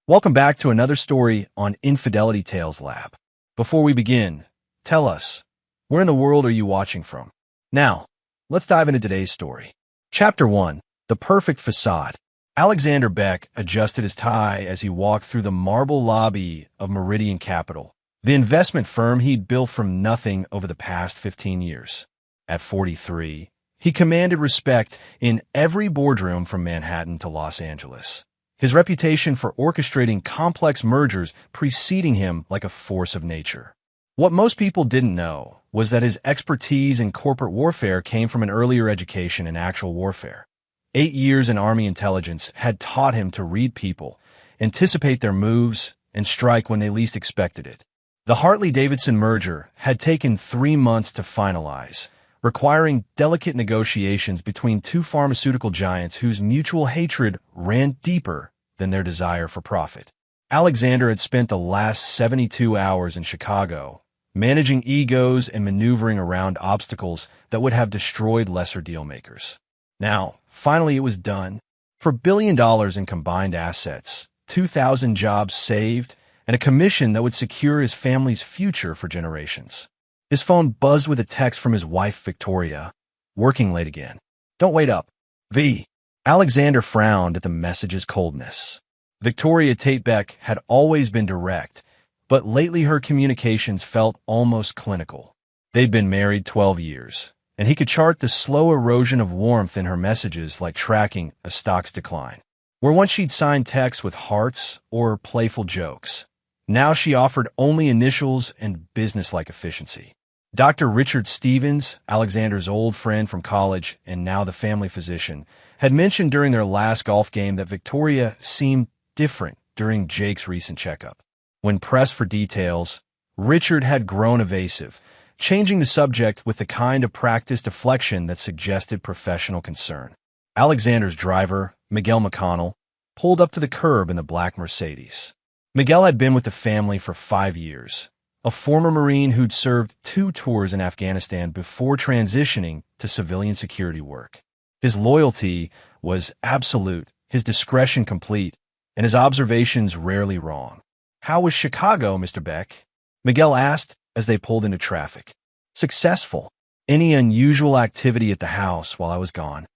Welcome back to another story on Infidelity Tales Lab. Before we begin, tell us, where in the world are you watching from? Now, let's dive into today's story. Chapter 1. The Perfect Facade. Alexander Beck adjusted his tie as he walked through the marble lobby of Meridian Capital, the investment firm he'd built from nothing over the past 15 years. At 43, he commanded respect in every boardroom from Manhattan to Los Angeles, his reputation for orchestrating complex mergers preceding him like a force of nature. What most people didn't know was that his expertise in corporate warfare came from an earlier education in actual warfare. 8 years in Army intelligence had taught him to read people, anticipate their moves, and strike when they least expected it. The Hartley-Davidson merger had taken 3 months to finalize, requiring delicate negotiations between two pharmaceutical giants whose mutual hatred ran deeper than their desire for profit. Alexander had spent the last 72 hours in Chicago, managing egos and maneuvering around obstacles that would have destroyed lesser dealmakers. Now, finally it was done. For $1 billion in combined assets, 2,000 jobs saved, and a commission that would secure his family's future for generations. His phone buzzed with a text from his wife, Victoria. Working late again. Don't wait up. V. Alexander frowned at the message's coldness. Victoria Tate Beck had always been direct, but lately her communications felt almost clinical. They'd been married 12 years, and he could chart the slow erosion of warmth in her messages like tracking a stock's decline. Where once she'd signed texts with hearts or playful jokes, now she offered only initials and business-like efficiency. Dr. Richard Stevens, Alexander's old friend from college and now the family physician, had mentioned during their last golf game that Victoria seemed different during Jake's recent checkup. When pressed for details, Richard had grown evasive, changing the subject with the kind of practiced deflection that suggested professional concern. Alexander's driver, Miguel McConnell, pulled up to the curb in the black Mercedes. Miguel had been with the family for 5 years, a former Marine who'd served 2 tours in Afghanistan before transitioning to civilian security work. His loyalty was absolute, his discretion complete, and his observations rarely wrong. "How was Chicago, Mr. Beck?" Miguel asked as they pulled into traffic. "Successful. Any unusual activity at the house while I was gone?"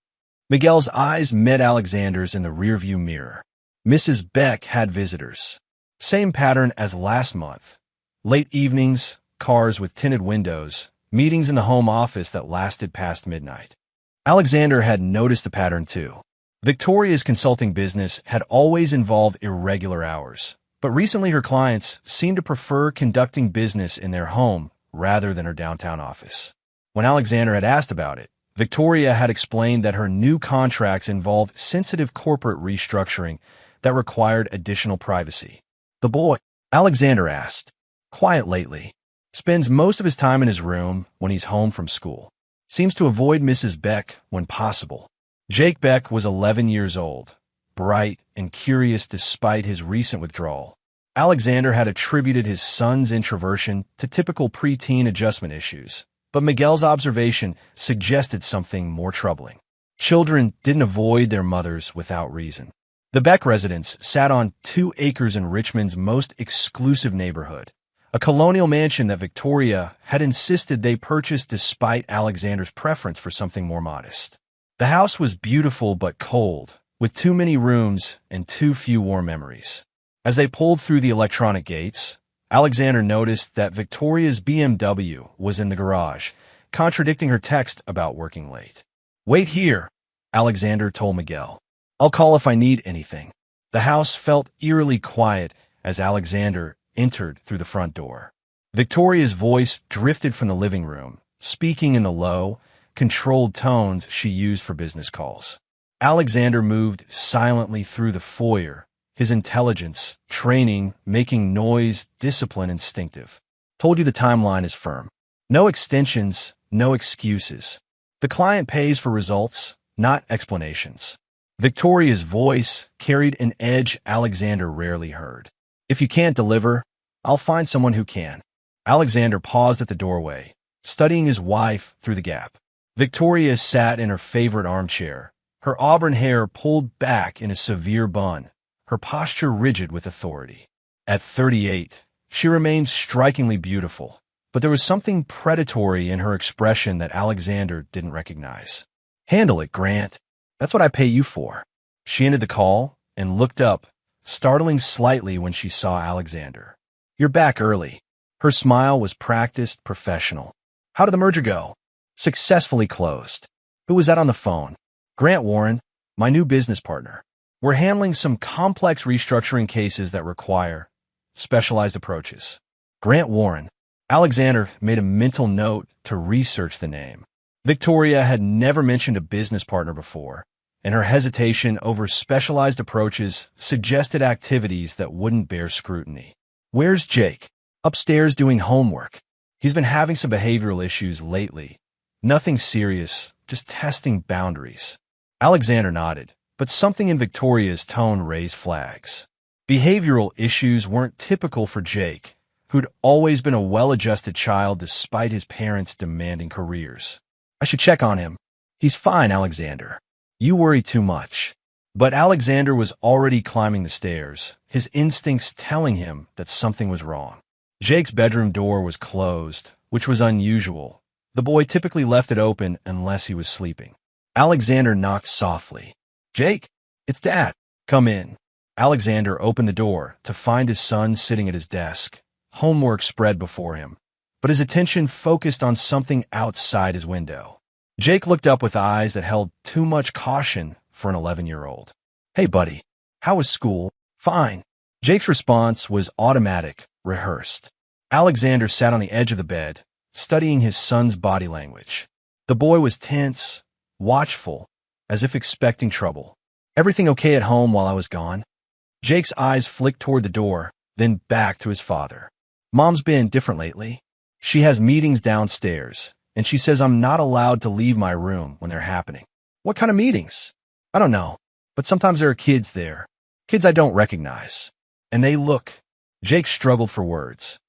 Miguel's eyes met Alexander's in the rearview mirror. Mrs. Beck had visitors. Same pattern as last month. Late evenings, cars with tinted windows, meetings in the home office that lasted past midnight. Alexander had noticed the pattern too. Victoria's consulting business had always involved irregular hours, but recently her clients seemed to prefer conducting business in their home rather than her downtown office. When Alexander had asked about it, Victoria had explained that her new contracts involved sensitive corporate restructuring that required additional privacy. "The boy," Alexander asked, "quiet lately. Spends most of his time in his room when he's home from school. Seems to avoid Mrs. Beck when possible." Jake Beck was 11 years old, bright and curious despite his recent withdrawal. Alexander had attributed his son's introversion to typical preteen adjustment issues, but Miguel's observation suggested something more troubling. Children didn't avoid their mothers without reason. The Beck residence sat on 2 acres in Richmond's most exclusive neighborhood, a colonial mansion that Victoria had insisted they purchase despite Alexander's preference for something more modest. The house was beautiful but cold, with too many rooms and too few warm memories. As they pulled through the electronic gates, Alexander noticed that Victoria's BMW was in the garage, contradicting her text about working late. "Wait here," Alexander told Miguel. "I'll call if I need anything." The house felt eerily quiet as Alexander entered through the front door. Victoria's voice drifted from the living room, speaking in the low, controlled tones she used for business calls. Alexander moved silently through the foyer, his intelligence, training, making noise, discipline instinctive. "Told you the timeline is firm. No extensions, no excuses. The client pays for results, not explanations." Victoria's voice carried an edge Alexander rarely heard. "If you can't deliver, I'll find someone who can." Alexander paused at the doorway, studying his wife through the gap. Victoria sat in her favorite armchair, her auburn hair pulled back in a severe bun, her posture rigid with authority. At 38, she remained strikingly beautiful, but there was something predatory in her expression that Alexander didn't recognize. "Handle it, Grant. That's what I pay you for." She ended the call and looked up, startling slightly when she saw Alexander. "You're back early." Her smile was practiced, professional. "How did the merger go?" "Successfully closed." "Who was that on the phone?" "Grant Warren, my new business partner. We're handling some complex restructuring cases that require specialized approaches." Grant Warren. Alexander made a mental note to research the name. Victoria had never mentioned a business partner before, and her hesitation over specialized approaches suggested activities that wouldn't bear scrutiny. "Where's Jake?" "Upstairs doing homework. He's been having some behavioral issues lately. Nothing serious, just testing boundaries." Alexander nodded, but something in Victoria's tone raised flags. Behavioral issues weren't typical for Jake, who'd always been a well-adjusted child despite his parents' demanding careers. "I should check on him." "He's fine, Alexander. You worry too much." But Alexander was already climbing the stairs, his instincts telling him that something was wrong. Jake's bedroom door was closed, which was unusual. The boy typically left it open unless he was sleeping. Alexander knocked softly. "Jake, it's Dad. Come in." Alexander opened the door to find his son sitting at his desk, homework spread before him, but his attention focused on something outside his window. Jake looked up with eyes that held too much caution for an 11-year-old. "Hey, buddy, how was school?" "Fine." Jake's response was automatic, rehearsed. Alexander sat on the edge of the bed, studying his son's body language. The boy was tense, watchful, as if expecting trouble. "Everything okay at home while I was gone?" Jake's eyes flicked toward the door, then back to his father. "Mom's been different lately. She has meetings downstairs, and she says I'm not allowed to leave my room when they're happening." "What kind of meetings?" "I don't know, but sometimes there are kids there. Kids I don't recognize. And they look—" Jake struggled for words.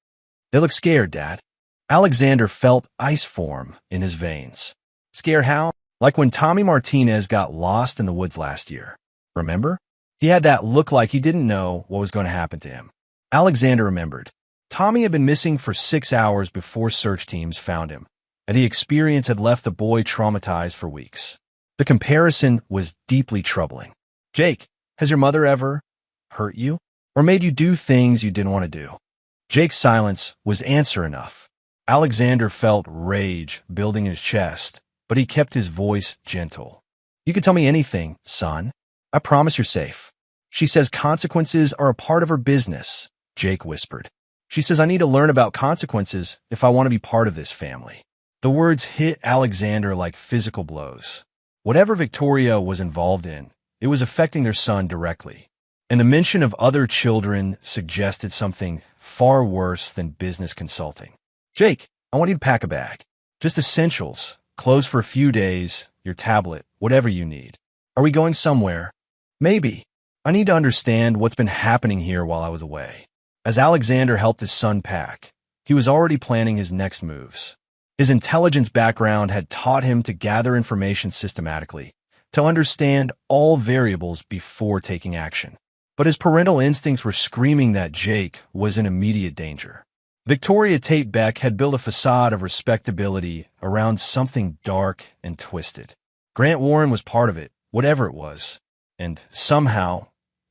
"They look scared, Dad." Alexander felt ice form in his veins. "Scared how?" "Like when Tommy Martinez got lost in the woods last year. Remember? He had that look like he didn't know what was going to happen to him." Alexander remembered. Tommy had been missing for 6 hours before search teams found him, and the experience had left the boy traumatized for weeks. The comparison was deeply troubling. "Jake, has your mother ever hurt you? Or made you do things you didn't want to do?" Jake's silence was answer enough. Alexander felt rage building in his chest, but he kept his voice gentle. "You can tell me anything, son. I promise you're safe." "She says consequences are a part of her business," Jake whispered. "She says I need to learn about consequences if I want to be part of this family." The words hit Alexander like physical blows. Whatever Victoria was involved in, it was affecting their son directly. And the mention of other children suggested something far worse than business consulting. "Jake, I want you to pack a bag. Just essentials, clothes for a few days, your tablet, whatever you need." "Are we going somewhere?" "Maybe. I need to understand what's been happening here while I was away." As Alexander helped his son pack, he was already planning his next moves. His intelligence background had taught him to gather information systematically, to understand all variables before taking action. But his parental instincts were screaming that Jake was in immediate danger. Victoria Tate Beck had built a facade of respectability around something dark and twisted. Grant Warren was part of it, whatever it was. And somehow,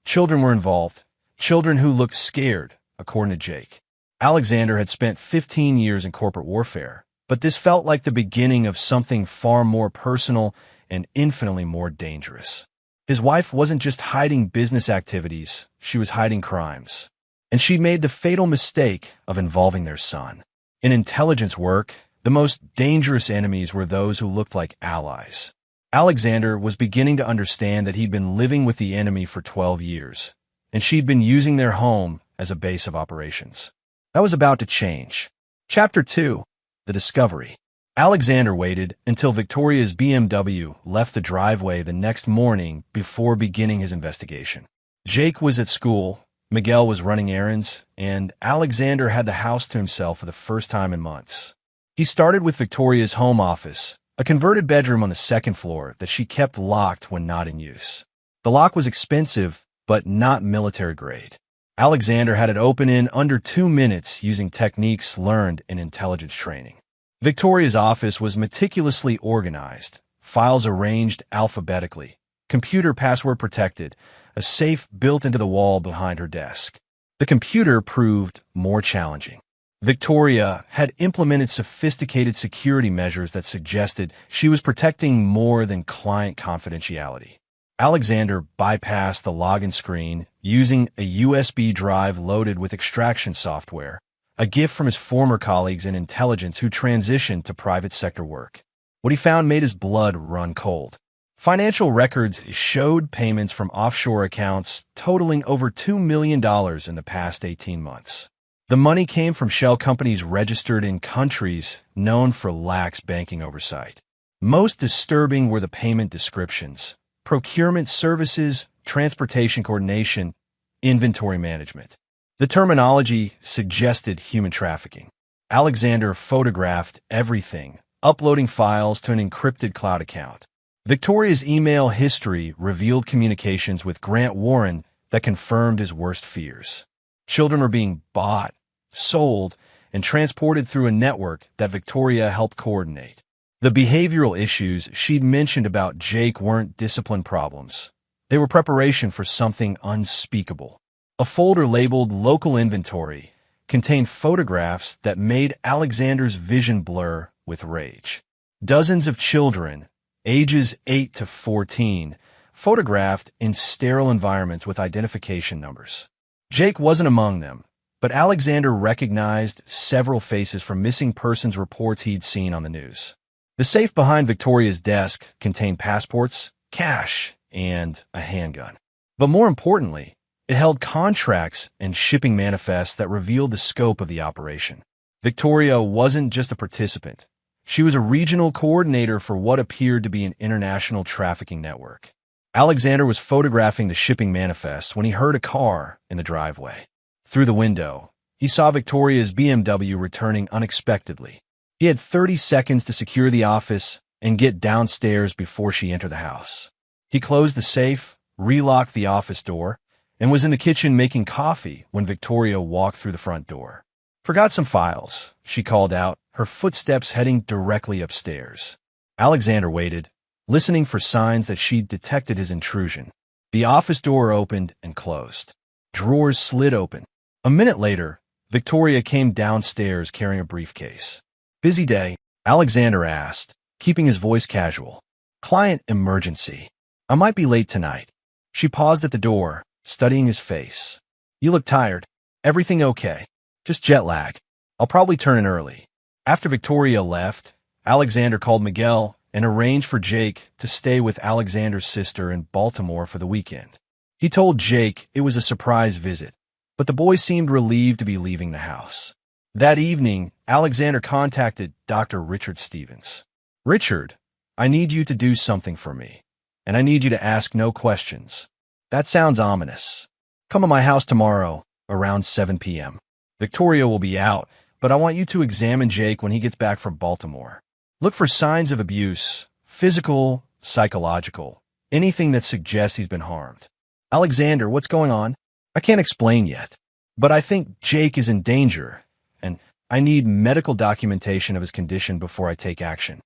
children were involved, children who looked scared, according to Jake. Alexander had spent 15 years in corporate warfare, but this felt like the beginning of something far more personal and infinitely more dangerous. His wife wasn't just hiding business activities, she was hiding crimes. And she'd made the fatal mistake of involving their son. In intelligence work, the most dangerous enemies were those who looked like allies. Alexander was beginning to understand that he'd been living with the enemy for 12 years, and she'd been using their home as a base of operations. That was about to change. Chapter 2. The Discovery. Alexander waited until Victoria's BMW left the driveway the next morning before beginning his investigation. Jake was at school, Miguel was running errands, and Alexander had the house to himself for the first time in months. He started with Victoria's home office, a converted bedroom on the second floor that she kept locked when not in use. The lock was expensive, but not military grade. Alexander had it open in under 2 minutes using techniques learned in intelligence training. Victoria's office was meticulously organized, files arranged alphabetically, computer password protected, a safe built into the wall behind her desk. The computer proved more challenging. Victoria had implemented sophisticated security measures that suggested she was protecting more than client confidentiality. Alexander bypassed the login screen using a USB drive loaded with extraction software, a gift from his former colleagues in intelligence who transitioned to private sector work. What he found made his blood run cold. Financial records showed payments from offshore accounts totaling over $2 million in the past 18 months. The money came from shell companies registered in countries known for lax banking oversight. Most disturbing were the payment descriptions: procurement services, transportation coordination, inventory management. The terminology suggested human trafficking. Alexander photographed everything, uploading files to an encrypted cloud account. Victoria's email history revealed communications with Grant Warren that confirmed his worst fears. Children were being bought, sold, and transported through a network that Victoria helped coordinate. The behavioral issues she'd mentioned about Jake weren't discipline problems. They were preparation for something unspeakable. A folder labeled Local Inventory contained photographs that made Alexander's vision blur with rage. Dozens of children, ages 8 to 14, photographed in sterile environments with identification numbers. Jake wasn't among them, but Alexander recognized several faces from missing persons reports he'd seen on the news. The safe behind Victoria's desk contained passports, cash, and a handgun. But more importantly, it held contracts and shipping manifests that revealed the scope of the operation. Victoria wasn't just a participant. She was a regional coordinator for what appeared to be an international trafficking network. Alexander was photographing the shipping manifests when he heard a car in the driveway. Through the window, he saw Victoria's BMW returning unexpectedly. He had 30 seconds to secure the office and get downstairs before she entered the house. He closed the safe, relocked the office door, and was in the kitchen making coffee when Victoria walked through the front door. "Forgot some files," she called out, her footsteps heading directly upstairs. Alexander waited, listening for signs that she'd detected his intrusion. The office door opened and closed. Drawers slid open. A minute later, Victoria came downstairs carrying a briefcase. "Busy day?" Alexander asked, keeping his voice casual. "Client emergency. I might be late tonight." She paused at the door, studying his face. "You look tired. Everything okay? Just jet lag. I'll probably turn in early." After Victoria left, Alexander called Miguel and arranged for Jake to stay with Alexander's sister in Baltimore for the weekend. He told Jake it was a surprise visit, but the boy seemed relieved to be leaving the house. That evening, Alexander contacted Dr. Richard Stevens. "Richard, I need you to do something for me, and I need you to ask no questions." "That sounds ominous. Come to my house tomorrow, around 7 p.m. Victoria will be out, but I want you to examine Jake when he gets back from Baltimore. Look for signs of abuse, physical, psychological, anything that suggests he's been harmed." "Alexander, what's going on?" "I can't explain yet, but I think Jake is in danger, and I need medical documentation of his condition before I take action."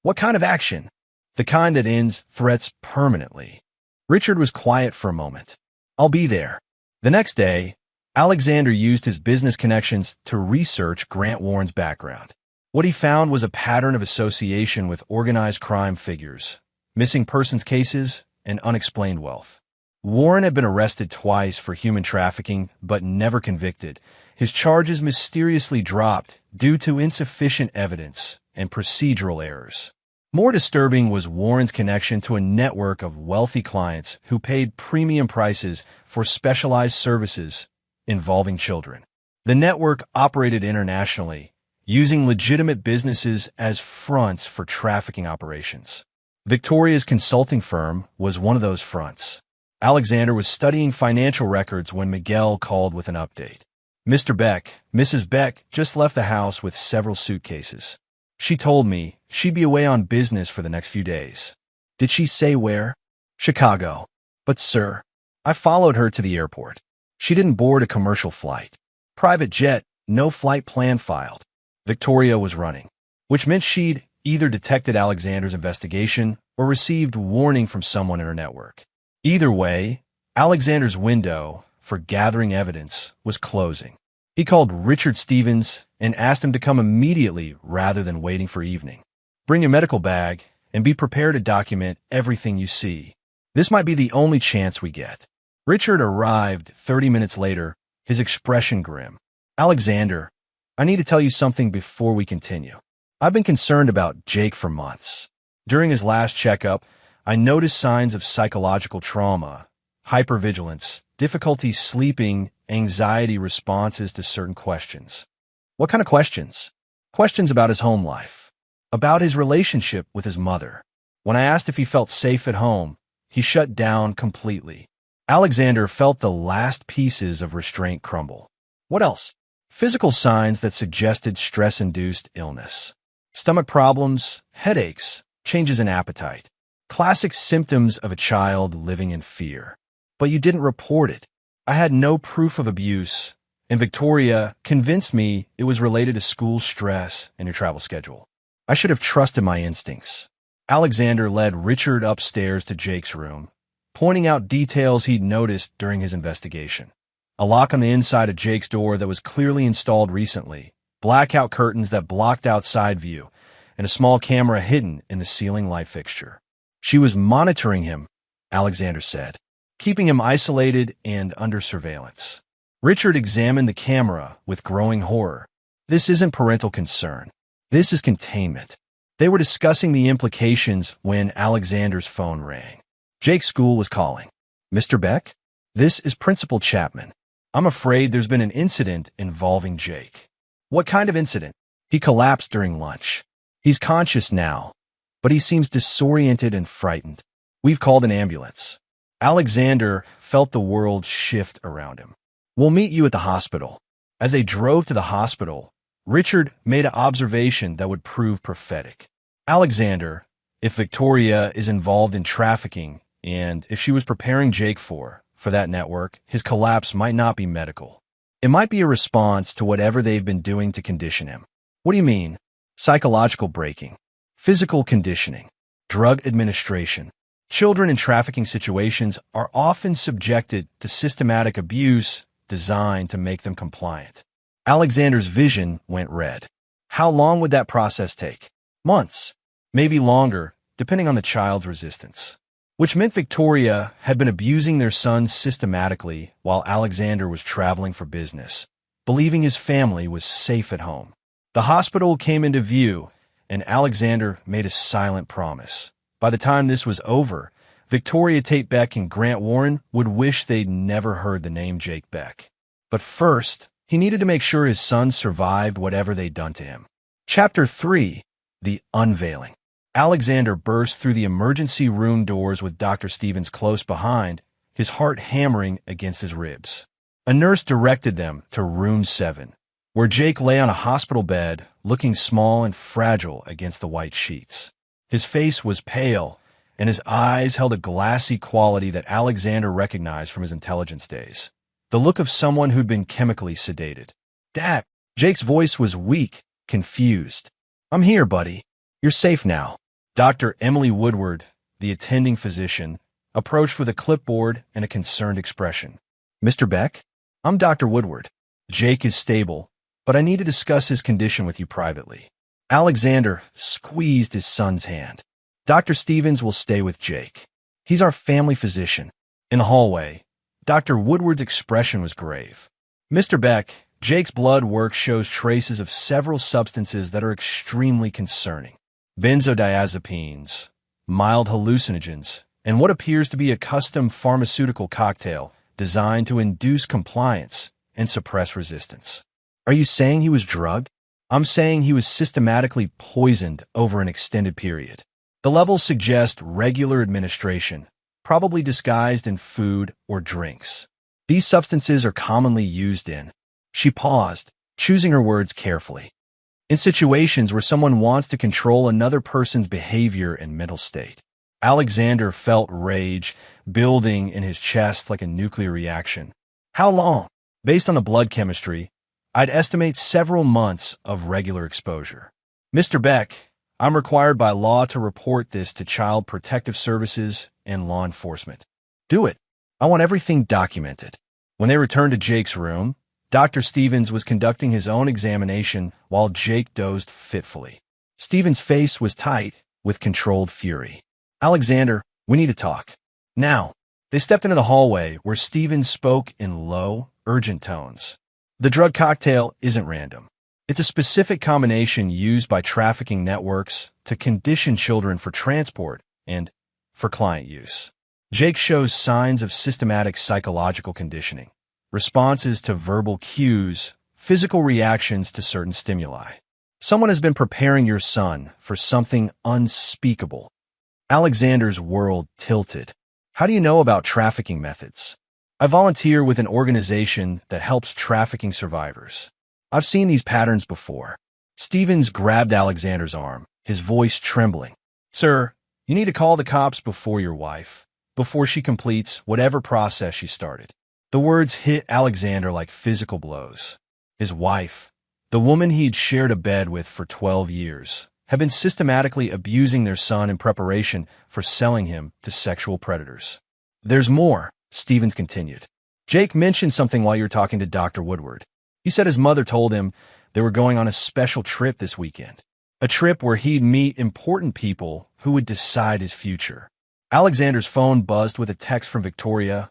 "What kind of action?" "The kind that ends threats permanently." Richard was quiet for a moment. "I'll be there." The next day, Alexander used his business connections to research Grant Warren's background. What he found was a pattern of association with organized crime figures, missing persons cases, and unexplained wealth. Warren had been arrested twice for human trafficking, but never convicted. His charges mysteriously dropped due to insufficient evidence and procedural errors. More disturbing was Warren's connection to a network of wealthy clients who paid premium prices for specialized services involving children. The network operated internationally, using legitimate businesses as fronts for trafficking operations. Victoria's consulting firm was one of those fronts. Alexander was studying financial records when Miguel called with an update. "Mr. Beck, Mrs. Beck just left the house with several suitcases. She told me she'd be away on business for the next few days." "Did she say where?" "Chicago." "But, sir, I followed her to the airport. She didn't board a commercial flight. Private jet, no flight plan filed. Victoria was running, which meant she'd either detected Alexander's investigation or received warning from someone in her network. Either way, Alexander's window for gathering evidence was closing. He called Richard Stevens and asked him to come immediately rather than waiting for evening. Bring your medical bag and be prepared to document everything you see. This might be the only chance we get. Richard arrived 30 minutes later, his expression grim. Alexander, I need to tell you something before we continue. I've been concerned about Jake for months. During his last checkup, I noticed signs of psychological trauma, hypervigilance, difficulty sleeping, anxiety responses to certain questions. What kind of questions? Questions about his home life, about his relationship with his mother. When I asked if he felt safe at home, he shut down completely. Alexander felt the last pieces of restraint crumble. What else? Physical signs that suggested stress-induced illness. Stomach problems, headaches, changes in appetite. Classic symptoms of a child living in fear. But you didn't report it. I had no proof of abuse, and Victoria convinced me it was related to school stress and your travel schedule. I should have trusted my instincts. Alexander led Richard upstairs to Jake's room, pointing out details he'd noticed during his investigation. A lock on the inside of Jake's door that was clearly installed recently, blackout curtains that blocked outside view, and a small camera hidden in the ceiling light fixture. She was monitoring him, Alexander said, keeping him isolated and under surveillance. Richard examined the camera with growing horror. This isn't parental concern. This is containment. They were discussing the implications when Alexander's phone rang. Jake's school was calling. Mr. Beck? This is Principal Chapman. I'm afraid there's been an incident involving Jake. What kind of incident? He collapsed during lunch. He's conscious now, but he seems disoriented and frightened. We've called an ambulance. Alexander felt the world shift around him. We'll meet you at the hospital. As they drove to the hospital, Richard made an observation that would prove prophetic. Alexander, if Victoria is involved in trafficking, and if she was preparing Jake for that network, his collapse might not be medical. It might be a response to whatever they've been doing to condition him. What do you mean? Psychological breaking, physical conditioning, drug administration. Children in trafficking situations are often subjected to systematic abuse designed to make them compliant. Alexander's vision went red. How long would that process take? Months, maybe longer, depending on the child's resistance. Which meant Victoria had been abusing their son systematically while Alexander was traveling for business, believing his family was safe at home. The hospital came into view, and Alexander made a silent promise. By the time this was over, Victoria Tate Beck and Grant Warren would wish they'd never heard the name Jake Beck. But first, he needed to make sure his son survived whatever they'd done to him. Chapter 3. The Unveiling. Alexander burst through the emergency room doors with Dr. Stevens close behind, his heart hammering against his ribs. A nurse directed them to room 7, where Jake lay on a hospital bed, looking small and fragile against the white sheets. His face was pale, and his eyes held a glassy quality that Alexander recognized from his intelligence days. The look of someone who'd been chemically sedated. Dad! Jake's voice was weak, confused. I'm here, buddy. You're safe now. Dr. Emily Woodward, the attending physician, approached with a clipboard and a concerned expression. Mr. Beck? I'm Dr. Woodward. Jake is stable, but I need to discuss his condition with you privately. Alexander squeezed his son's hand. Dr. Stevens will stay with Jake. He's our family physician. In the hallway, Dr. Woodward's expression was grave. Mr. Beck, Jake's blood work shows traces of several substances that are extremely concerning. Benzodiazepines, mild hallucinogens, and what appears to be a custom pharmaceutical cocktail designed to induce compliance and suppress resistance. Are you saying he was drugged? I'm saying he was systematically poisoned over an extended period. The levels suggest regular administration, probably disguised in food or drinks. These substances are commonly used in. She paused, choosing her words carefully. In situations where someone wants to control another person's behavior and mental state. Alexander felt rage building in his chest like a nuclear reaction. How long? Based on the blood chemistry, I'd estimate several months of regular exposure. Mr. Beck, I'm required by law to report this to Child Protective Services and law enforcement. Do it. I want everything documented. When they returned to Jake's room, Dr. Stevens was conducting his own examination while Jake dozed fitfully. Stevens' face was tight with controlled fury. Alexander, we need to talk. Now. They stepped into the hallway where Stevens spoke in low, urgent tones. The drug cocktail isn't random. It's a specific combination used by trafficking networks to condition children for transport and for client use. Jake shows signs of systematic psychological conditioning, responses to verbal cues, physical reactions to certain stimuli. Someone has been preparing your son for something unspeakable. Alexander's world tilted. How do you know about trafficking methods? I volunteer with an organization that helps trafficking survivors. I've seen these patterns before. Stevens grabbed Alexander's arm, his voice trembling. Sir, you need to call the cops before your wife, before she completes whatever process she started. The words hit Alexander like physical blows. His wife, the woman he'd shared a bed with for 12 years, had been systematically abusing their son in preparation for selling him to sexual predators. There's more, Stevens continued. Jake mentioned something while you were talking to Dr. Woodward. He said his mother told him they were going on a special trip this weekend, a trip where he'd meet important people who would decide his future. Alexander's phone buzzed with a text from Victoria.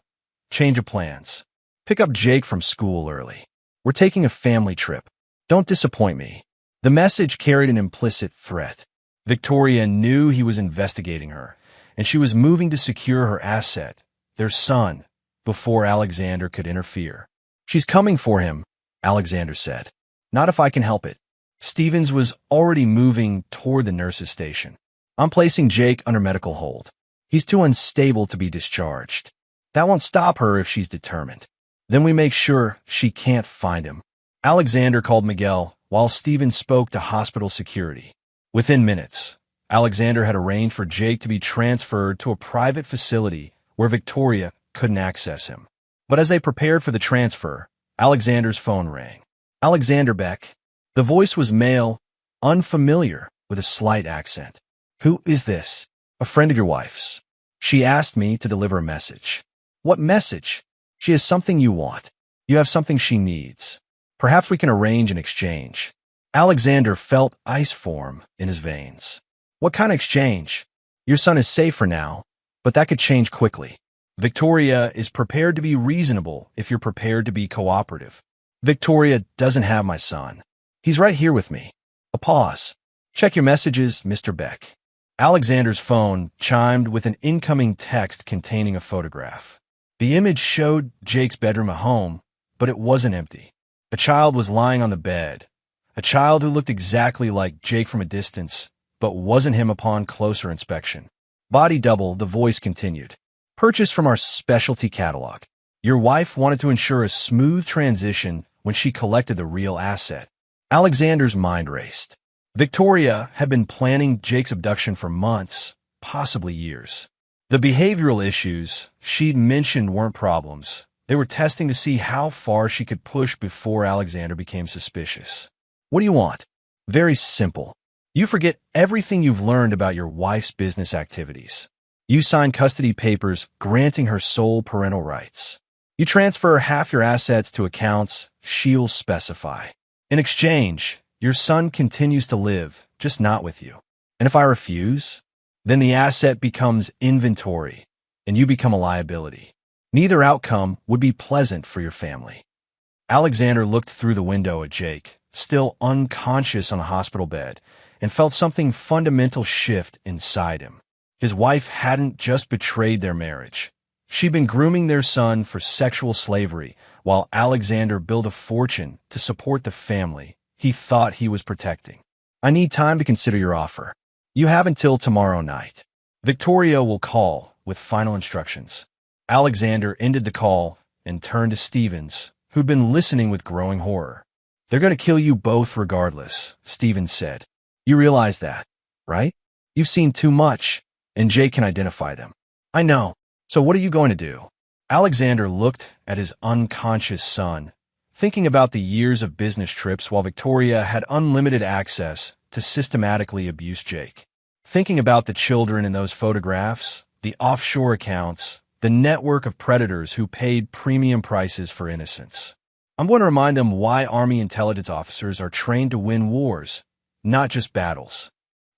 Change of plans. Pick up Jake from school early. We're taking a family trip. Don't disappoint me. The message carried an implicit threat. Victoria knew he was investigating her, and she was moving to secure her asset, their son, before Alexander could interfere. She's coming for him, Alexander said. Not if I can help it. Stevens was already moving toward the nurse's station. I'm placing Jake under medical hold. He's too unstable to be discharged. That won't stop her if she's determined. Then we make sure she can't find him. Alexander called Miguel while Stevens spoke to hospital security. Within minutes, Alexander had arranged for Jake to be transferred to a private facility where Victoria couldn't access him. But as they prepared for the transfer, Alexander's phone rang. Alexander Beck. The voice was male, unfamiliar, with a slight accent. Who is this? A friend of your wife's. She asked me to deliver a message. What message? She has something you want. You have something she needs. Perhaps we can arrange an exchange. Alexander felt ice form in his veins. What kind of exchange? Your son is safe for now, but that could change quickly. Victoria is prepared to be reasonable if you're prepared to be cooperative. Victoria doesn't have my son. He's right here with me. A pause. Check your messages, Mr. Beck. Alexander's phone chimed with an incoming text containing a photograph. The image showed Jake's bedroom at home, but it wasn't empty. A child was lying on the bed. A child who looked exactly like Jake from a distance, but wasn't him upon closer inspection. Body double, the voice continued. Purchased from our specialty catalog. Your wife wanted to ensure a smooth transition when she collected the real asset. Alexander's mind raced. Victoria had been planning Jake's abduction for months, possibly years. The behavioral issues she'd mentioned weren't problems. They were testing to see how far she could push before Alexander became suspicious. What do you want? Very simple. You forget everything you've learned about your wife's business activities. You sign custody papers granting her sole parental rights. You transfer half your assets to accounts she'll specify. In exchange, your son continues to live, just not with you. And if I refuse, then the asset becomes inventory, and you become a liability. Neither outcome would be pleasant for your family. Alexander looked through the window at Jake, still unconscious on a hospital bed, and felt something fundamental shift inside him. His wife hadn't just betrayed their marriage. She'd been grooming their son for sexual slavery, while Alexander built a fortune to support the family he thought he was protecting. I need time to consider your offer. You have until tomorrow night. Victoria will call with final instructions. Alexander ended the call and turned to Stevens, who'd been listening with growing horror. They're going to kill you both regardless, Stevens said. You realize that, right? You've seen too much. and Jake can identify them. I know. So what are you going to do? Alexander looked at his unconscious son, thinking about the years of business trips while Victoria had unlimited access to systematically abuse Jake. Thinking about the children in those photographs, the offshore accounts, the network of predators who paid premium prices for innocence. I'm going to remind them why Army intelligence officers are trained to win wars, not just battles.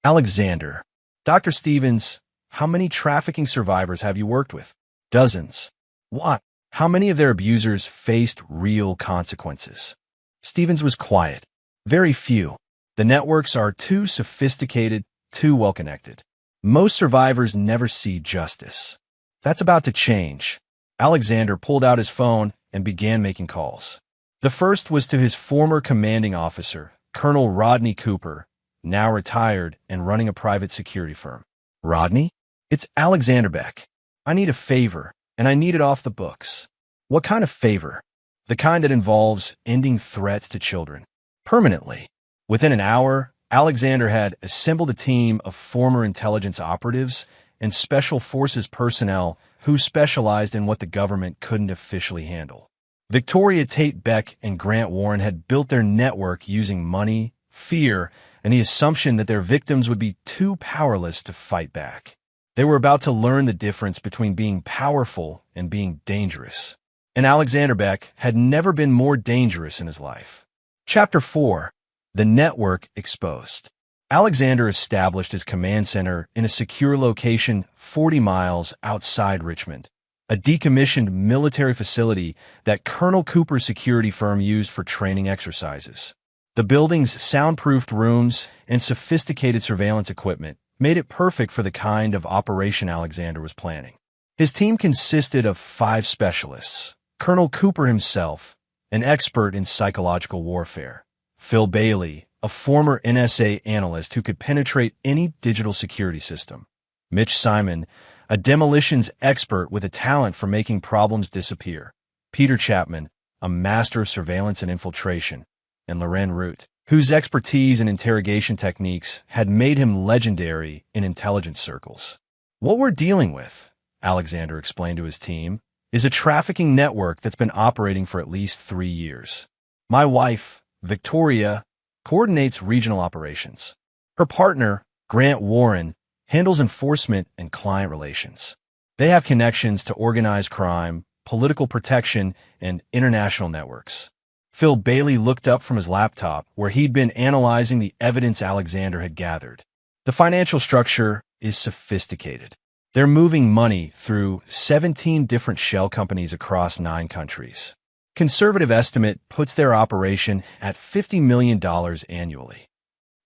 Alexander, Dr. Stevens, how many trafficking survivors have you worked with? Dozens. What? How many of their abusers faced real consequences? Stevens was quiet. Very few. The networks are too sophisticated, too well-connected. Most survivors never see justice. That's about to change. Alexander pulled out his phone and began making calls. The first was to his former commanding officer, Colonel Rodney Cooper, now retired and running a private security firm. Rodney? It's Alexander Beck. I need a favor, and I need it off the books. What kind of favor? The kind that involves ending threats to children. Permanently. Within an hour, Alexander had assembled a team of former intelligence operatives and special forces personnel who specialized in what the government couldn't officially handle. Victoria Tate Beck and Grant Warren had built their network using money, fear, and the assumption that their victims would be too powerless to fight back. They were about to learn the difference between being powerful and being dangerous. And Alexander Beck had never been more dangerous in his life. Chapter 4. The Network Exposed. Alexander established his command center in a secure location 40 miles outside Richmond, a decommissioned military facility that Colonel Cooper's security firm used for training exercises. The building's soundproofed rooms and sophisticated surveillance equipment made it perfect for the kind of operation Alexander was planning. His team consisted of 5 specialists: Colonel Cooper himself, an expert in psychological warfare; Phil Bailey, a former NSA analyst who could penetrate any digital security system; Mitch Simon, a demolitions expert with a talent for making problems disappear; Peter Chapman, a master of surveillance and infiltration; and Loren Root, whose expertise in interrogation techniques had made him legendary in intelligence circles. What we're dealing with, Alexander explained to his team, is a trafficking network that's been operating for at least 3 years. My wife, Victoria, coordinates regional operations. Her partner, Grant Warren, handles enforcement and client relations. They have connections to organized crime, political protection, and international networks. Phil Bailey looked up from his laptop, where he'd been analyzing the evidence Alexander had gathered. The financial structure is sophisticated. They're moving money through 17 different shell companies across 9 countries. Conservative estimate puts their operation at $50 million annually.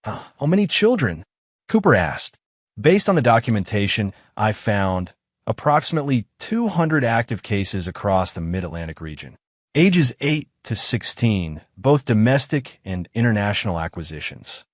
How many children? Cooper asked. Based on the documentation, I found approximately 200 active cases across the Mid-Atlantic region. Ages 8 to 16, both domestic and international acquisitions.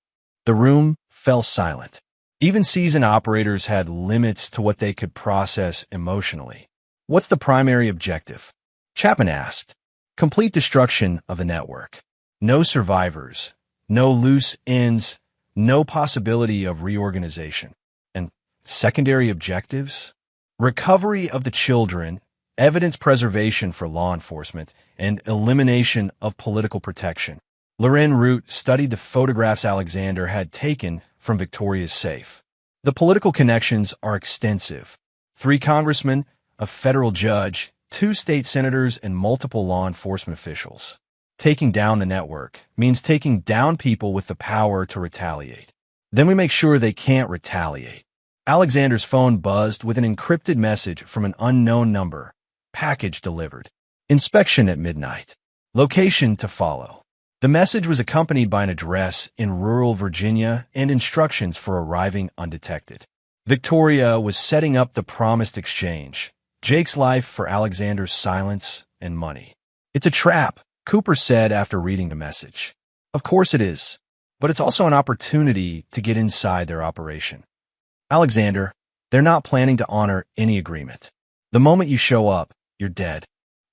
The room fell silent. Even seasoned operators had limits to what they could process emotionally. What's the primary objective? Chapman asked. Complete destruction of the network. No survivors, no loose ends, no possibility of reorganization. And secondary objectives? Recovery of the children, evidence preservation for law enforcement, and elimination of political protection. Loren Root studied the photographs Alexander had taken from Victoria's safe. The political connections are extensive. 3 congressmen, a federal judge, 2 state senators, and multiple law enforcement officials. Taking down the network means taking down people with the power to retaliate. Then we make sure they can't retaliate. Alexander's phone buzzed with an encrypted message from an unknown number. Package delivered. Inspection at midnight. Location to follow. The message was accompanied by an address in rural Virginia and instructions for arriving undetected. Victoria was setting up the promised exchange. Jake's life for Alexander's silence and money. It's a trap, Cooper said after reading the message. Of course it is, but it's also an opportunity to get inside their operation. Alexander, they're not planning to honor any agreement. The moment you show up, you're dead.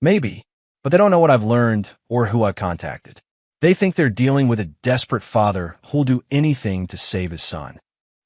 Maybe, but they don't know what I've learned or who I've contacted. They think they're dealing with a desperate father who'll do anything to save his son.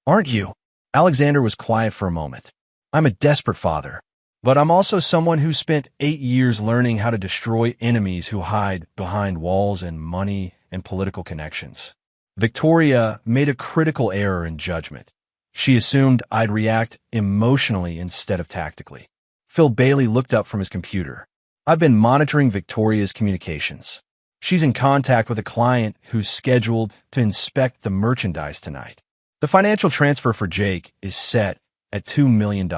Aren't you? Alexander was quiet for a moment. I'm a desperate father, but I'm also someone who spent 8 years learning how to destroy enemies who hide behind walls and money and political connections. Victoria made a critical error in judgment. She assumed I'd react emotionally instead of tactically. Phil Bailey looked up from his computer. I've been monitoring Victoria's communications. She's in contact with a client who's scheduled to inspect the merchandise tonight. The financial transfer for Jake is set at $2 million.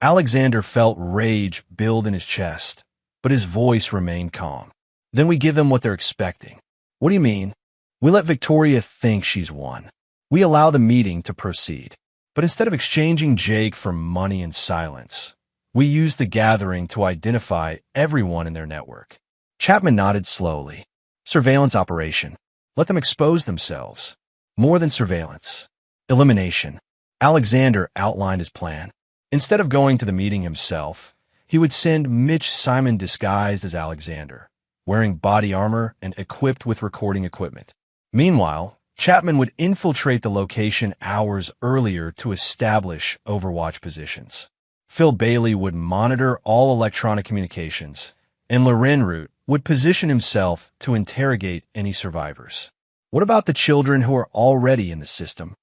Alexander felt rage build in his chest, but his voice remained calm. Then we give them what they're expecting. What do you mean? We let Victoria think she's won. We allow the meeting to proceed. But instead of exchanging Jake for money and silence, we use the gathering to identify everyone in their network. Chapman nodded slowly. Surveillance operation. Let them expose themselves. More than surveillance. Elimination. Alexander outlined his plan. Instead of going to the meeting himself, he would send Mitch Simon disguised as Alexander, wearing body armor and equipped with recording equipment. Meanwhile, Chapman would infiltrate the location hours earlier to establish overwatch positions. Phil Bailey would monitor all electronic communications, and Loren Root would position himself to interrogate any survivors. What about the children who are already in the system?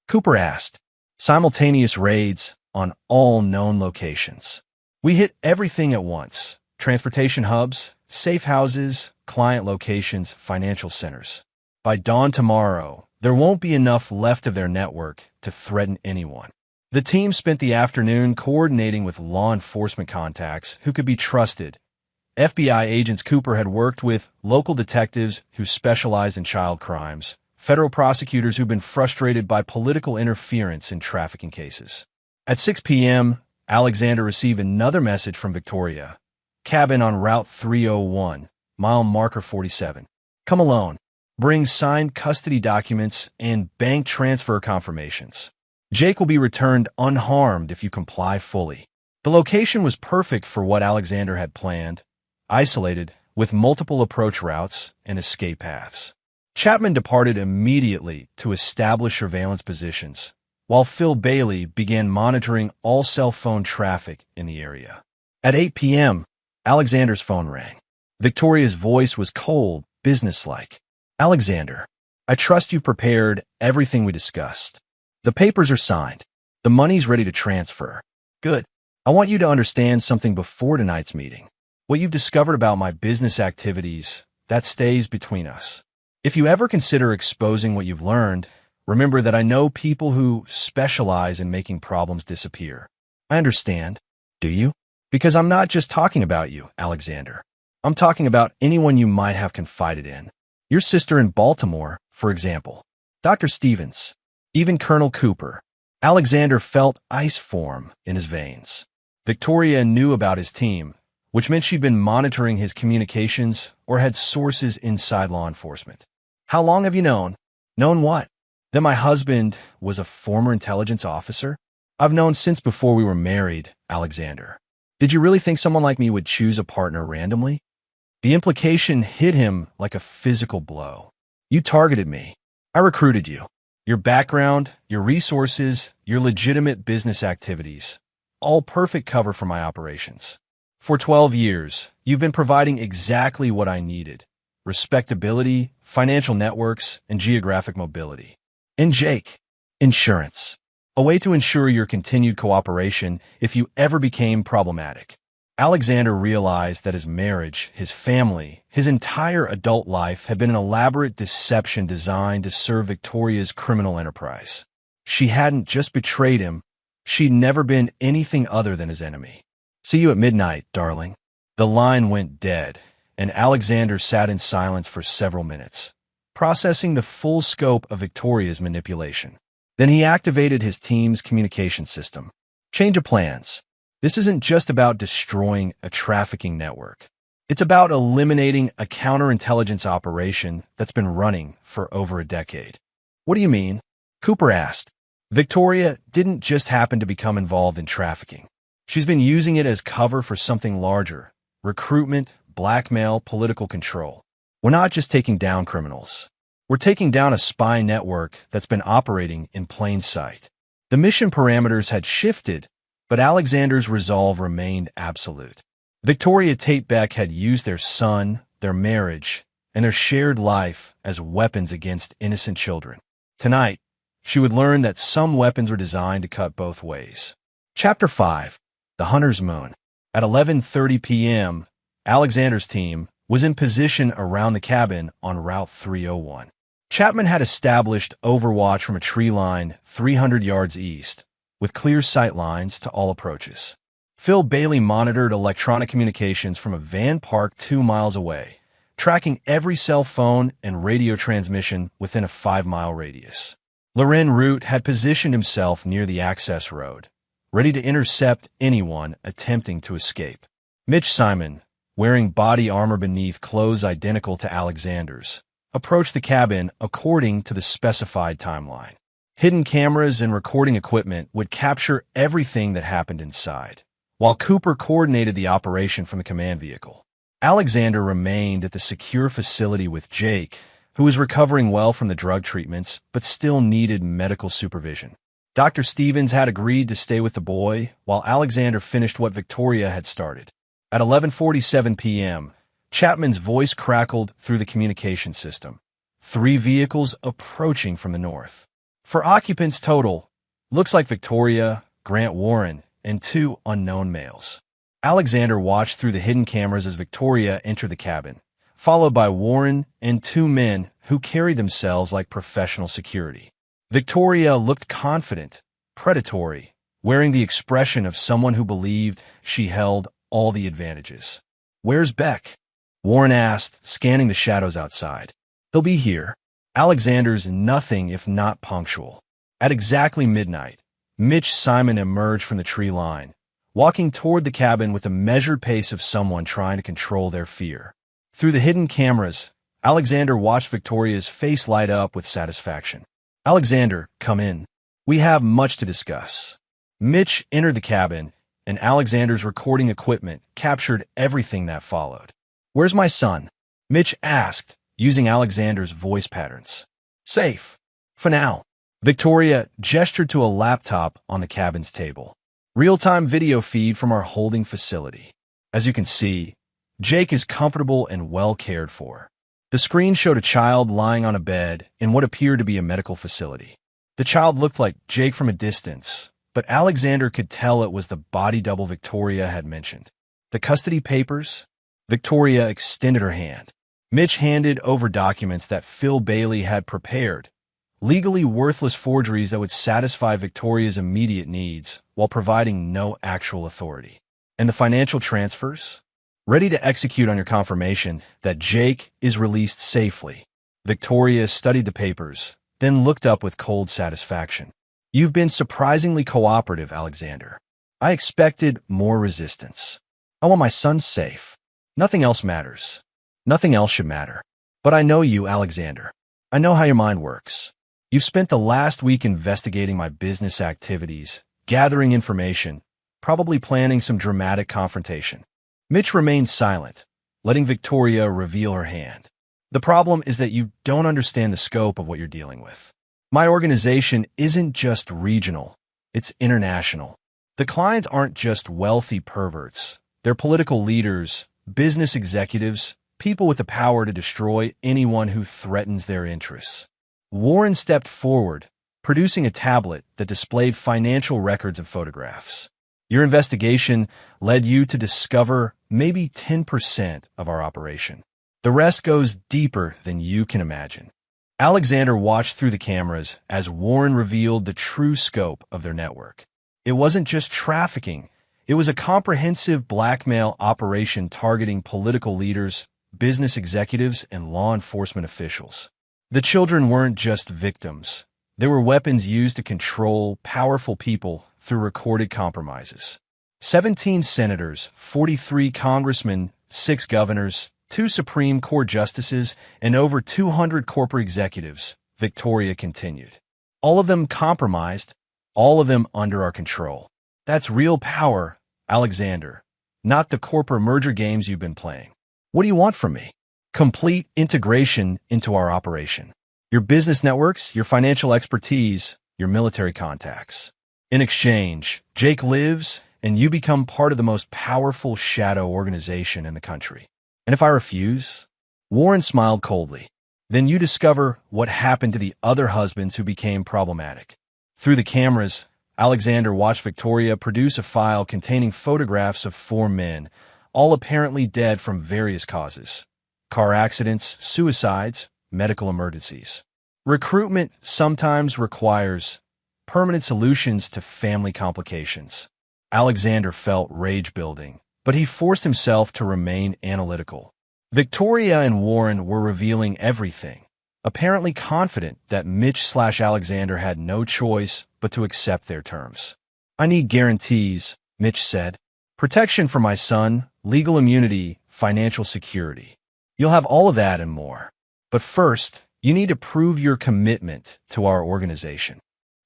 Cooper asked. Simultaneous raids on all known locations. We hit everything at once. Transportation hubs, safe houses, client locations, financial centers. By dawn tomorrow, there won't be enough left of their network to threaten anyone. The team spent the afternoon coordinating with law enforcement contacts who could be trusted. FBI agents Cooper had worked with local detectives who specialized in child crimes, federal prosecutors who've been frustrated by political interference in trafficking cases. At 6 p.m., Alexander received another message from Victoria. Cabin on Route 301, mile marker 47. Come alone. Bring signed custody documents and bank transfer confirmations. Jake will be returned unharmed if you comply fully. The location was perfect for what Alexander had planned, isolated, with multiple approach routes and escape paths. Chapman departed immediately to establish surveillance positions, while Phil Bailey began monitoring all cell phone traffic in the area. At 8 p.m., Alexander's phone rang. Victoria's voice was cold, businesslike. Alexander, I trust you've prepared everything we discussed. The papers are signed. The money's ready to transfer. Good. I want you to understand something before tonight's meeting. What you've discovered about my business activities, that stays between us. If you ever consider exposing what you've learned, remember that I know people who specialize in making problems disappear. I understand. Do you? Because I'm not just talking about you, Alexander. I'm talking about anyone you might have confided in. Your sister in Baltimore, for example. Dr. Stevens. Even Colonel Cooper. Alexander felt ice form in his veins. Victoria knew about his team, which meant she'd been monitoring his communications or had sources inside law enforcement. How long have you known? Known what? That my husband was a former intelligence officer? I've known since before we were married, Alexander. Did you really think someone like me would choose a partner randomly? The implication hit him like a physical blow. You targeted me. I recruited you. Your background, your resources, your legitimate business activities, all perfect cover for my operations. For 12 years, you've been providing exactly what I needed: respectability, financial networks, and geographic mobility. And Jake, insurance. A way to ensure your continued cooperation if you ever became problematic. Alexander realized that his marriage, his family, his entire adult life had been an elaborate deception designed to serve Victoria's criminal enterprise. She hadn't just betrayed him, she'd never been anything other than his enemy. See you at midnight, darling. The line went dead, and Alexander sat in silence for several minutes, processing the full scope of Victoria's manipulation. Then he activated his team's communication system. Change of plans. This isn't just about destroying a trafficking network. It's about eliminating a counterintelligence operation that's been running for over a decade. What do you mean? Cooper asked. Victoria didn't just happen to become involved in trafficking. She's been using it as cover for something larger: recruitment, blackmail, political control. We're not just taking down criminals. We're taking down a spy network that's been operating in plain sight. The mission parameters had shifted, but Alexander's resolve remained absolute. Victoria Tate Beck had used their son, their marriage, and their shared life as weapons against innocent children. Tonight, she would learn that some weapons were designed to cut both ways. Chapter 5. The Hunter's Moon. At 11:30 p.m., Alexander's team was in position around the cabin on Route 301. Chapman had established overwatch from a tree line 300 yards east, with clear sight lines to all approaches. Phil Bailey monitored electronic communications from a van parked 2 miles away, tracking every cell phone and radio transmission within a 5-mile radius. Loren Root had positioned himself near the access road, ready to intercept anyone attempting to escape. Mitch Simon, wearing body armor beneath clothes identical to Alexander's, approached the cabin according to the specified timeline. Hidden cameras and recording equipment would capture everything that happened inside, while Cooper coordinated the operation from the command vehicle. Alexander remained at the secure facility with Jake, who was recovering well from the drug treatments but still needed medical supervision. Dr. Stevens had agreed to stay with the boy while Alexander finished what Victoria had started. At 11:47 p.m., Chapman's voice crackled through the communication system. 3 vehicles approaching from the north. For occupants total, looks like Victoria, Grant Warren, and 2 unknown males. Alexander watched through the hidden cameras as Victoria entered the cabin, followed by Warren and 2 men who carried themselves like professional security. Victoria looked confident, predatory, wearing the expression of someone who believed she held all the advantages. "Where's Beck?" Warren asked, scanning the shadows outside. "He'll be here." Alexander's nothing if not punctual. At exactly midnight, Mitch Simon emerged from the tree line, walking toward the cabin with the measured pace of someone trying to control their fear. Through the hidden cameras, Alexander watched Victoria's face light up with satisfaction. "Alexander, come in. We have much to discuss." Mitch entered the cabin, and Alexander's recording equipment captured everything that followed. "Where's my son?" Mitch asked, using Alexander's voice patterns. "Safe. For now." Victoria gestured to a laptop on the cabin's table. "Real-time video feed from our holding facility. As you can see, Jake is comfortable and well cared for." The screen showed a child lying on a bed in what appeared to be a medical facility. The child looked like Jake from a distance, but Alexander could tell it was the body double Victoria had mentioned. "The custody papers?" Victoria extended her hand. Mitch handed over documents that Phil Bailey had prepared, legally worthless forgeries that would satisfy Victoria's immediate needs while providing no actual authority. "And the financial transfers? Ready to execute on your confirmation that Jake is released safely." Victoria studied the papers, then looked up with cold satisfaction. "You've been surprisingly cooperative, Alexander. I expected more resistance. I want my son safe. Nothing else matters. Nothing else should matter. But I know you, Alexander. I know how your mind works. You've spent the last week investigating my business activities, gathering information, probably planning some dramatic confrontation." Mitch remained silent, letting Victoria reveal her hand. "The problem is that you don't understand the scope of what you're dealing with. My organization isn't just regional, it's international. The clients aren't just wealthy perverts. They're political leaders, business executives, people with the power to destroy anyone who threatens their interests." Warren stepped forward, producing a tablet that displayed financial records and photographs. "Your investigation led you to discover maybe 10% of our operation. The rest goes deeper than you can imagine." Alexander watched through the cameras as Warren revealed the true scope of their network. It wasn't just trafficking. It was a comprehensive blackmail operation targeting political leaders, business executives, and law enforcement officials. The children weren't just victims. They were weapons used to control powerful people through recorded compromises. 17 senators, 43 congressmen, 6 governors, 2 Supreme Court justices, and over 200 corporate executives, Victoria continued. All of them compromised, all of them under our control. That's real power, Alexander, not the corporate merger games you've been playing. What do you want from me? Complete integration into our operation. Your business networks, your financial expertise, your military contacts. In exchange, Jake lives, and you become part of the most powerful shadow organization in the country. And if I refuse? Warren smiled coldly. Then you discover what happened to the other husbands who became problematic. Through the cameras, Alexander watched Victoria produce a file containing photographs of 4 men, all apparently dead from various causes: car accidents, suicides, medical emergencies. Recruitment sometimes requires permanent solutions to family complications. Alexander felt rage building, but he forced himself to remain analytical. Victoria and Warren were revealing everything, apparently confident that Mitch/Alexander had no choice but to accept their terms. "I need guarantees," Mitch said. "Protection for my son, legal immunity, financial security. You'll have all of that and more. But first, you need to prove your commitment to our organization."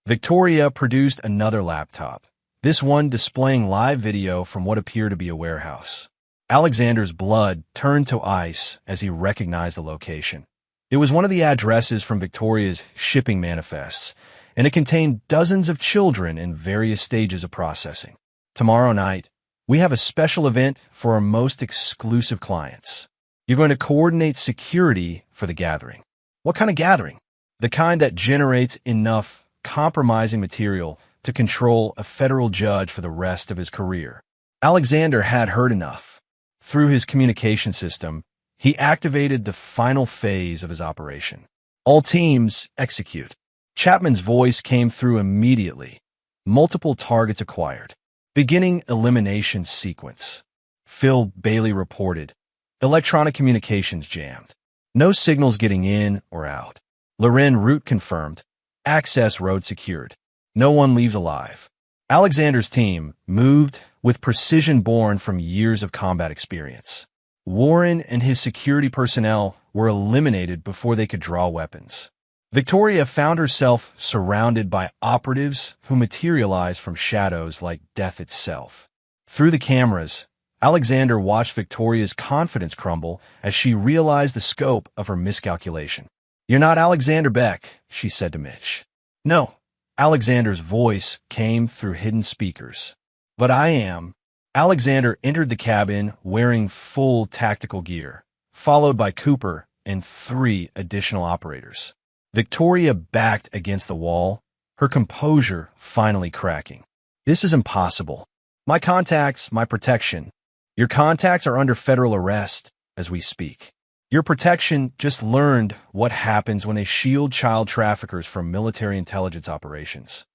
Victoria produced another laptop, this one displaying live video from what appeared to be a warehouse. Alexander's blood turned to ice as he recognized the location. It was one of the addresses from Victoria's shipping manifests, and it contained dozens of children in various stages of processing. "Tomorrow night, we have a special event for our most exclusive clients. You're going to coordinate security for the gathering." "What kind of gathering?" "The kind that generates enough compromising material to control a federal judge for the rest of his career." Alexander had heard enough. Through his communication system, he activated the final phase of his operation. "All teams, execute." Chapman's voice came through immediately. Multiple targets acquired. "Beginning elimination sequence." Phil Bailey reported. "Electronic communications jammed. No signals getting in or out." Loren Root confirmed. "Access road secured. No one leaves alive." Alexander's team moved with precision born from years of combat experience. Warren and his security personnel were eliminated before they could draw weapons. Victoria found herself surrounded by operatives who materialized from shadows like death itself. Through the cameras, Alexander watched Victoria's confidence crumble as she realized the scope of her miscalculation. "You're not Alexander Beck," she said to Mitch. "No." Alexander's voice came through hidden speakers. "But I am." Alexander entered the cabin wearing full tactical gear, followed by Cooper and 3 additional operators. Victoria backed against the wall, her composure finally cracking. "This is impossible. My contacts, my protection. Your contacts are under federal arrest as we speak. Your protection just learned what happens when they shield child traffickers from military intelligence operations."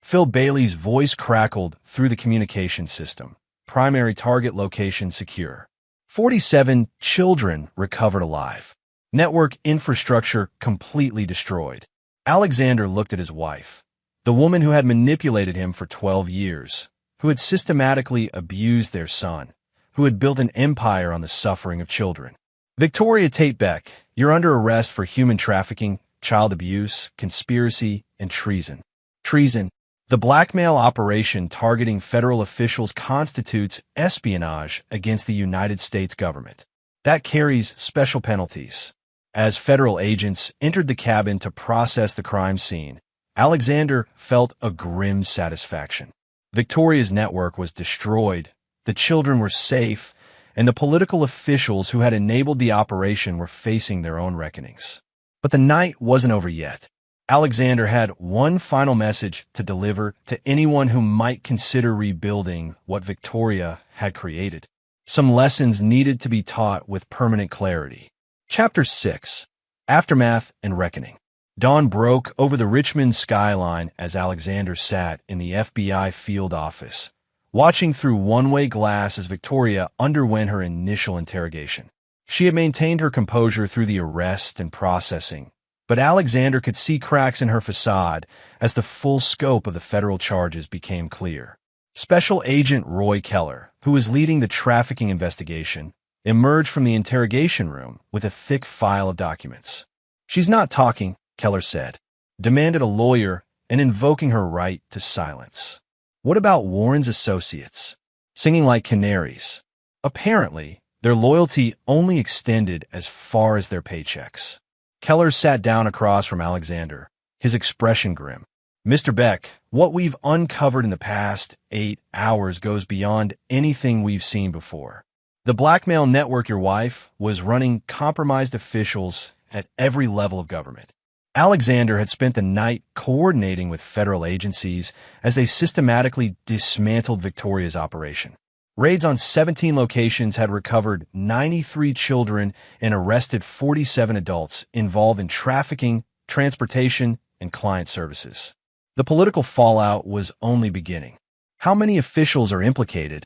Phil Bailey's voice crackled through the communication system. "Primary target location secure. 47 children recovered alive. Network infrastructure completely destroyed." Alexander looked at his wife, the woman who had manipulated him for 12 years, who had systematically abused their son, who had built an empire on the suffering of children. "Victoria Tate Beck, you're under arrest for human trafficking, child abuse, conspiracy, and treason." Treason. The blackmail operation targeting federal officials constitutes espionage against the United States government. That carries special penalties. As federal agents entered the cabin to process the crime scene, Alexander felt a grim satisfaction. Victoria's network was destroyed, the children were safe, and the political officials who had enabled the operation were facing their own reckonings. But the night wasn't over yet. Alexander had one final message to deliver to anyone who might consider rebuilding what Victoria had created. Some lessons needed to be taught with permanent clarity. Chapter 6. Aftermath and Reckoning. Dawn broke over the Richmond skyline as Alexander sat in the FBI field office, watching through one-way glass as Victoria underwent her initial interrogation. She had maintained her composure through the arrest and processing, but Alexander could see cracks in her facade as the full scope of the federal charges became clear. Special Agent Roy Keller, who was leading the trafficking investigation, emerged from the interrogation room with a thick file of documents. "She's not talking," Keller said, demanded a lawyer and invoking her right to silence. "What about Warren's associates? Singing like canaries." Apparently, their loyalty only extended as far as their paychecks. Keller sat down across from Alexander, his expression grim. Mr. Beck, what we've uncovered in the past 8 hours goes beyond anything we've seen before. The blackmail network your wife was running compromised officials at every level of government. Alexander had spent the night coordinating with federal agencies as they systematically dismantled Victoria's operation. Raids on 17 locations had recovered 93 children and arrested 47 adults involved in trafficking, transportation, and client services. The political fallout was only beginning. How many officials are implicated?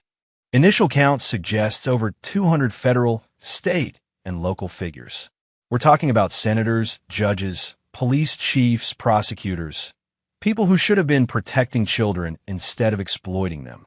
Initial counts suggests over 200 federal, state, and local figures. We're talking about senators, judges, police chiefs, prosecutors, people who should have been protecting children instead of exploiting them.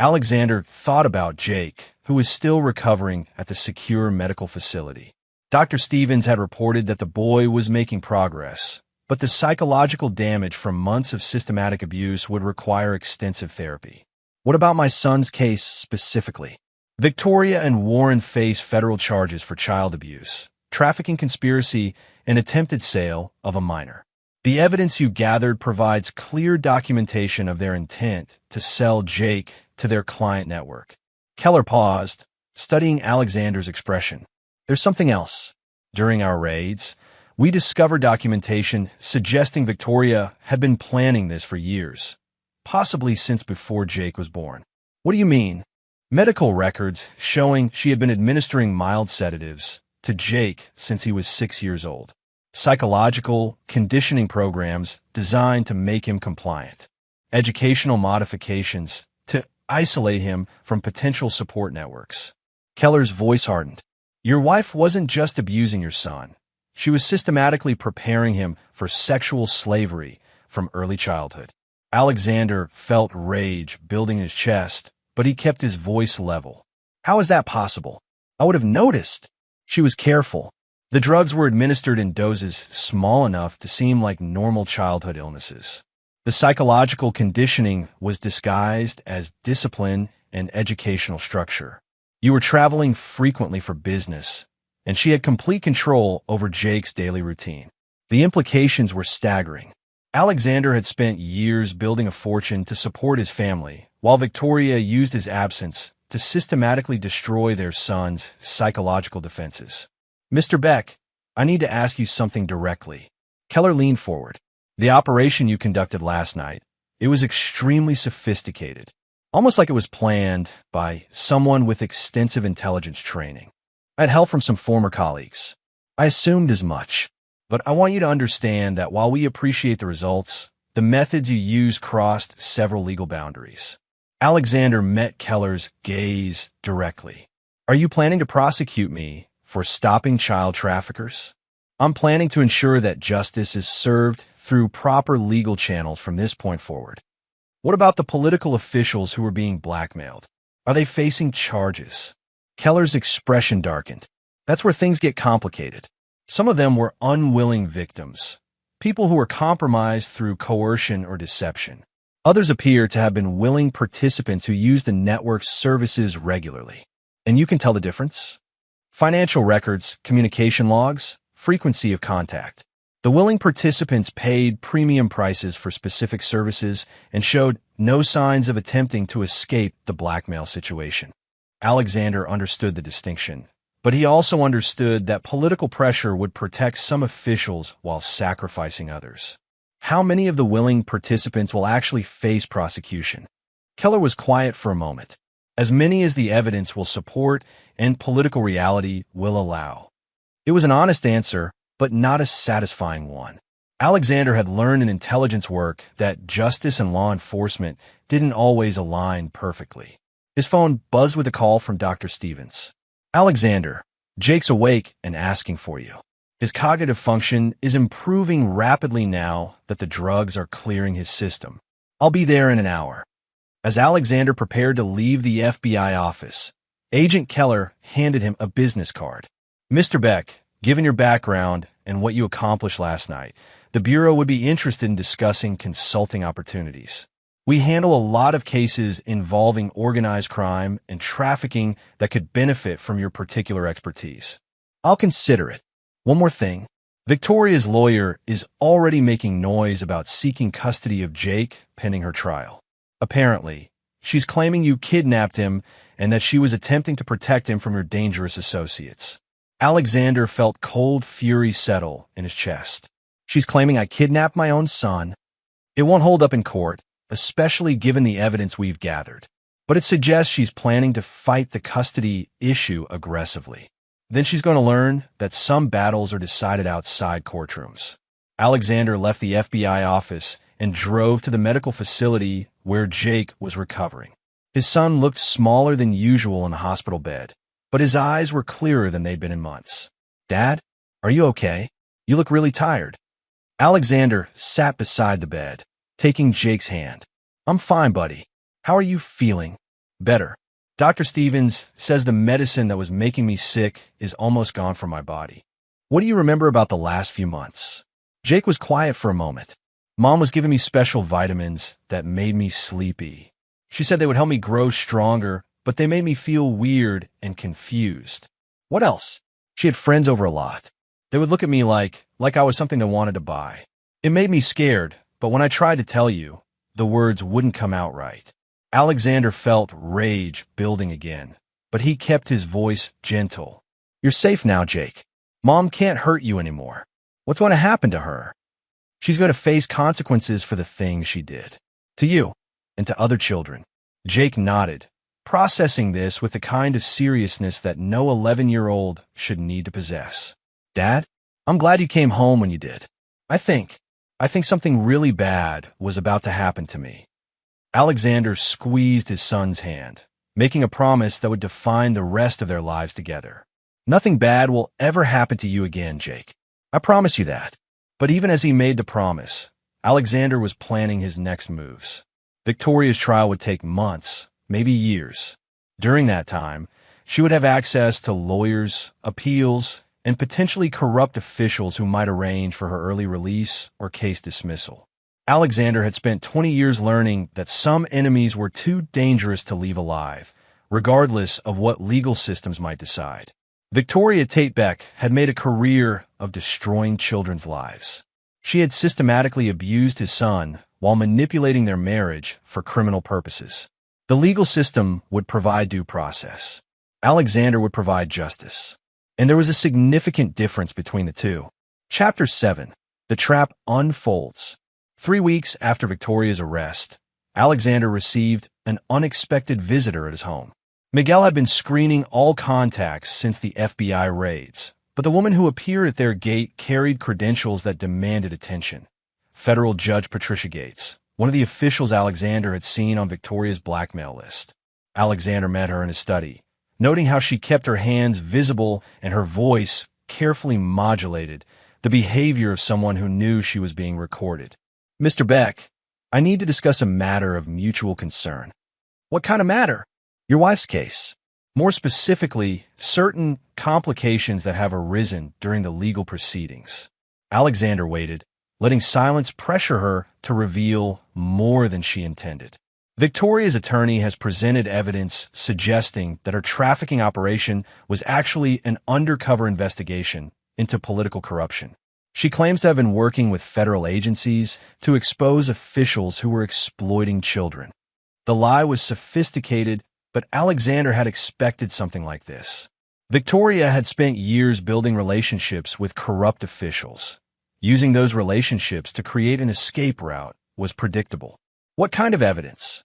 Alexander thought about Jake, who was still recovering at the secure medical facility. Dr. Stevens had reported that the boy was making progress, but the psychological damage from months of systematic abuse would require extensive therapy. What about my son's case specifically? Victoria and Warren face federal charges for child abuse, trafficking conspiracy, and attempted sale of a minor. The evidence you gathered provides clear documentation of their intent to sell Jake to their client network. Keller paused, studying Alexander's expression. There's something else. During our raids, we discovered documentation suggesting Victoria had been planning this for years, possibly since before Jake was born. What do you mean? Medical records showing she had been administering mild sedatives to Jake since he was 6 years old. Psychological conditioning programs designed to make him compliant. Educational modifications to isolate him from potential support networks. Keller's voice hardened. Your wife wasn't just abusing your son. She was systematically preparing him for sexual slavery from early childhood. Alexander felt rage building in his chest, but he kept his voice level. How is that possible? I would have noticed. She was careful. The drugs were administered in doses small enough to seem like normal childhood illnesses. The psychological conditioning was disguised as discipline and educational structure. You were traveling frequently for business, and she had complete control over Jake's daily routine. The implications were staggering. Alexander had spent years building a fortune to support his family, while Victoria used his absence to systematically destroy their son's psychological defenses. Mr. Beck, I need to ask you something directly. Keller leaned forward. The operation you conducted last night, it was extremely sophisticated, almost like it was planned by someone with extensive intelligence training. I had help from some former colleagues. I assumed as much, but I want you to understand that while we appreciate the results, the methods you used crossed several legal boundaries. Alexander met Keller's gaze directly. Are you planning to prosecute me for stopping child traffickers? I'm planning to ensure that justice is served through proper legal channels from this point forward. What about the political officials who were being blackmailed? Are they facing charges? Keller's expression darkened. That's where things get complicated. Some of them were unwilling victims, people who were compromised through coercion or deception. Others appear to have been willing participants who used the network's services regularly. And you can tell the difference? Financial records, communication logs, frequency of contact. The willing participants paid premium prices for specific services and showed no signs of attempting to escape the blackmail situation. Alexander understood the distinction, but he also understood that political pressure would protect some officials while sacrificing others. How many of the willing participants will actually face prosecution? Keller was quiet for a moment. As many as the evidence will support and political reality will allow. It was an honest answer, but not a satisfying one. Alexander had learned in intelligence work that justice and law enforcement didn't always align perfectly. His phone buzzed with a call from Dr. Stevens. Alexander, Jake's awake and asking for you. His cognitive function is improving rapidly now that the drugs are clearing his system. I'll be there in an hour. As Alexander prepared to leave the FBI office, Agent Keller handed him a business card. Mr. Beck, given your background and what you accomplished last night, the Bureau would be interested in discussing consulting opportunities. We handle a lot of cases involving organized crime and trafficking that could benefit from your particular expertise. I'll consider it. One more thing. Victoria's lawyer is already making noise about seeking custody of Jake pending her trial. Apparently, she's claiming you kidnapped him and that she was attempting to protect him from your dangerous associates. Alexander felt cold fury settle in his chest. She's claiming I kidnapped my own son. It won't hold up in court, especially given the evidence we've gathered. But it suggests she's planning to fight the custody issue aggressively. Then she's going to learn that some battles are decided outside courtrooms. Alexander left the FBI office and drove to the medical facility where Jake was recovering. His son looked smaller than usual in the hospital bed, but his eyes were clearer than they'd been in months. "Dad, are you okay? You look really tired." Alexander sat beside the bed, taking Jake's hand. "I'm fine, buddy. How are you feeling?" "Better. Dr. Stevens says the medicine that was making me sick is almost gone from my body." "What do you remember about the last few months?" Jake was quiet for a moment. "Mom was giving me special vitamins that made me sleepy. She said they would help me grow stronger, but they made me feel weird and confused." "What else?" "She had friends over a lot. They would look at me like I was something they wanted to buy. It made me scared, but when I tried to tell you, the words wouldn't come out right." Alexander felt rage building again, but he kept his voice gentle. "You're safe now, Jake. Mom can't hurt you anymore. What's going to happen to her? She's going to face consequences for the things she did. To you, and to other children." Jake nodded, processing this with the kind of seriousness that no 11-year-old should need to possess. "Dad, I'm glad you came home when you did. I think something really bad was about to happen to me." Alexander squeezed his son's hand, making a promise that would define the rest of their lives together. "Nothing bad will ever happen to you again, Jake. I promise you that." But even as he made the promise, Alexander was planning his next moves. Victoria's trial would take months, maybe years. During that time, she would have access to lawyers, appeals, and potentially corrupt officials who might arrange for her early release or case dismissal. Alexander had spent 20 years learning that some enemies were too dangerous to leave alive, regardless of what legal systems might decide. Victoria Tate Beck had made a career of destroying children's lives. She had systematically abused his son while manipulating their marriage for criminal purposes. The legal system would provide due process. Alexander would provide justice. And there was a significant difference between the two. Chapter 7. The Trap Unfolds. 3 weeks after Victoria's arrest, Alexander received an unexpected visitor at his home. Miguel had been screening all contacts since the FBI raids, but the woman who appeared at their gate carried credentials that demanded attention. Federal Judge Patricia Gates, one of the officials Alexander had seen on Victoria's blackmail list. Alexander met her in his study, noting how she kept her hands visible and her voice carefully modulated, the behavior of someone who knew she was being recorded. "Mr. Beck, I need to discuss a matter of mutual concern." "What kind of matter?" "Your wife's case. More specifically, certain complications that have arisen during the legal proceedings." Alexander waited, letting silence pressure her to reveal more than she intended. Victoria's attorney has presented evidence suggesting that her trafficking operation was actually an undercover investigation into political corruption. She claims to have been working with federal agencies to expose officials who were exploiting children. The lie was sophisticated, but Alexander had expected something like this. Victoria had spent years building relationships with corrupt officials. Using those relationships to create an escape route was predictable. What kind of evidence?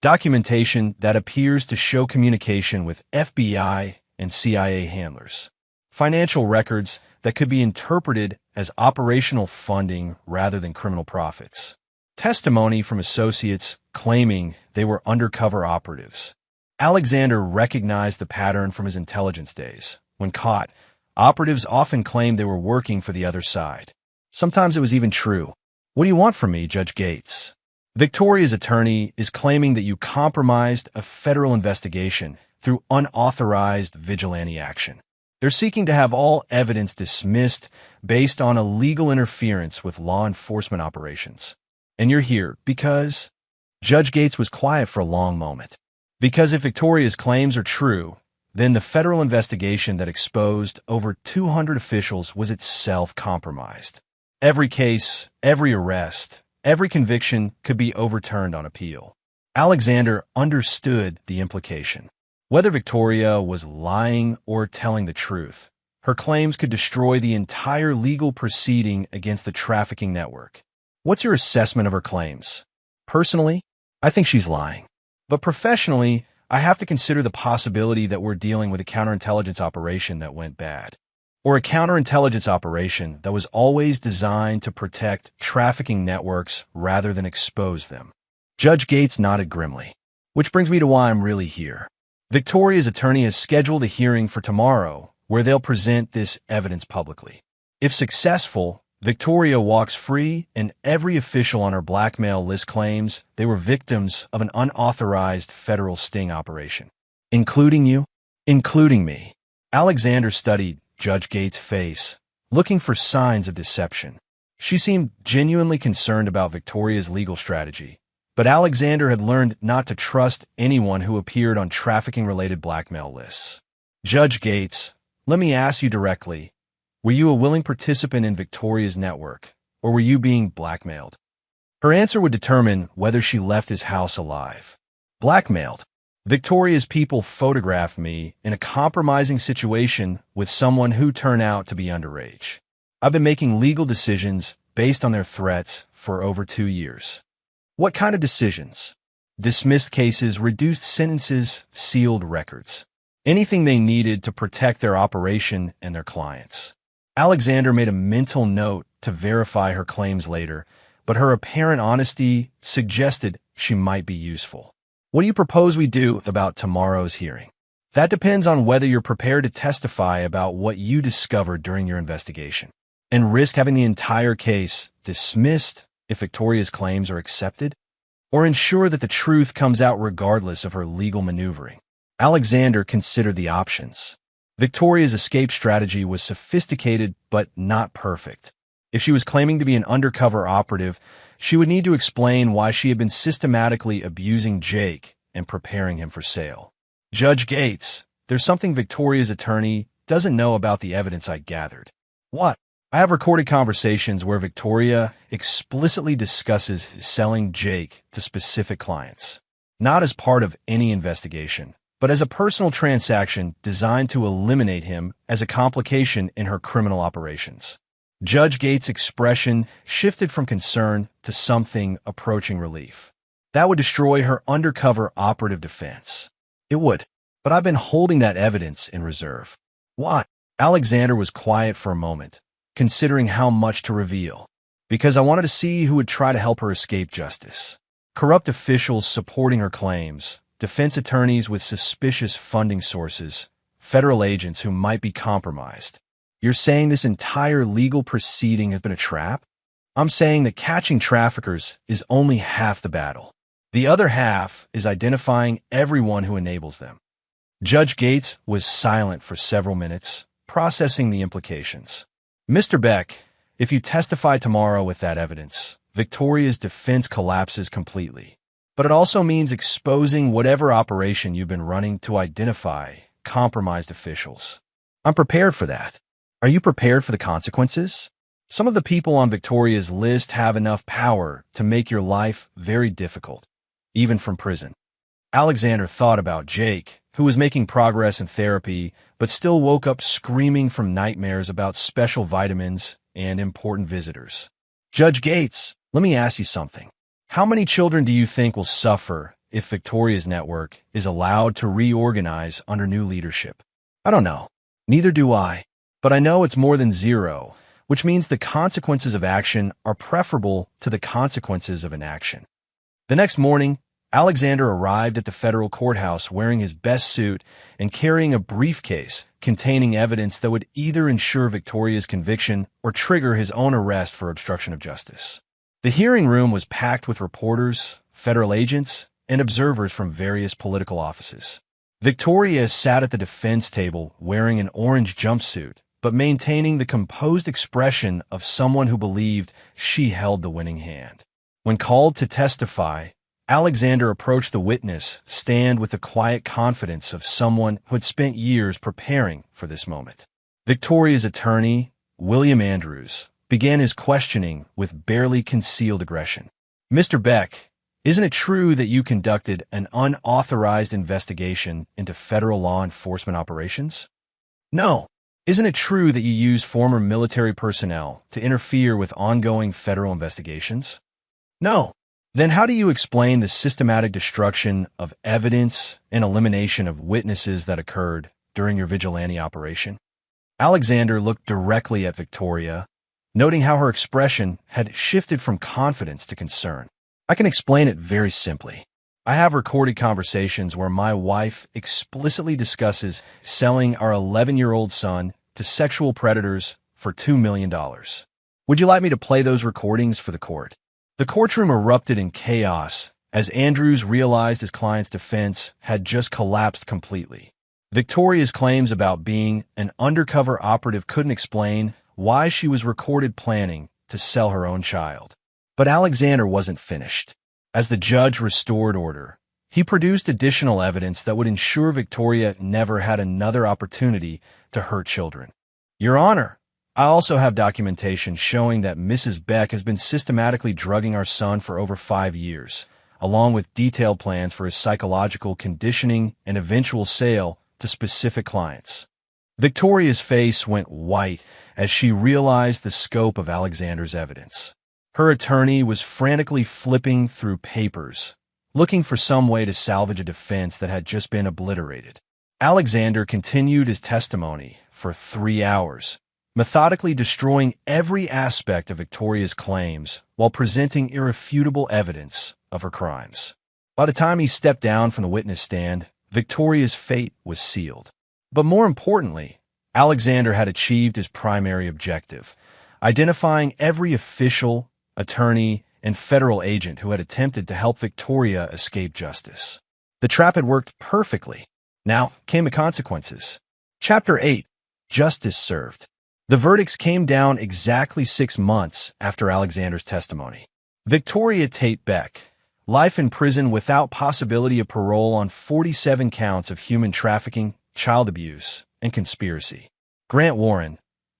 Documentation that appears to show communication with FBI and CIA handlers. Financial records that could be interpreted as operational funding rather than criminal profits. Testimony from associates claiming they were undercover operatives. Alexander recognized the pattern from his intelligence days. When caught, operatives often claimed they were working for the other side. Sometimes it was even true. "What do you want from me, Judge Gates?" Victoria's attorney is claiming that you compromised a federal investigation through unauthorized vigilante action. They're seeking to have all evidence dismissed based on illegal interference with law enforcement operations. And you're here because... Judge Gates was quiet for a long moment. Because if Victoria's claims are true, Then the federal investigation that exposed over 200 officials was itself compromised. Every case, every arrest, every conviction could be overturned on appeal. Alexander understood the implication. Whether Victoria was lying or telling the truth, her claims could destroy the entire legal proceeding against the trafficking network. What's your assessment of her claims? Personally, I think she's lying. But professionally, I have to consider the possibility that we're dealing with a counterintelligence operation that went bad. Or a counterintelligence operation that was always designed to protect trafficking networks rather than expose them. Judge Gates nodded grimly. Which brings me to why I'm really here. Victoria's attorney has scheduled a hearing for tomorrow where they'll present this evidence publicly. If successful, Victoria walks free and every official on her blackmail list claims they were victims of an unauthorized federal sting operation. Including you? Including me. Alexander studied Judge Gates' face, looking for signs of deception. She seemed genuinely concerned about Victoria's legal strategy, but Alexander had learned not to trust anyone who appeared on trafficking-related blackmail lists. Judge Gates, let me ask you directly, were you a willing participant in Victoria's network, or were you being blackmailed? Her answer would determine whether she left his house alive. Blackmailed. Victoria's people photographed me in a compromising situation with someone who turned out to be underage. I've been making legal decisions based on their threats for over 2 years. What kind of decisions? Dismissed cases, reduced sentences, sealed records. Anything they needed to protect their operation and their clients. Alexander made a mental note to verify her claims later, but her apparent honesty suggested she might be useful. What do you propose we do about tomorrow's hearing? That depends on whether you're prepared to testify about what you discovered during your investigation and risk having the entire case dismissed if Victoria's claims are accepted, or ensure that the truth comes out regardless of her legal maneuvering. Alexander considered the options. Victoria's escape strategy was sophisticated but not perfect. If she was claiming to be an undercover operative, she would need to explain why she had been systematically abusing Jake and preparing him for sale. Judge Gates, there's something Victoria's attorney doesn't know about the evidence I gathered. What? I have recorded conversations where Victoria explicitly discusses selling Jake to specific clients, not as part of any investigation, but as a personal transaction designed to eliminate him as a complication in her criminal operations. Judge Gates' expression shifted from concern to something approaching relief. That would destroy her undercover operative defense. It would, but I've been holding that evidence in reserve. Why? Alexander was quiet for a moment, considering how much to reveal. Because I wanted to see who would try to help her escape justice. Corrupt officials supporting her claims, defense attorneys with suspicious funding sources, federal agents who might be compromised. You're saying this entire legal proceeding has been a trap? I'm saying that catching traffickers is only half the battle. The other half is identifying everyone who enables them. Judge Gates was silent for several minutes, processing the implications. Mr. Beck, if you testify tomorrow with that evidence, Victoria's defense collapses completely. But it also means exposing whatever operation you've been running to identify compromised officials. I'm prepared for that. Are you prepared for the consequences? Some of the people on Victoria's list have enough power to make your life very difficult, even from prison. Alexander thought about Jake, who was making progress in therapy, but still woke up screaming from nightmares about special vitamins and important visitors. Judge Gates, let me ask you something. How many children do you think will suffer if Victoria's network is allowed to reorganize under new leadership? I don't know. Neither do I. But I know it's more than zero, which means the consequences of action are preferable to the consequences of inaction. The next morning, Alexander arrived at the federal courthouse wearing his best suit and carrying a briefcase containing evidence that would either ensure Victoria's conviction or trigger his own arrest for obstruction of justice. The hearing room was packed with reporters, federal agents, and observers from various political offices. Victoria sat at the defense table wearing an orange jumpsuit, but maintaining the composed expression of someone who believed she held the winning hand. When called to testify, Alexander approached the witness stand with the quiet confidence of someone who had spent years preparing for this moment. Victoria's attorney, William Andrews, began his questioning with barely concealed aggression. "Mr. Beck, isn't it true that you conducted an unauthorized investigation into federal law enforcement operations? No. Isn't it true that you used former military personnel to interfere with ongoing federal investigations? No. Then how do you explain the systematic destruction of evidence and elimination of witnesses that occurred during your vigilante operation?" Alexander looked directly at Victoria, noting how her expression had shifted from confidence to concern. "I can explain it very simply. I have recorded conversations where my wife explicitly discusses selling our 11-year-old son to sexual predators for $2 million. Would you like me to play those recordings for the court?" The courtroom erupted in chaos as Andrews realized his client's defense had just collapsed completely. Victoria's claims about being an undercover operative couldn't explain why she was recorded planning to sell her own child. But Alexander wasn't finished. As the judge restored order, he produced additional evidence that would ensure Victoria never had another opportunity to hurt children. "Your Honor, I also have documentation showing that Mrs. Beck has been systematically drugging our son for over 5 years, along with detailed plans for his psychological conditioning and eventual sale to specific clients." Victoria's face went white as she realized the scope of Alexander's evidence. Her attorney was frantically flipping through papers, looking for some way to salvage a defense that had just been obliterated. Alexander continued his testimony for 3 hours, methodically destroying every aspect of Victoria's claims while presenting irrefutable evidence of her crimes. By the time he stepped down from the witness stand, Victoria's fate was sealed. But more importantly, Alexander had achieved his primary objective, identifying every official, attorney, and federal agent who had attempted to help Victoria escape justice. The trap had worked perfectly. Now came the consequences. Chapter 8. Justice Served. The verdicts came down exactly 6 months after Alexander's testimony. Victoria Tate Beck, life in prison without possibility of parole on 47 counts of human trafficking, child abuse, and conspiracy. Grant Warren,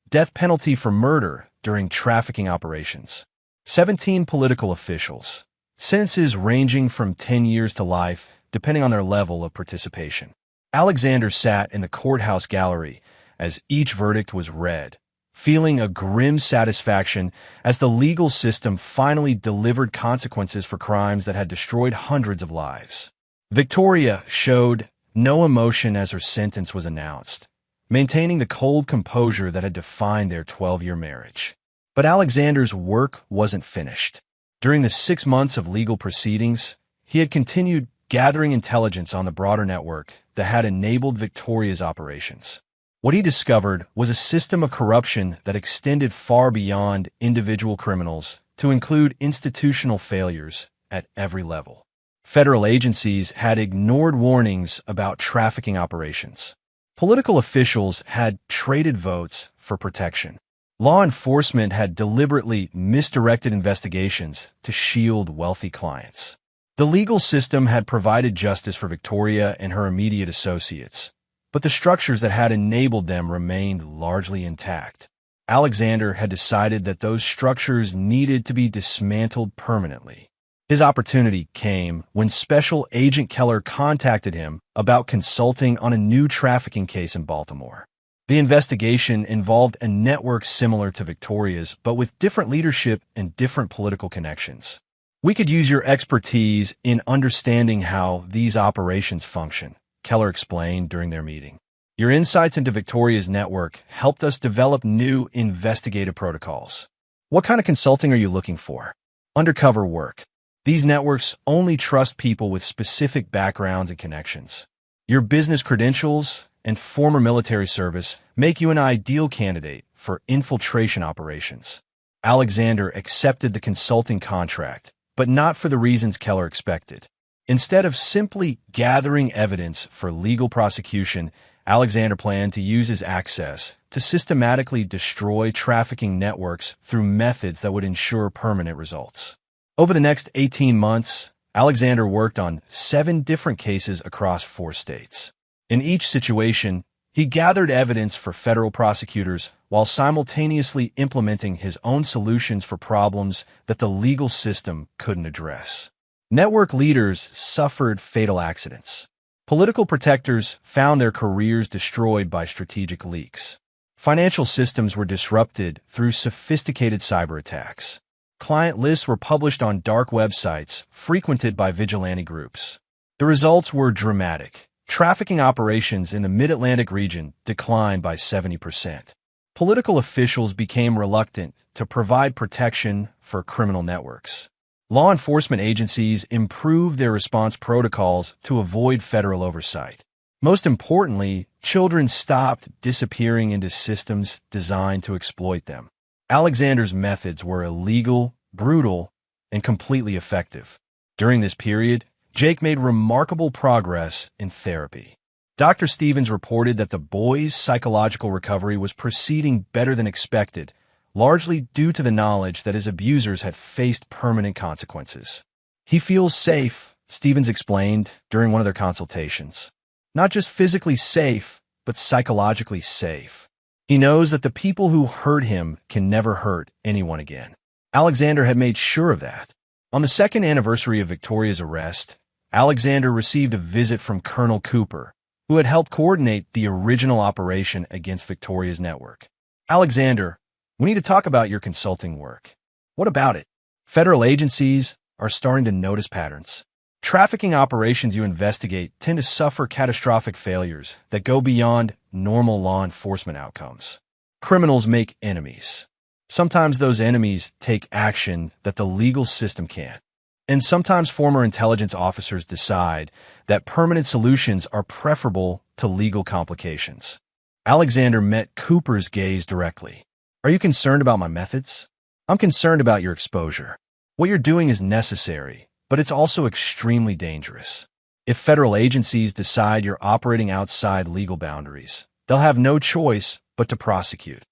death penalty for murder during trafficking operations. 17 political officials, sentences ranging from 10 years to life, depending on their level of participation. Alexander sat in the courthouse gallery as each verdict was read, feeling a grim satisfaction as the legal system finally delivered consequences for crimes that had destroyed hundreds of lives. Victoria showed no emotion as her sentence was announced, maintaining the cold composure that had defined their 12-year marriage. But Alexander's work wasn't finished. During the 6 months of legal proceedings, he had continued gathering intelligence on the broader network that had enabled Victoria's operations. What he discovered was a system of corruption that extended far beyond individual criminals to include institutional failures at every level. Federal agencies had ignored warnings about trafficking operations. Political officials had traded votes for protection. Law enforcement had deliberately misdirected investigations to shield wealthy clients. The legal system had provided justice for Victoria and her immediate associates, but the structures that had enabled them remained largely intact. Alexander had decided that those structures needed to be dismantled permanently. His opportunity came when Special Agent Keller contacted him about consulting on a new trafficking case in Baltimore. The investigation involved a network similar to Victoria's, but with different leadership and different political connections. "We could use your expertise in understanding how these operations function," Keller explained during their meeting. "Your insights into Victoria's network helped us develop new investigative protocols." "What kind of consulting are you looking for?" "Undercover work. These networks only trust people with specific backgrounds and connections. Your business credentials and former military service make you an ideal candidate for infiltration operations." Alexander accepted the consulting contract, but not for the reasons Keller expected. Instead of simply gathering evidence for legal prosecution, Alexander planned to use his access to systematically destroy trafficking networks through methods that would ensure permanent results. Over the next 18 months, Alexander worked on 7 different cases across 4 states. In each situation, he gathered evidence for federal prosecutors while simultaneously implementing his own solutions for problems that the legal system couldn't address. Network leaders suffered fatal accidents. Political protectors found their careers destroyed by strategic leaks. Financial systems were disrupted through sophisticated cyber attacks. Client lists were published on dark websites frequented by vigilante groups. The results were dramatic. Trafficking operations in the Mid-Atlantic region declined by 70%. Political officials became reluctant to provide protection for criminal networks. Law enforcement agencies improved their response protocols to avoid federal oversight. Most importantly, children stopped disappearing into systems designed to exploit them. Alexander's methods were illegal, brutal, and completely effective. During this period, Jake made remarkable progress in therapy. Dr. Stevens reported that the boy's psychological recovery was proceeding better than expected, largely due to the knowledge that his abusers had faced permanent consequences. He feels safe, Stevens explained during one of their consultations. Not just physically safe, but psychologically safe. He knows that the people who hurt him can never hurt anyone again. Alexander had made sure of that. On the 2nd anniversary of Victoria's arrest, Alexander received a visit from Colonel Cooper, who had helped coordinate the original operation against Victoria's network. Alexander, we need to talk about your consulting work. What about it? Federal agencies are starting to notice patterns. Trafficking operations you investigate tend to suffer catastrophic failures that go beyond normal law enforcement outcomes. Criminals make enemies. Sometimes those enemies take action that the legal system can't. And sometimes former intelligence officers decide that permanent solutions are preferable to legal complications. Alexander met Cooper's gaze directly. Are you concerned about my methods? I'm concerned about your exposure. What you're doing is necessary, but it's also extremely dangerous. If federal agencies decide you're operating outside legal boundaries, they'll have no choice but to prosecute.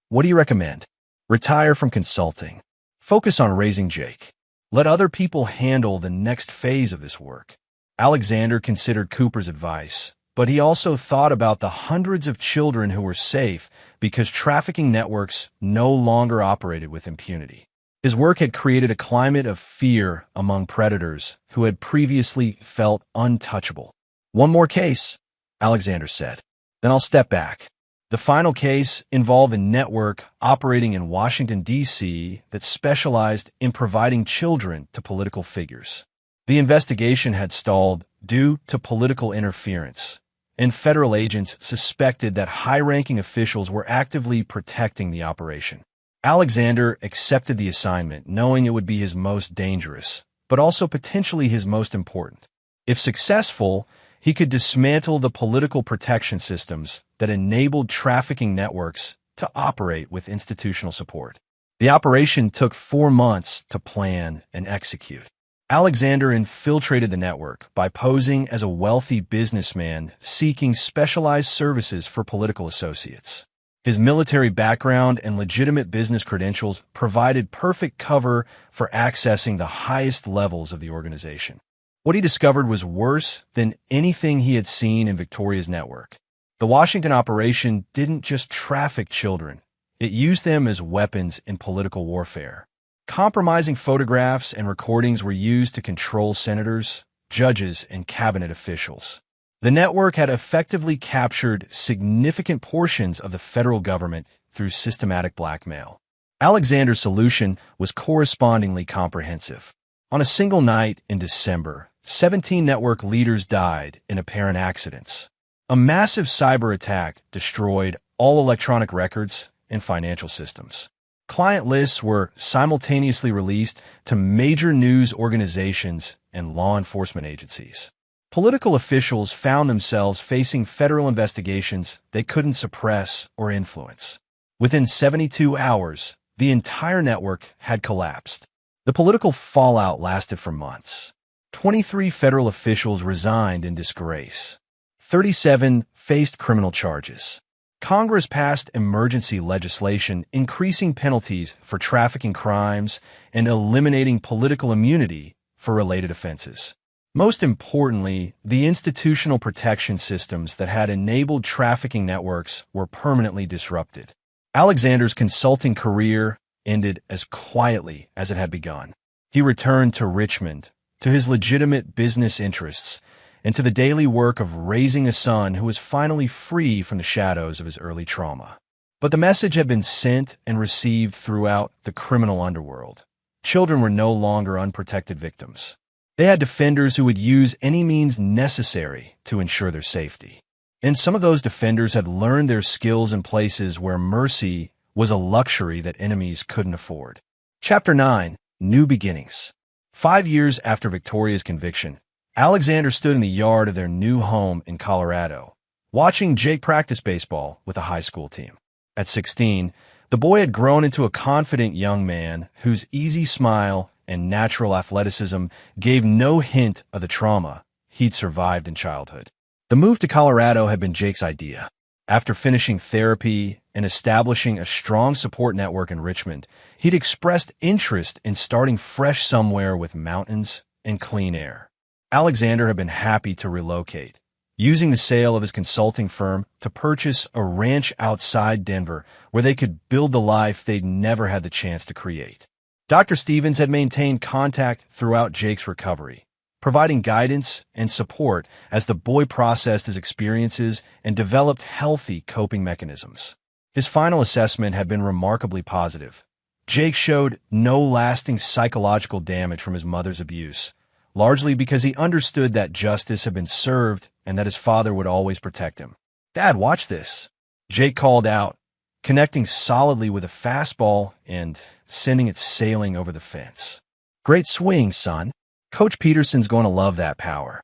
What do you recommend? Retire from consulting. Focus on raising Jake. Let other people handle the next phase of this work. Alexander considered Cooper's advice, but he also thought about the hundreds of children who were safe because trafficking networks no longer operated with impunity. His work had created a climate of fear among predators who had previously felt untouchable. One more case, Alexander said. Then I'll step back. The final case involved a network operating in Washington, D.C. that specialized in providing children to political figures. The investigation had stalled due to political interference, and federal agents suspected that high-ranking officials were actively protecting the operation. Alexander accepted the assignment, knowing it would be his most dangerous, but also potentially his most important. If successful, he could dismantle the political protection systems that enabled trafficking networks to operate with institutional support. The operation took 4 months to plan and execute. Alexander infiltrated the network by posing as a wealthy businessman seeking specialized services for political associates. His military background and legitimate business credentials provided perfect cover for accessing the highest levels of the organization. What he discovered was worse than anything he had seen in Victoria's network. The Washington operation didn't just traffic children. It used them as weapons in political warfare. Compromising photographs and recordings were used to control senators, judges, and cabinet officials. The network had effectively captured significant portions of the federal government through systematic blackmail. Alexander's solution was correspondingly comprehensive. On a single night in December, 17 network leaders died in apparent accidents. A massive cyber attack destroyed all electronic records and financial systems. Client lists were simultaneously released to major news organizations and law enforcement agencies. Political officials found themselves facing federal investigations they couldn't suppress or influence. Within 72 hours, the entire network had collapsed. The political fallout lasted for months. 23 federal officials resigned in disgrace. 37 faced criminal charges. Congress passed emergency legislation increasing penalties for trafficking crimes and eliminating political immunity for related offenses. Most importantly, the institutional protection systems that had enabled trafficking networks were permanently disrupted. Alexander's consulting career ended as quietly as it had begun. He returned to Richmond, to his legitimate business interests, and to the daily work of raising a son who was finally free from the shadows of his early trauma. But the message had been sent and received throughout the criminal underworld. Children were no longer unprotected victims. They had defenders who would use any means necessary to ensure their safety. And some of those defenders had learned their skills in places where mercy was a luxury that enemies couldn't afford. Chapter 9. New Beginnings. 5 years after Victoria's conviction, Alexander stood in the yard of their new home in Colorado, watching Jake practice baseball with a high school team. At 16, the boy had grown into a confident young man whose easy smile and natural athleticism gave no hint of the trauma he'd survived in childhood. The move to Colorado had been Jake's idea. After finishing therapy and establishing a strong support network in Richmond, he'd expressed interest in starting fresh somewhere with mountains and clean air. Alexander had been happy to relocate, using the sale of his consulting firm to purchase a ranch outside Denver where they could build the life they'd never had the chance to create. Dr. Stevens had maintained contact throughout Jake's recovery, providing guidance and support as the boy processed his experiences and developed healthy coping mechanisms. His final assessment had been remarkably positive. Jake showed no lasting psychological damage from his mother's abuse, largely because he understood that justice had been served and that his father would always protect him. "Dad, watch this," Jake called out, connecting solidly with a fastball and sending it sailing over the fence. "Great swing, son. Coach Peterson's going to love that power."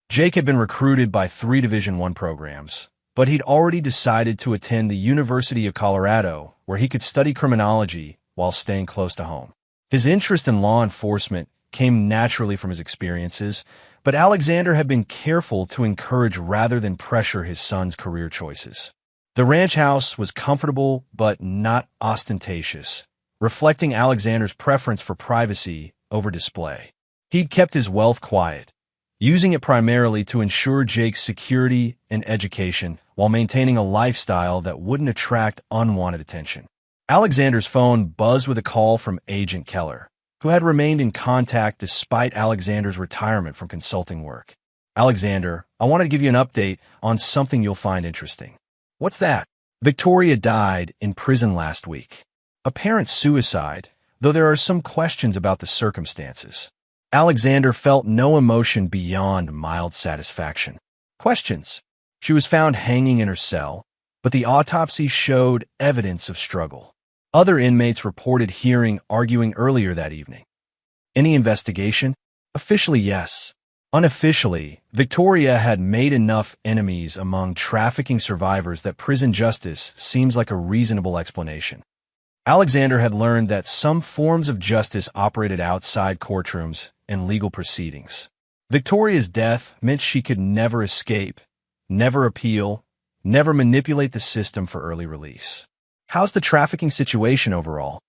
Jake had been recruited by 3 Division I programs, but he'd already decided to attend the University of Colorado, where he could study criminology while staying close to home. His interest in law enforcement came naturally from his experiences, but Alexander had been careful to encourage rather than pressure his son's career choices. The ranch house was comfortable but not ostentatious, reflecting Alexander's preference for privacy over display. He'd kept his wealth quiet, using it primarily to ensure Jake's security and education while maintaining a lifestyle that wouldn't attract unwanted attention. Alexander's phone buzzed with a call from Agent Keller, who had remained in contact despite Alexander's retirement from consulting work. "Alexander, I wanted to give you an update on something you'll find interesting." "What's that?" "Victoria died in prison last week. Apparent suicide, though there are some questions about the circumstances." Alexander felt no emotion beyond mild satisfaction. "Questions?" "She was found hanging in her cell, but the autopsy showed evidence of struggle. Other inmates reported hearing arguing earlier that evening." "Any investigation?" "Officially, yes. Unofficially, Victoria had made enough enemies among trafficking survivors that prison justice seems like a reasonable explanation." Alexander had learned that some forms of justice operated outside courtrooms and legal proceedings. Victoria's death meant she could never escape, never appeal, never manipulate the system for early release. "How's the trafficking situation overall?"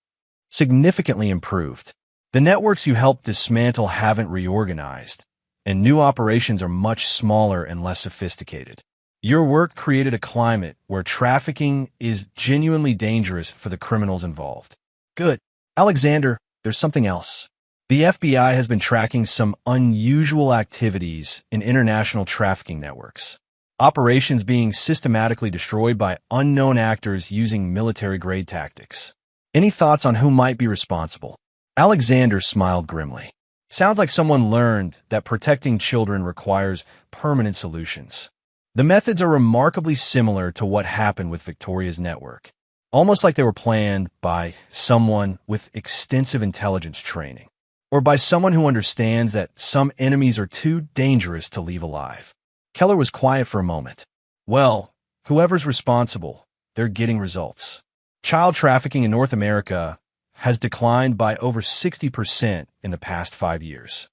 "Significantly improved. The networks you helped dismantle haven't reorganized, and new operations are much smaller and less sophisticated. Your work created a climate where trafficking is genuinely dangerous for the criminals involved." "Good. Alexander, there's something else. The FBI has been tracking some unusual activities in international trafficking networks. Operations being systematically destroyed by unknown actors using military-grade tactics. Any thoughts on who might be responsible?" Alexander smiled grimly. "Sounds like someone learned that protecting children requires permanent solutions. The methods are remarkably similar to what happened with Victoria's network, almost like they were planned by someone with extensive intelligence training, or by someone who understands that some enemies are too dangerous to leave alive." Keller was quiet for a moment. "Well, whoever's responsible, they're getting results. Child trafficking in North America has declined by over 60% in the past 5 years."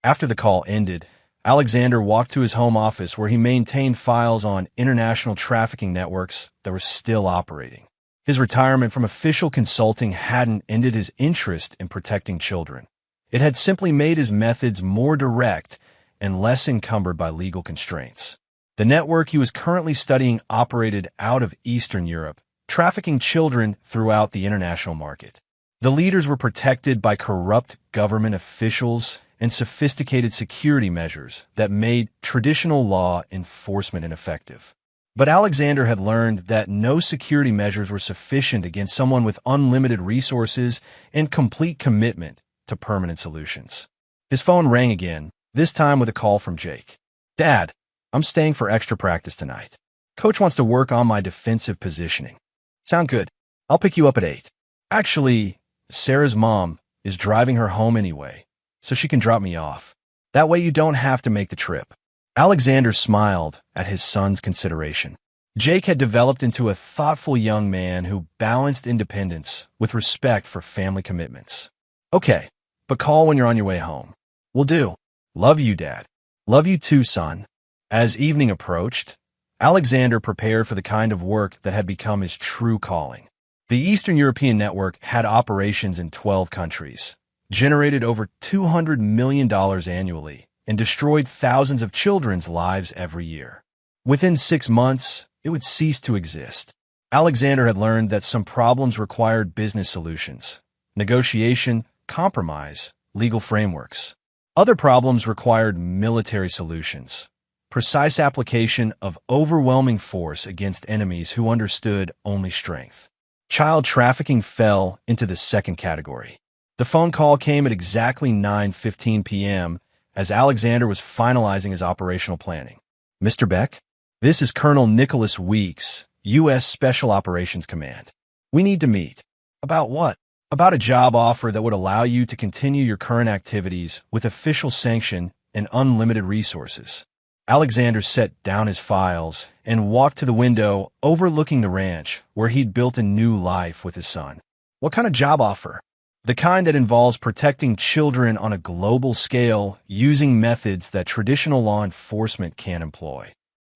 After the call ended, Alexander walked to his home office where he maintained files on international trafficking networks that were still operating. His retirement from official consulting hadn't ended his interest in protecting children. It had simply made his methods more direct and less encumbered by legal constraints. The network he was currently studying operated out of Eastern Europe, trafficking children throughout the international market. The leaders were protected by corrupt government officials and sophisticated security measures that made traditional law enforcement ineffective. But Alexander had learned that no security measures were sufficient against someone with unlimited resources and complete commitment to permanent solutions. His phone rang again, this time with a call from Jake. "Dad, I'm staying for extra practice tonight. Coach wants to work on my defensive positioning." "Sound good. I'll pick you up at 8. Actually, Sarah's mom is driving her home anyway, so she can drop me off. That way you don't have to make the trip." Alexander smiled at his son's consideration. Jake had developed into a thoughtful young man who balanced independence with respect for family commitments. "Okay, but call when you're on your way home." "Will do. Love you, Dad." "Love you too, son." As evening approached, Alexander prepared for the kind of work that had become his true calling. The Eastern European network had operations in 12 countries, generated over $200 million annually, and destroyed thousands of children's lives every year. Within 6 months, it would cease to exist. Alexander had learned that some problems required business solutions, negotiation, compromise, legal frameworks. Other problems required military solutions, precise application of overwhelming force against enemies who understood only strength. Child trafficking fell into the second category. The phone call came at exactly 9:15 p.m. as Alexander was finalizing his operational planning. "Mr. Beck, this is Colonel Nicholas Weeks, U.S. Special Operations Command. We need to meet." "About what?" "About a job offer that would allow you to continue your current activities with official sanction and unlimited resources." Alexander set down his files and walked to the window overlooking the ranch where he'd built a new life with his son. "What kind of job offer?" "The kind that involves protecting children on a global scale using methods that traditional law enforcement can't employ."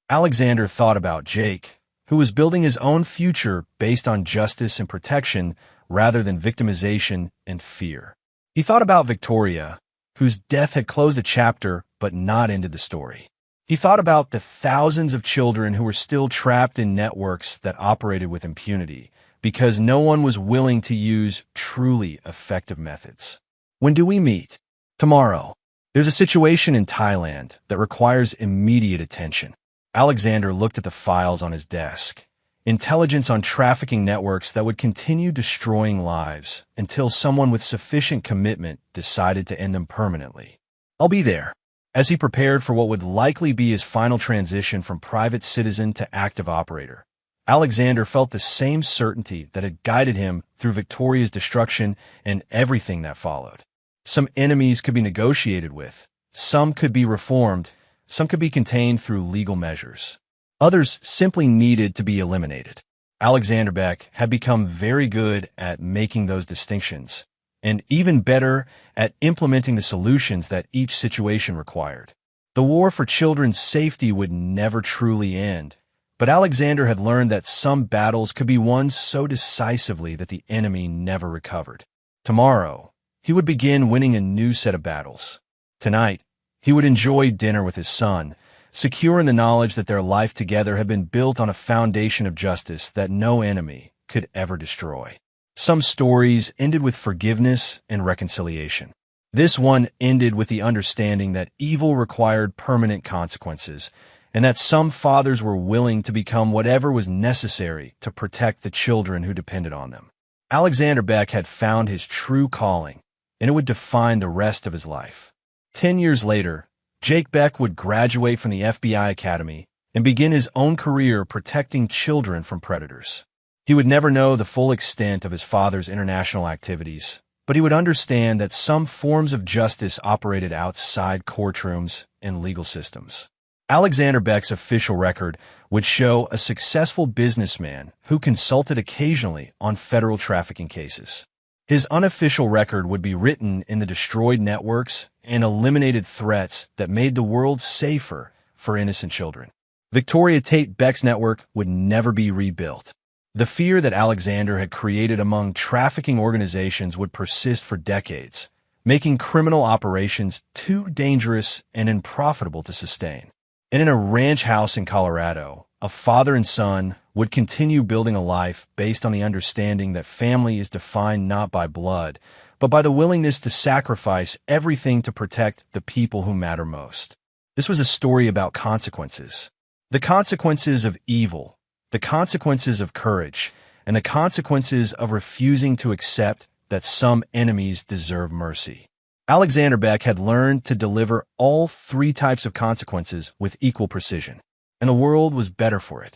Alexander thought about Jake, who was building his own future based on justice and protection rather than victimization and fear. He thought about Victoria, whose death had closed a chapter but not ended the story. He thought about the thousands of children who were still trapped in networks that operated with impunity because no one was willing to use truly effective methods. "When do we meet?" "Tomorrow. There's a situation in Thailand that requires immediate attention." Alexander looked at the files on his desk. Intelligence on trafficking networks that would continue destroying lives until someone with sufficient commitment decided to end them permanently. "I'll be there." As he prepared for what would likely be his final transition from private citizen to active operator, Alexander felt the same certainty that had guided him through Victoria's destruction and everything that followed. Some enemies could be negotiated with, some could be reformed, some could be contained through legal measures. Others simply needed to be eliminated. Alexander Beck had become very good at making those distinctions, and even better at implementing the solutions that each situation required. The war for children's safety would never truly end, but Alexander had learned that some battles could be won so decisively that the enemy never recovered. Tomorrow, he would begin winning a new set of battles. Tonight, he would enjoy dinner with his son, secure in the knowledge that their life together had been built on a foundation of justice that no enemy could ever destroy. Some stories ended with forgiveness and reconciliation. This one ended with the understanding that evil required permanent consequences, and that some fathers were willing to become whatever was necessary to protect the children who depended on them. Alexander Beck had found his true calling, and it would define the rest of his life. 10 years later, Jake Beck would graduate from the FBI Academy and begin his own career protecting children from predators. He would never know the full extent of his father's international activities, but he would understand that some forms of justice operated outside courtrooms and legal systems. Alexander Beck's official record would show a successful businessman who consulted occasionally on federal trafficking cases. His unofficial record would be written in the destroyed networks and eliminated threats that made the world safer for innocent children. Victoria Tate Beck's network would never be rebuilt. The fear that Alexander had created among trafficking organizations would persist for decades, making criminal operations too dangerous and unprofitable to sustain. And in a ranch house in Colorado, a father and son would continue building a life based on the understanding that family is defined not by blood, but by the willingness to sacrifice everything to protect the people who matter most. This was a story about consequences. The consequences of evil, the consequences of courage, and the consequences of refusing to accept that some enemies deserve mercy. Alexander Beck had learned to deliver all three types of consequences with equal precision, and the world was better for it.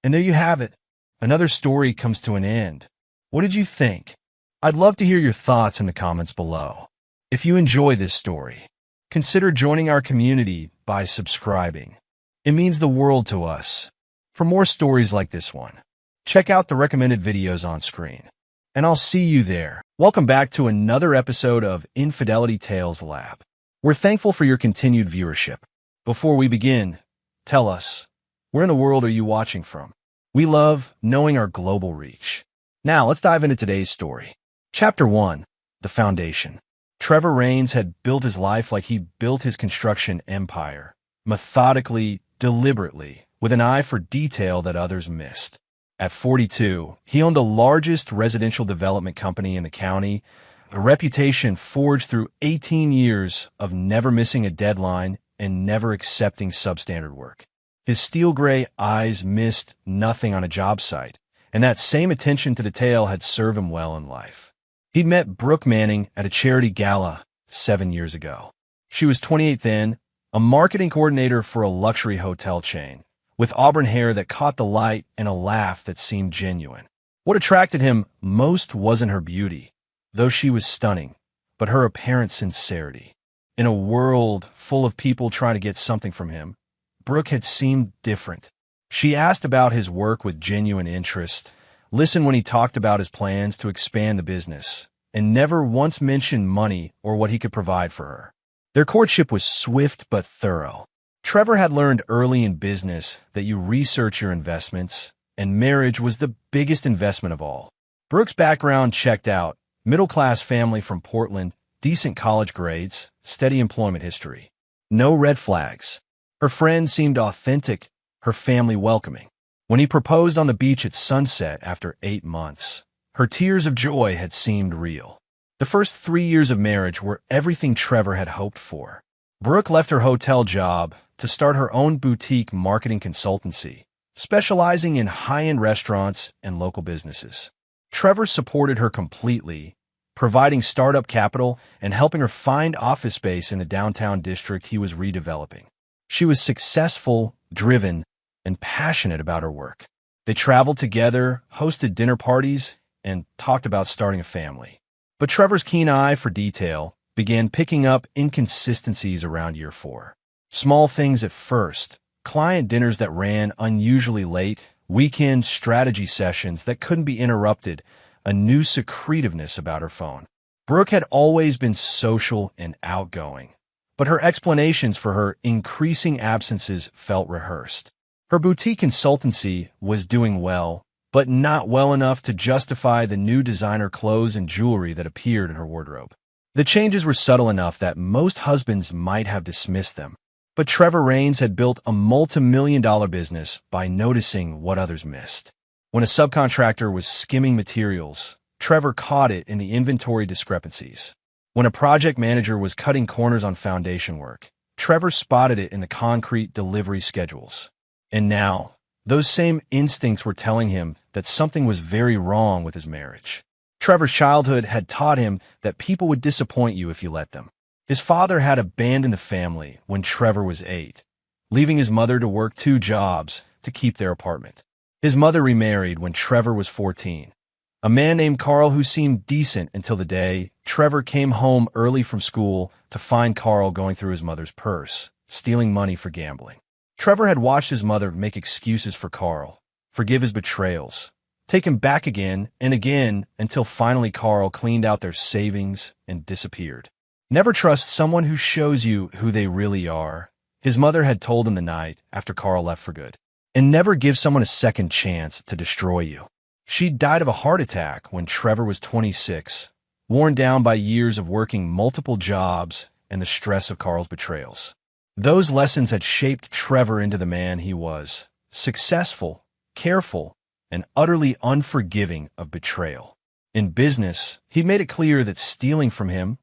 And there you have it. Another story comes to an end. What did you think? I'd love to hear your thoughts in the comments below. If you enjoy this story, consider joining our community by subscribing. It means the world to us. For more stories like this one, check out the recommended videos on screen. And I'll see you there. Welcome back to another episode of Infidelity Tales Lab. We're thankful for your continued viewership. Before we begin, tell us, where in the world are you watching from? We love knowing our global reach. Now, let's dive into today's story. Chapter 1, The Foundation. Trevor Raines had built his life like he built his construction empire, methodically, deliberately, with an eye for detail that others missed. At 42, he owned the largest residential development company in the county, a reputation forged through 18 years of never missing a deadline and never accepting substandard work. His steel-gray eyes missed nothing on a job site, and that same attention to detail had served him well in life. He'd met Brooke Manning at a charity gala 7 years ago. She was 28 then, a marketing coordinator for a luxury hotel chain, with auburn hair that caught the light and a laugh that seemed genuine. What attracted him most wasn't her beauty, though she was stunning, but her apparent sincerity. In a world full of people trying to get something from him, Brooke had seemed different. She asked about his work with genuine interest, listened when he talked about his plans to expand the business, and never once mentioned money or what he could provide for her. Their courtship was swift but thorough. Trevor had learned early in business that you research your investments, and marriage was the biggest investment of all. Brooke's background checked out: middle-class family from Portland, decent college grades, steady employment history. No red flags. Her friends seemed authentic, her family welcoming. When he proposed on the beach at sunset after 8 months, her tears of joy had seemed real. The first 3 years of marriage were everything Trevor had hoped for. Brooke left her hotel job to start her own boutique marketing consultancy, specializing in high-end restaurants and local businesses. Trevor supported her completely, providing startup capital and helping her find office space in the downtown district he was redeveloping. She was successful, driven, and passionate about her work. They traveled together, hosted dinner parties, and talked about starting a family. But Trevor's keen eye for detail began picking up inconsistencies around year 4. Small things at first: client dinners that ran unusually late, weekend strategy sessions that couldn't be interrupted, a new secretiveness about her phone. Brooke had always been social and outgoing, but her explanations for her increasing absences felt rehearsed. Her boutique consultancy was doing well, but not well enough to justify the new designer clothes and jewelry that appeared in her wardrobe. The changes were subtle enough that most husbands might have dismissed them, but Trevor Raines had built a multi-million-dollar business by noticing what others missed. When a subcontractor was skimming materials, Trevor caught it in the inventory discrepancies. When a project manager was cutting corners on foundation work, Trevor spotted it in the concrete delivery schedules. And now, those same instincts were telling him that something was very wrong with his marriage. Trevor's childhood had taught him that people would disappoint you if you let them. His father had abandoned the family when Trevor was 8, leaving his mother to work 2 jobs to keep their apartment. His mother remarried when Trevor was 14, a man named Carl who seemed decent until the day Trevor came home early from school to find Carl going through his mother's purse, stealing money for gambling. Trevor had watched his mother make excuses for Carl, forgive his betrayals, take him back again and again until finally Carl cleaned out their savings and disappeared. Never trust someone who shows you who they really are, his mother had told him the night after Carl left for good. And never give someone a second chance to destroy you. She died of a heart attack when Trevor was 26, worn down by years of working multiple jobs and the stress of Carl's betrayals. Those lessons had shaped Trevor into the man he was, successful, careful, and utterly unforgiving of betrayal. In business, he'd made it clear that stealing from him,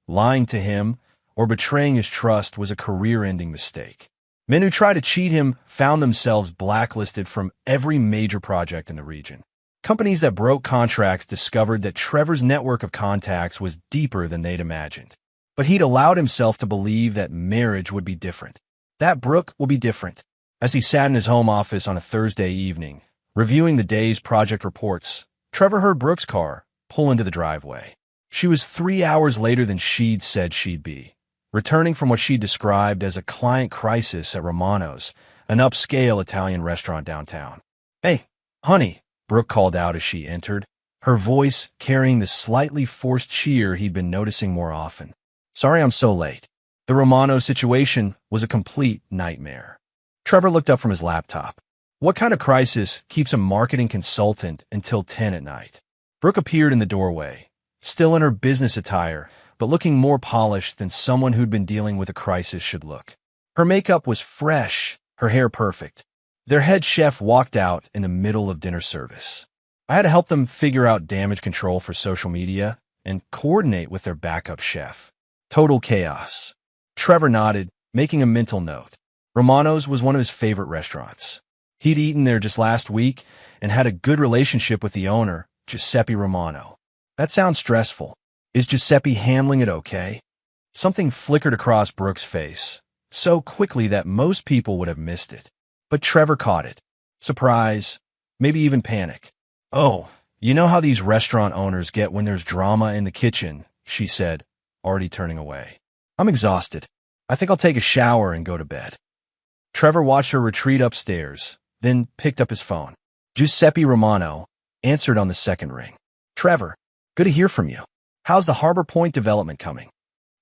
lying to him, or betraying his trust was a career-ending mistake. Men who tried to cheat him found themselves blacklisted from every major project in the region. Companies that broke contracts discovered that Trevor's network of contacts was deeper than they'd imagined. But he'd allowed himself to believe that marriage would be different, that Brooke would be different. As he sat in his home office on a Thursday evening, reviewing the day's project reports, Trevor heard Brooke's car pull into the driveway. She was 3 hours later than she'd said she'd be, returning from what she described as a client crisis at Romano's, an upscale Italian restaurant downtown. "Hey, honey," Brooke called out as she entered, her voice carrying the slightly forced cheer he'd been noticing more often. "Sorry I'm so late." The Romano situation was a complete nightmare. Trevor looked up from his laptop. What kind of crisis keeps a marketing consultant until 10 at night? Brooke appeared in the doorway, still in her business attire, but looking more polished than someone who'd been dealing with a crisis should look. Her makeup was fresh, her hair perfect. Their head chef walked out in the middle of dinner service. "I had to help them figure out damage control for social media and coordinate with their backup chef. Total chaos." Trevor nodded, making a mental note. Romano's was one of his favorite restaurants. He'd eaten there just last week and had a good relationship with the owner, Giuseppe Romano. "That sounds stressful. Is Giuseppe handling it okay?" Something flickered across Brooke's face, so quickly that most people would have missed it. But Trevor caught it. Surprise, maybe even panic. "Oh, you know how these restaurant owners get when there's drama in the kitchen," she said, already turning away. "I'm exhausted. I think I'll take a shower and go to bed." Trevor watched her retreat upstairs, then picked up his phone. Giuseppe Romano answered on the second ring. "Trevor, good to hear from you. How's the Harbor Point development coming?"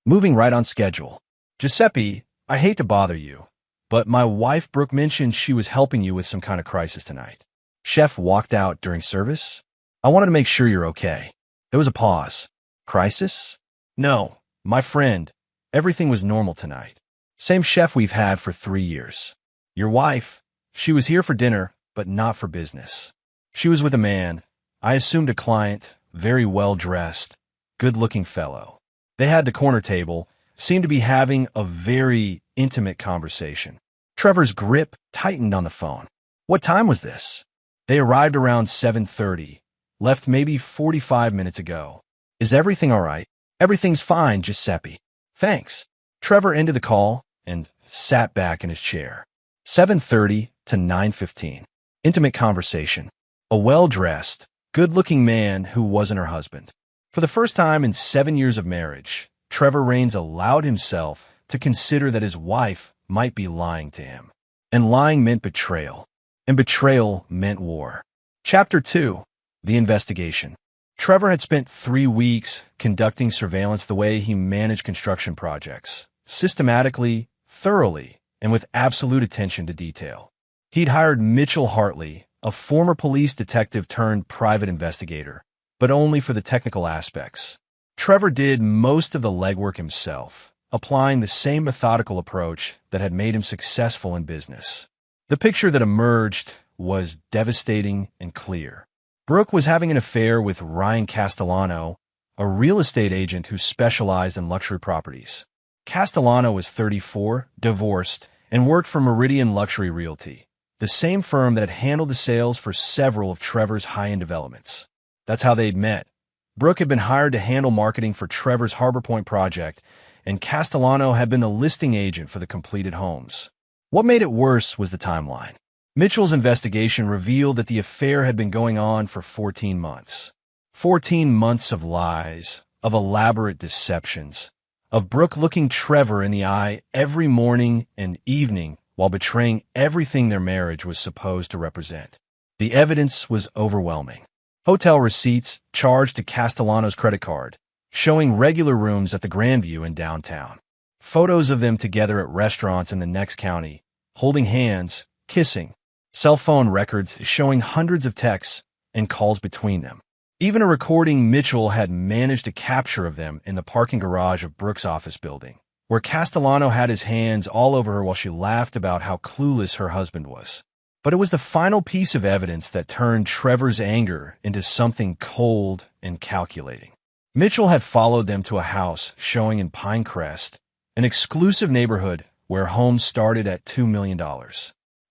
"Moving right on schedule." "Giuseppe, I hate to bother you, but my wife Brooke mentioned she was helping you with some kind of crisis tonight." Chef walked out during service. "I wanted to make sure you're okay." There was a pause. "Crisis?" "No, my friend. Everything was normal tonight. Same chef we've had for 3 years. Your wife, she was here for dinner, but not for business. She was with a man, I assumed a client, very well-dressed, good-looking fellow. They had the corner table, seemed to be having a very intimate conversation." Trevor's grip tightened on the phone. "What time was this?" "They arrived around 7:30, left maybe 45 minutes ago." "Is everything all right?" "Everything's fine, Giuseppe. Thanks." Trevor ended the call and sat back in his chair. 7:30 to 9:15. Intimate conversation. A well-dressed, good-looking man who wasn't her husband. For the first time in 7 years of marriage, Trevor Raines allowed himself to consider that his wife might be lying to him. And lying meant betrayal. And betrayal meant war. Chapter 2. The Investigation. Trevor had spent 3 weeks conducting surveillance the way he managed construction projects, systematically, thoroughly, and with absolute attention to detail. He'd hired Mitchell Hartley, a former police detective turned private investigator, but only for the technical aspects. Trevor did most of the legwork himself, applying the same methodical approach that had made him successful in business. The picture that emerged was devastating and clear. Brooke was having an affair with Ryan Castellano, a real estate agent who specialized in luxury properties. Castellano was 34, divorced, and worked for Meridian Luxury Realty, the same firm that had handled the sales for several of Trevor's high-end developments. That's how they'd met. Brooke had been hired to handle marketing for Trevor's Harbor Point project, and Castellano had been the listing agent for the completed homes. What made it worse was the timeline. Mitchell's investigation revealed that the affair had been going on for 14 months. 14 months of lies, of elaborate deceptions, of Brooke looking Trevor in the eye every morning and evening while betraying everything their marriage was supposed to represent. The evidence was overwhelming. Hotel receipts charged to Castellano's credit card, showing regular rooms at the Grandview in downtown. Photos of them together at restaurants in the next county, holding hands, kissing. Cell phone records showing hundreds of texts and calls between them. Even a recording Mitchell had managed to capture of them in the parking garage of Brooke's office building, where Castellano had his hands all over her while she laughed about how clueless her husband was. But it was the final piece of evidence that turned Trevor's anger into something cold and calculating. Mitchell had followed them to a house showing in Pinecrest, an exclusive neighborhood where homes started at $2 million.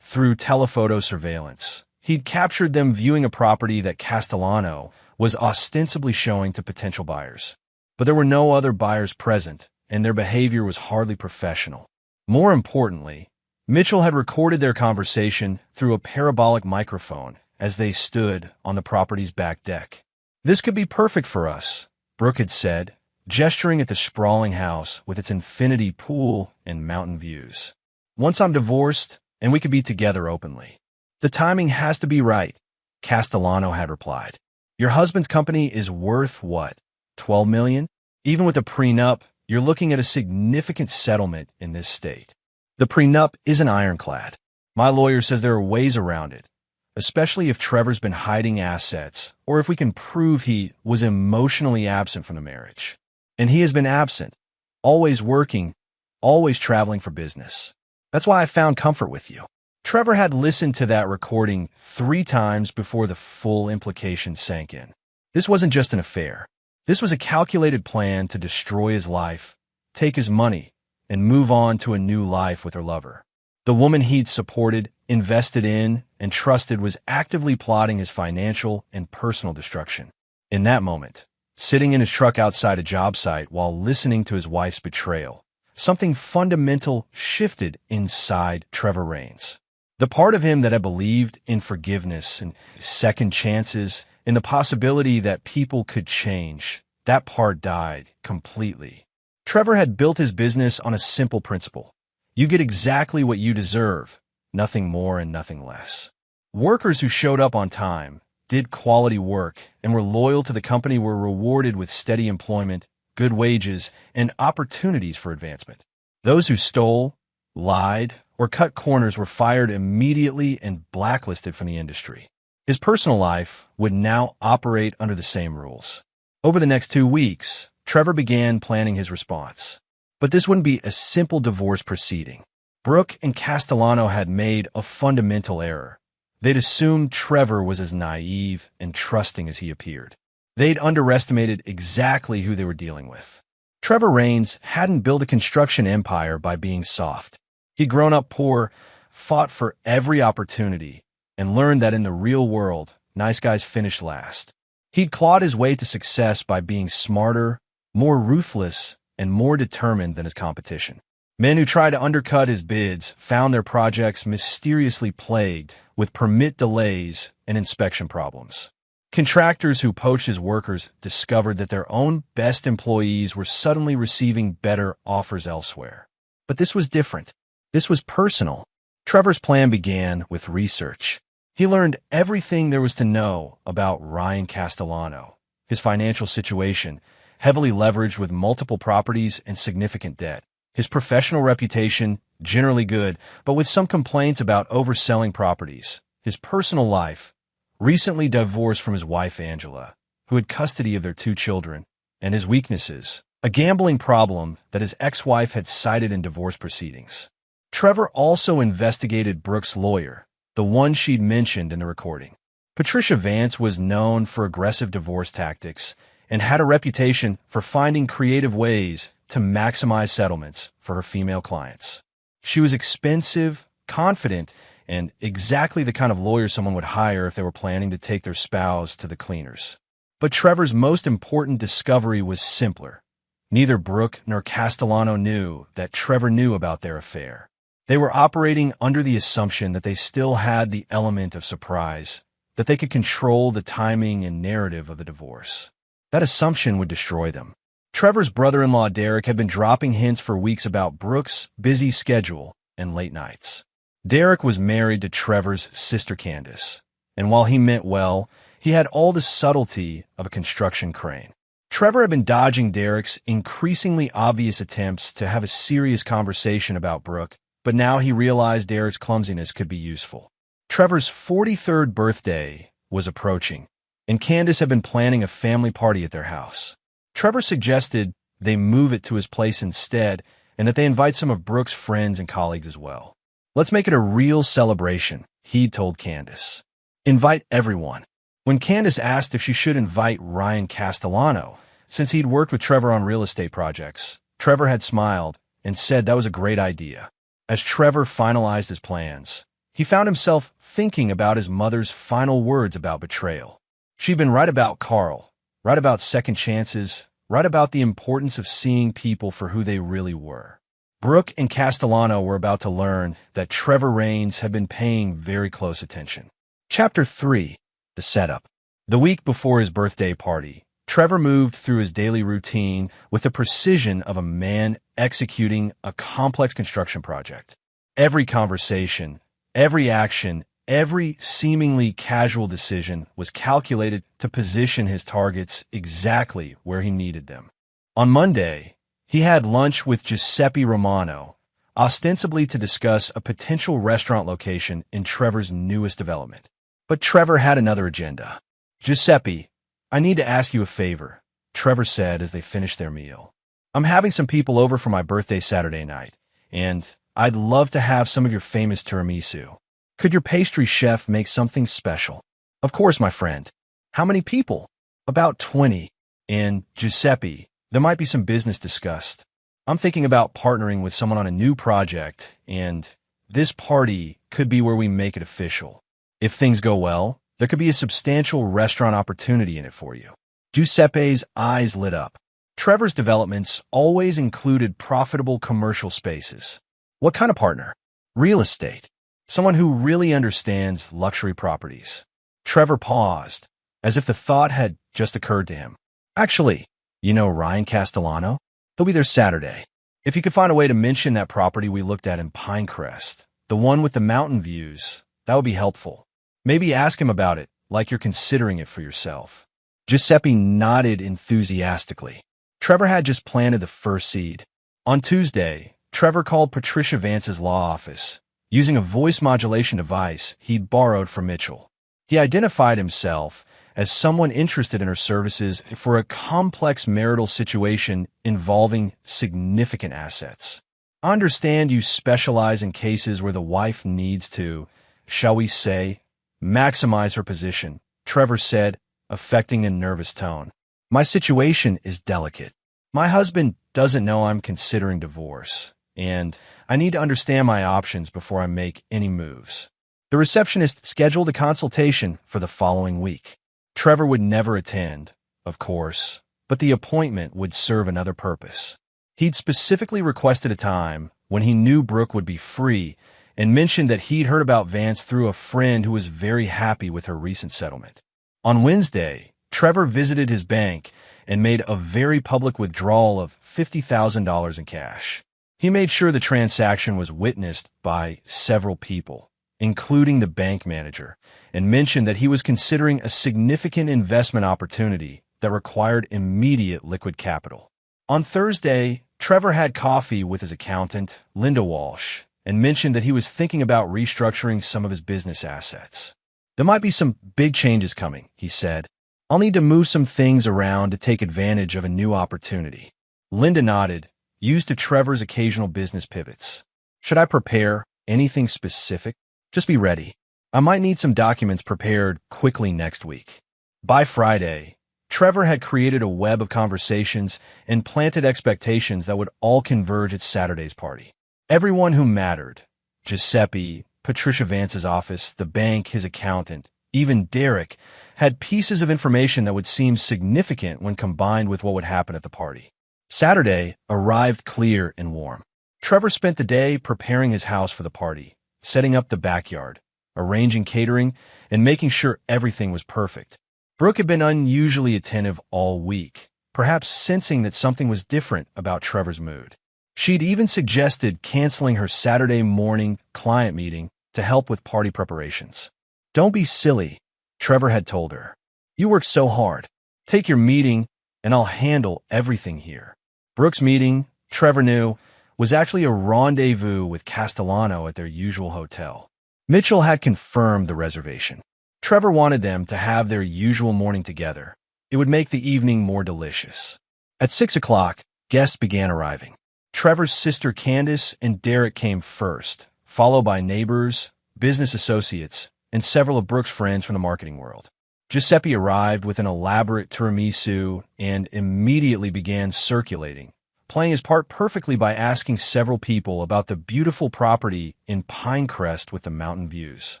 Through telephoto surveillance, he'd captured them viewing a property that Castellano was ostensibly showing to potential buyers. But there were no other buyers present, and their behavior was hardly professional. More importantly, Mitchell had recorded their conversation through a parabolic microphone as they stood on the property's back deck. "This could be perfect for us," Brooke had said, gesturing at the sprawling house with its infinity pool and mountain views. "Once I'm divorced, and we could be together openly." "The timing has to be right," Castellano had replied. "Your husband's company is worth what, $12 million? Even with a prenup, you're looking at a significant settlement in this state." "The prenup isn't ironclad. My lawyer says there are ways around it, especially if Trevor's been hiding assets or if we can prove he was emotionally absent from the marriage. And he has been absent, always working, always traveling for business. That's why I found comfort with you." Trevor had listened to that recording 3 times before the full implications sank in. This wasn't just an affair. This was a calculated plan to destroy his life, take his money, and move on to a new life with her lover. The woman he'd supported, invested in, and trusted was actively plotting his financial and personal destruction. In that moment, sitting in his truck outside a job site while listening to his wife's betrayal, something fundamental shifted inside Trevor Raines. The part of him that had believed in forgiveness and second chances, in the possibility that people could change, that part died completely. Trevor had built his business on a simple principle. You get exactly what you deserve, nothing more and nothing less. Workers who showed up on time, did quality work, and were loyal to the company were rewarded with steady employment, good wages, and opportunities for advancement. Those who stole, lied, or cut corners were fired immediately and blacklisted from the industry. His personal life would now operate under the same rules. Over the next 2 weeks, Trevor began planning his response. But this wouldn't be a simple divorce proceeding. Brooke and Castellano had made a fundamental error. They'd assumed Trevor was as naive and trusting as he appeared. They'd underestimated exactly who they were dealing with. Trevor Raines hadn't built a construction empire by being soft. He'd grown up poor, fought for every opportunity, and learned that in the real world, nice guys finish last. He'd clawed his way to success by being smarter, more ruthless, and more determined than his competition. Men who tried to undercut his bids found their projects mysteriously plagued with permit delays and inspection problems. Contractors who poached his workers discovered that their own best employees were suddenly receiving better offers elsewhere. But this was different. This was personal. Trevor's plan began with research. He learned everything there was to know about Ryan Castellano, his financial situation, heavily leveraged with multiple properties and significant debt. His professional reputation, generally good, but with some complaints about overselling properties. His personal life, recently divorced from his wife Angela, who had custody of their 2 children, and his weaknesses, a gambling problem that his ex-wife had cited in divorce proceedings. Trevor also investigated Brooke's lawyer, the one she'd mentioned in the recording. Patricia Vance was known for aggressive divorce tactics and had a reputation for finding creative ways to maximize settlements for her female clients. She was expensive, confident, and exactly the kind of lawyer someone would hire if they were planning to take their spouse to the cleaners. But Trevor's most important discovery was simpler. Neither Brooke nor Castellano knew that Trevor knew about their affair. They were operating under the assumption that they still had the element of surprise, that they could control the timing and narrative of the divorce. That assumption would destroy them. Trevor's brother-in-law Derek had been dropping hints for weeks about Brooke's busy schedule and late nights. Derek was married to Trevor's sister Candace, and while he meant well, he had all the subtlety of a construction crane. Trevor had been dodging Derek's increasingly obvious attempts to have a serious conversation about Brooke, but now he realized Derek's clumsiness could be useful. Trevor's 43rd birthday was approaching, and Candace had been planning a family party at their house. Trevor suggested they move it to his place instead and that they invite some of Brooke's friends and colleagues as well. "Let's make it a real celebration," he told Candace. "Invite everyone." When Candace asked if she should invite Ryan Castellano, since he'd worked with Trevor on real estate projects, Trevor had smiled and said that was a great idea. As Trevor finalized his plans, he found himself thinking about his mother's final words about betrayal. She'd been right about Carl, right about second chances, right about the importance of seeing people for who they really were. Brooke and Castellano were about to learn that Trevor Raines had been paying very close attention. Chapter 3. The Setup. The week before his birthday party, Trevor moved through his daily routine with the precision of a man executing a complex construction project. Every conversation, every action, every seemingly casual decision was calculated to position his targets exactly where he needed them. On Monday, he had lunch with Giuseppe Romano, ostensibly to discuss a potential restaurant location in Trevor's newest development. But Trevor had another agenda. "Giuseppe, I need to ask you a favor," Trevor said as they finished their meal. "I'm having some people over for my birthday Saturday night, and I'd love to have some of your famous tiramisu. Could your pastry chef make something special?" "Of course, my friend." "How many people?" "About 20. And, Giuseppe, there might be some business discussed. I'm thinking about partnering with someone on a new project, and this party could be where we make it official. If things go well, there could be a substantial restaurant opportunity in it for you." Giuseppe's eyes lit up. Trevor's developments always included profitable commercial spaces. "What kind of partner?" "Real estate. Someone who really understands luxury properties." Trevor paused, as if the thought had just occurred to him. "Actually, you know Ryan Castellano? He'll be there Saturday. If you could find a way to mention that property we looked at in Pinecrest, the one with the mountain views, that would be helpful. Maybe ask him about it, like you're considering it for yourself." Giuseppe nodded enthusiastically. Trevor had just planted the first seed. On Tuesday, Trevor called Patricia Vance's law office, using a voice modulation device he'd borrowed from Mitchell. He identified himself as someone interested in her services for a complex marital situation involving significant assets. "I understand you specialize in cases where the wife needs to, shall we say, maximize her position," Trevor said, affecting a nervous tone. "My situation is delicate. My husband doesn't know I'm considering divorce, and I need to understand my options before I make any moves." The receptionist scheduled a consultation for the following week. Trevor would never attend, of course, but the appointment would serve another purpose. He'd specifically requested a time when he knew Brooke would be free and mentioned that he'd heard about Vance through a friend who was very happy with her recent settlement. On Wednesday, Trevor visited his bank and made a very public withdrawal of $50,000 in cash. He made sure the transaction was witnessed by several people, including the bank manager, and mentioned that he was considering a significant investment opportunity that required immediate liquid capital. On Thursday, Trevor had coffee with his accountant, Linda Walsh, and mentioned that he was thinking about restructuring some of his business assets. "There might be some big changes coming," he said. "I'll need to move some things around to take advantage of a new opportunity." Linda nodded, used to Trevor's occasional business pivots. "Should I prepare anything specific?" "Just be ready. I might need some documents prepared quickly next week." By Friday, Trevor had created a web of conversations and planted expectations that would all converge at Saturday's party. Everyone who mattered, Giuseppe, Patricia Vance's office, the bank, his accountant, even Derek, had pieces of information that would seem significant when combined with what would happen at the party. Saturday arrived clear and warm. Trevor spent the day preparing his house for the party, setting up the backyard, arranging catering, and making sure everything was perfect. Brooke had been unusually attentive all week, perhaps sensing that something was different about Trevor's mood. She'd even suggested canceling her Saturday morning client meeting to help with party preparations. "Don't be silly," Trevor had told her. "You work so hard. Take your meeting, and I'll handle everything here." Brooke's meeting, Trevor knew, was actually a rendezvous with Castellano at their usual hotel. Mitchell had confirmed the reservation. Trevor wanted them to have their usual morning together. It would make the evening more delicious. At 6 o'clock, guests began arriving. Trevor's sister Candace and Derek came first, followed by neighbors, business associates, and several of Brooke's friends from the marketing world. Giuseppe arrived with an elaborate tiramisu and immediately began circulating, playing his part perfectly by asking several people about the beautiful property in Pinecrest with the mountain views.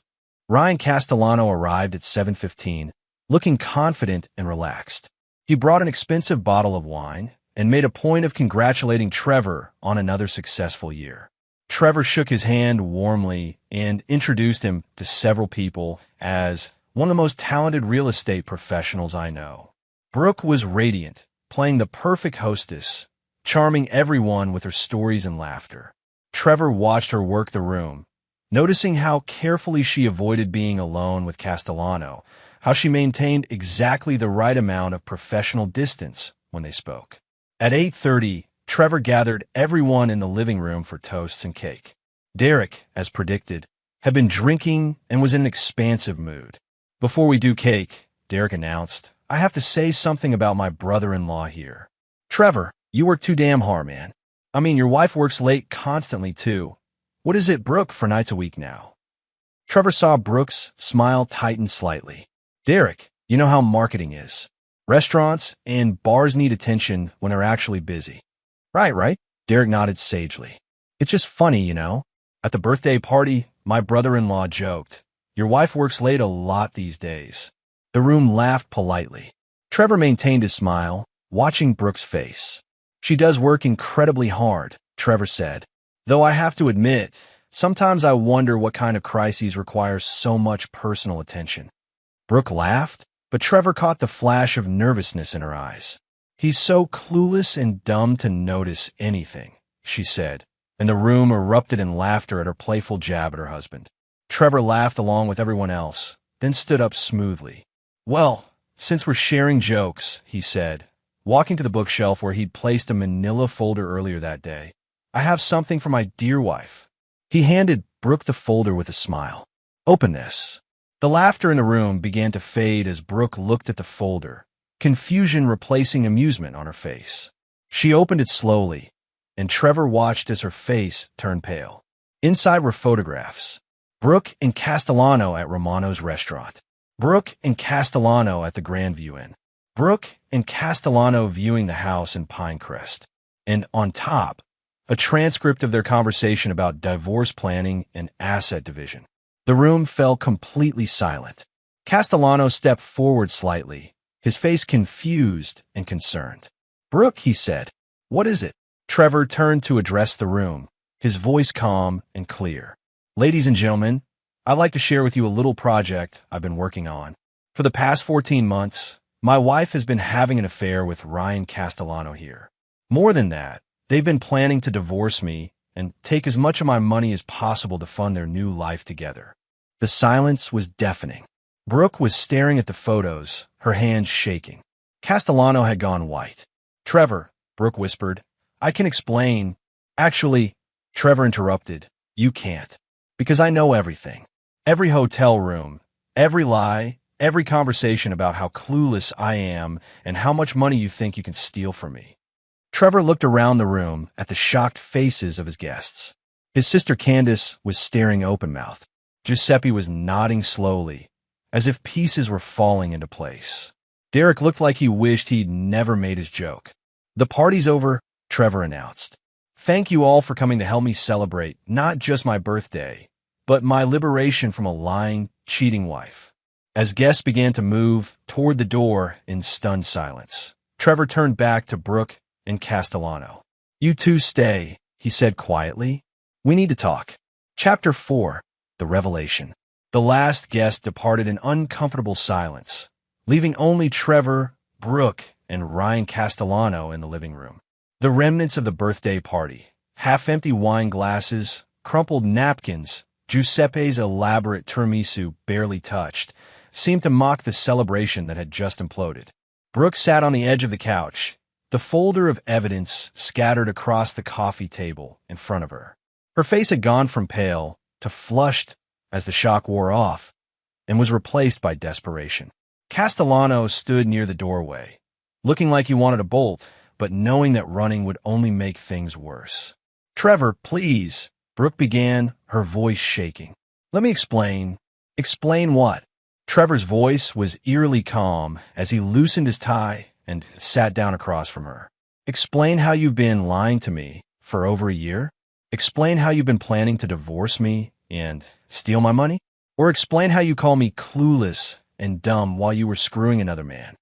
Ryan Castellano arrived at 7:15, looking confident and relaxed. He brought an expensive bottle of wine and made a point of congratulating Trevor on another successful year. Trevor shook his hand warmly and introduced him to several people as one of the most talented real estate professionals I know. Brooke was radiant, playing the perfect hostess, charming everyone with her stories and laughter. Trevor watched her work the room, noticing how carefully she avoided being alone with Castellano, how she maintained exactly the right amount of professional distance when they spoke. At 8:30, Trevor gathered everyone in the living room for toasts and cake. Derek, as predicted, had been drinking and was in an expansive mood. "Before we do cake," Derek announced, "I have to say something about my brother-in-law here." "Trevor, you work too damn hard, man. I mean, your wife works late constantly, too. What is it, Brooke, for nights a week now?" Trevor saw Brooke's smile tighten slightly. "Derek, you know how marketing is. Restaurants and bars need attention when they're actually busy." Right. Derek nodded sagely. "It's just funny, you know. At the birthday party, my brother-in-law joked, 'Your wife works late a lot these days.'" The room laughed politely. Trevor maintained his smile, watching Brooke's face. "She does work incredibly hard," Trevor said. "Though I have to admit, sometimes I wonder what kind of crises require so much personal attention." Brooke laughed, but Trevor caught the flash of nervousness in her eyes. "He's so clueless and dumb to notice anything," she said, and the room erupted in laughter at her playful jab at her husband. Trevor laughed along with everyone else, then stood up smoothly. "Well, since we're sharing jokes," he said, walking to the bookshelf where he'd placed a manila folder earlier that day, "I have something for my dear wife." He handed Brooke the folder with a smile. "Open this." The laughter in the room began to fade as Brooke looked at the folder, confusion replacing amusement on her face. She opened it slowly, and Trevor watched as her face turned pale. Inside were photographs. Brooke and Castellano at Romano's restaurant. Brooke and Castellano at the Grandview Inn. Brooke and Castellano viewing the house in Pinecrest. And on top, a transcript of their conversation about divorce planning and asset division. The room fell completely silent. Castellano stepped forward slightly, his face confused and concerned. "Brooke," he said, "what is it?" Trevor turned to address the room, his voice calm and clear. "Ladies and gentlemen, I'd like to share with you a little project I've been working on. For the past 14 months, my wife has been having an affair with Ryan Castellano here. More than that, they've been planning to divorce me and take as much of my money as possible to fund their new life together." The silence was deafening. Brooke was staring at the photos, her hands shaking. Castellano had gone white. "Trevor," Brooke whispered, "I can explain." "Actually," Trevor interrupted, "you can't. Because I know everything. Every hotel room, every lie, every conversation about how clueless I am and how much money you think you can steal from me." Trevor looked around the room at the shocked faces of his guests. His sister Candace was staring open-mouthed. Giuseppe was nodding slowly, as if pieces were falling into place. Derek looked like he wished he'd never made his joke. "The party's over," Trevor announced. "Thank you all for coming to help me celebrate not just my birthday, but my liberation from a lying, cheating wife." As guests began to move toward the door in stunned silence, Trevor turned back to Brooke and Castellano. "You two stay," he said quietly. "We need to talk." Chapter 4. The Revelation. The last guest departed in uncomfortable silence, leaving only Trevor, Brooke, and Ryan Castellano in the living room. The remnants of the birthday party, half-empty wine glasses, crumpled napkins, Giuseppe's elaborate tiramisu barely touched, seemed to mock the celebration that had just imploded. Brooke sat on the edge of the couch, the folder of evidence scattered across the coffee table in front of her. Her face had gone from pale to flushed as the shock wore off, and was replaced by desperation. Castellano stood near the doorway, looking like he wanted to bolt, but knowing that running would only make things worse. "Trevor, please," Brooke began, her voice shaking. "Let me explain." "Explain what?" Trevor's voice was eerily calm as he loosened his tie and sat down across from her. "Explain how you've been lying to me for over a year? Explain how you've been planning to divorce me and steal my money? Or explain how you call me clueless and dumb while you were screwing another man?"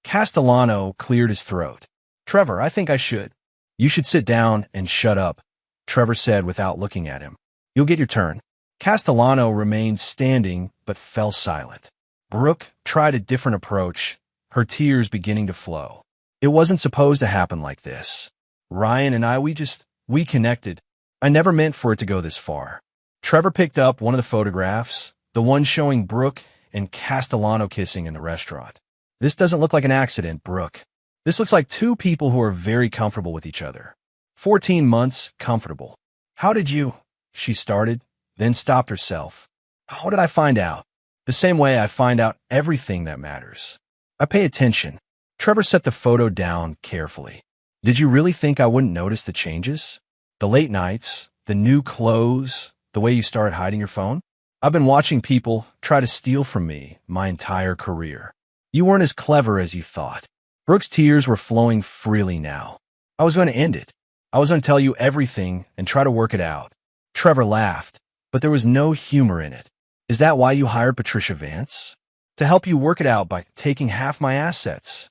Castellano cleared his throat. "Trevor, I think I should." "You should sit down and shut up," Trevor said without looking at him. "You'll get your turn." Castellano remained standing but fell silent. Brooke tried a different approach, her tears beginning to flow. "It wasn't supposed to happen like this. Ryan and I, we connected. I never meant for it to go this far." Trevor picked up one of the photographs, the one showing Brooke and Castellano kissing in the restaurant. "This doesn't look like an accident, Brooke. This looks like two people who are very comfortable with each other. 14 months, comfortable." "How did you—" she started, then stopped herself. "How did I find out?" "The same way I find out everything that matters. I pay attention." Trevor set the photo down carefully. "Did you really think I wouldn't notice the changes? The late nights, the new clothes, the way you started hiding your phone? I've been watching people try to steal from me my entire career. You weren't as clever as you thought." Brooke's tears were flowing freely now. "I was going to end it. I was going to tell you everything and try to work it out." Trevor laughed, but there was no humor in it. "Is that why you hired Patricia Vance? To help you work it out by taking half my assets?"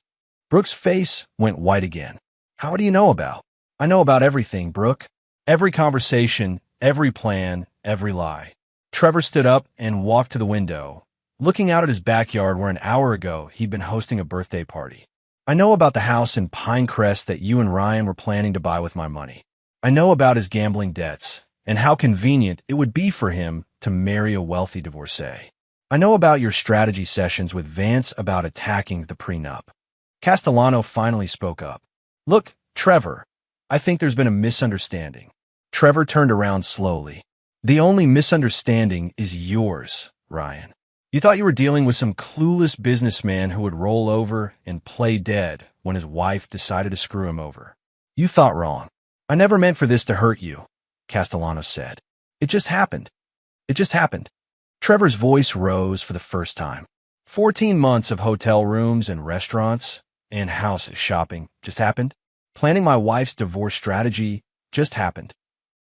Brooke's face went white again. "How do you know about?" "I know about everything, Brooke. Every conversation, every plan, every lie." Trevor stood up and walked to the window, looking out at his backyard where an hour ago he'd been hosting a birthday party. "I know about the house in Pinecrest that you and Ryan were planning to buy with my money. I know about his gambling debts and how convenient it would be for him to marry a wealthy divorcee. I know about your strategy sessions with Vance about attacking the prenup." Castellano finally spoke up. "Look, Trevor, I think there's been a misunderstanding." Trevor turned around slowly. "The only misunderstanding is yours, Ryan. You thought you were dealing with some clueless businessman who would roll over and play dead when his wife decided to screw him over. You thought wrong. I never meant for this to hurt you," Castellano said. "It just happened. It just happened." Trevor's voice rose for the first time. 14 months of hotel rooms and restaurants and house shopping just happened. Planning my wife's divorce strategy just happened.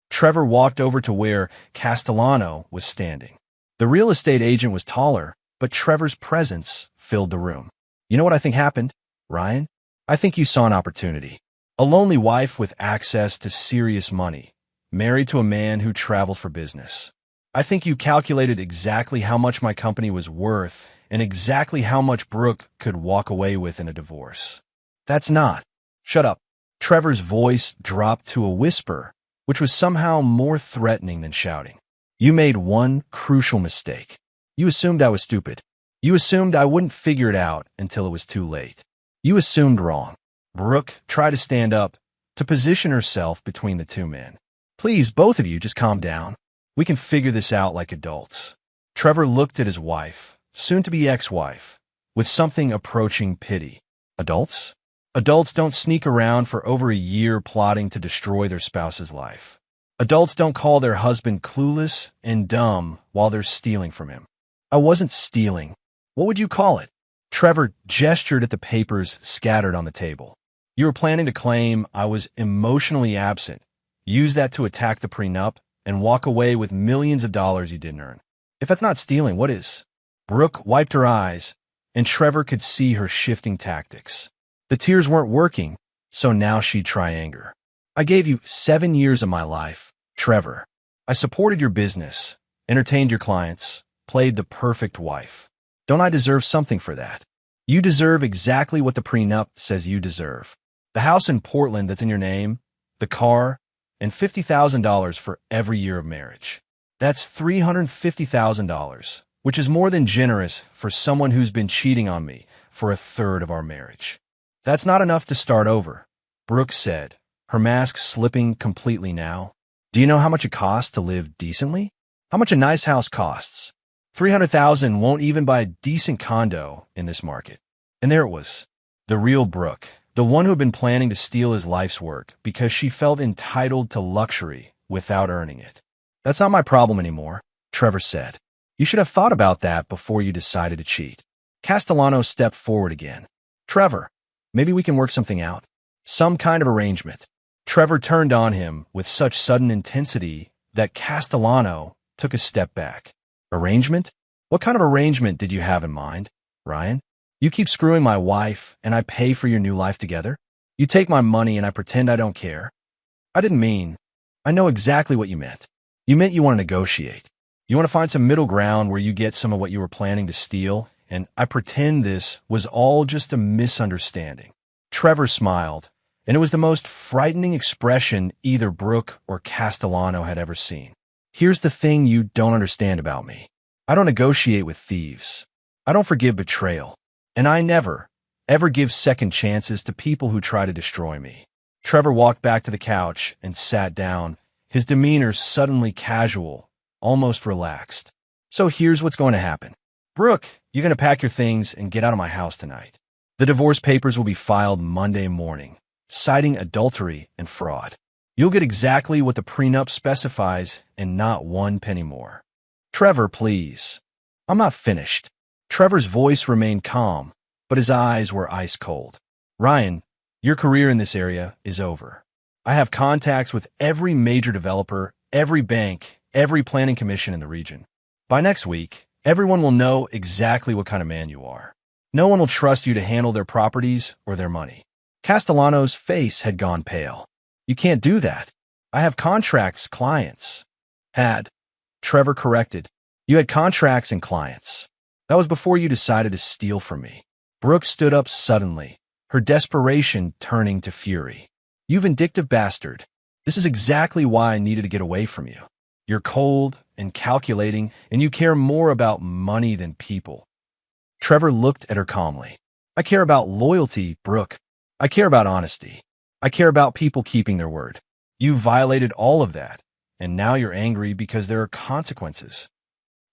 Trevor walked over to where Castellano was standing. The real estate agent was taller, but Trevor's presence filled the room. "You know what I think happened, Ryan? I think you saw an opportunity. A lonely wife with access to serious money, married to a man who traveled for business. I think you calculated exactly how much my company was worth and exactly how much Brooke could walk away with in a divorce. That's not." "Shut up." Trevor's voice dropped to a whisper, which was somehow more threatening than shouting. "You made one crucial mistake. You assumed I was stupid. You assumed I wouldn't figure it out until it was too late. You assumed wrong." Brooke tried to stand up, to position herself between the two men. "Please, both of you, just calm down. We can figure this out like adults." Trevor looked at his wife, soon-to-be ex-wife, with something approaching pity. "Adults? Adults don't sneak around for over a year plotting to destroy their spouse's life. Adults don't call their husband clueless and dumb while they're stealing from him." "I wasn't stealing. What would you call it?" Trevor gestured at the papers scattered on the table. "You were planning to claim I was emotionally absent, use that to attack the prenup, and walk away with millions of dollars you didn't earn. If that's not stealing, what is?" Brooke wiped her eyes, and Trevor could see her shifting tactics. The tears weren't working, so now she'd try anger. "I gave you 7 years of my life, Trevor. I supported your business, entertained your clients, played the perfect wife. Don't I deserve something for that? You deserve exactly what the prenup says you deserve. The house in Portland that's in your name, the car, and $50,000 for every year of marriage. That's $350,000, which is more than generous for someone who's been cheating on me for a third of our marriage." "That's not enough to start over," Brooke said, her mask slipping completely now. "Do you know how much it costs to live decently? How much a nice house costs? $300,000 won't even buy a decent condo in this market. And there it was. The real Brooke, the one who had been planning to steal his life's work because she felt entitled to luxury without earning it. That's not my problem anymore, Trevor said. You should have thought about that before you decided to cheat. Castellano stepped forward again. Trevor, maybe we can work something out. Some kind of arrangement. Trevor turned on him with such sudden intensity that Castellano took a step back. Arrangement? What kind of arrangement did you have in mind, Ryan? You keep screwing my wife and I pay for your new life together? You take my money and I pretend I don't care? I didn't mean. I know exactly what you meant. You meant you want to negotiate. You want to find some middle ground where you get some of what you were planning to steal, and I pretend this was all just a misunderstanding. Trevor smiled, and it was the most frightening expression either Brooke or Castellano had ever seen. Here's the thing you don't understand about me. I don't negotiate with thieves. I don't forgive betrayal. And I never, ever give second chances to people who try to destroy me. Trevor walked back to the couch and sat down, his demeanor suddenly casual, almost relaxed. So here's what's going to happen. Brooke, you're going to pack your things and get out of my house tonight. The divorce papers will be filed Monday morning, citing adultery and fraud. You'll get exactly what the prenup specifies and not one penny more. Trevor, please. I'm not finished. Trevor's voice remained calm, but his eyes were ice cold. Ryan, your career in this area is over. I have contacts with every major developer, every bank, every planning commission in the region. By next week, everyone will know exactly what kind of man you are. No one will trust you to handle their properties or their money. Castellano's face had gone pale. You can't do that. I have contracts, clients. Had. Trevor corrected. You had contracts and clients. That was before you decided to steal from me. Brooke stood up suddenly, her desperation turning to fury. You vindictive bastard. This is exactly why I needed to get away from you. You're cold and calculating, and you care more about money than people. Trevor looked at her calmly. I care about loyalty, Brooke. I care about honesty. I care about people keeping their word. You violated all of that, and now you're angry because there are consequences.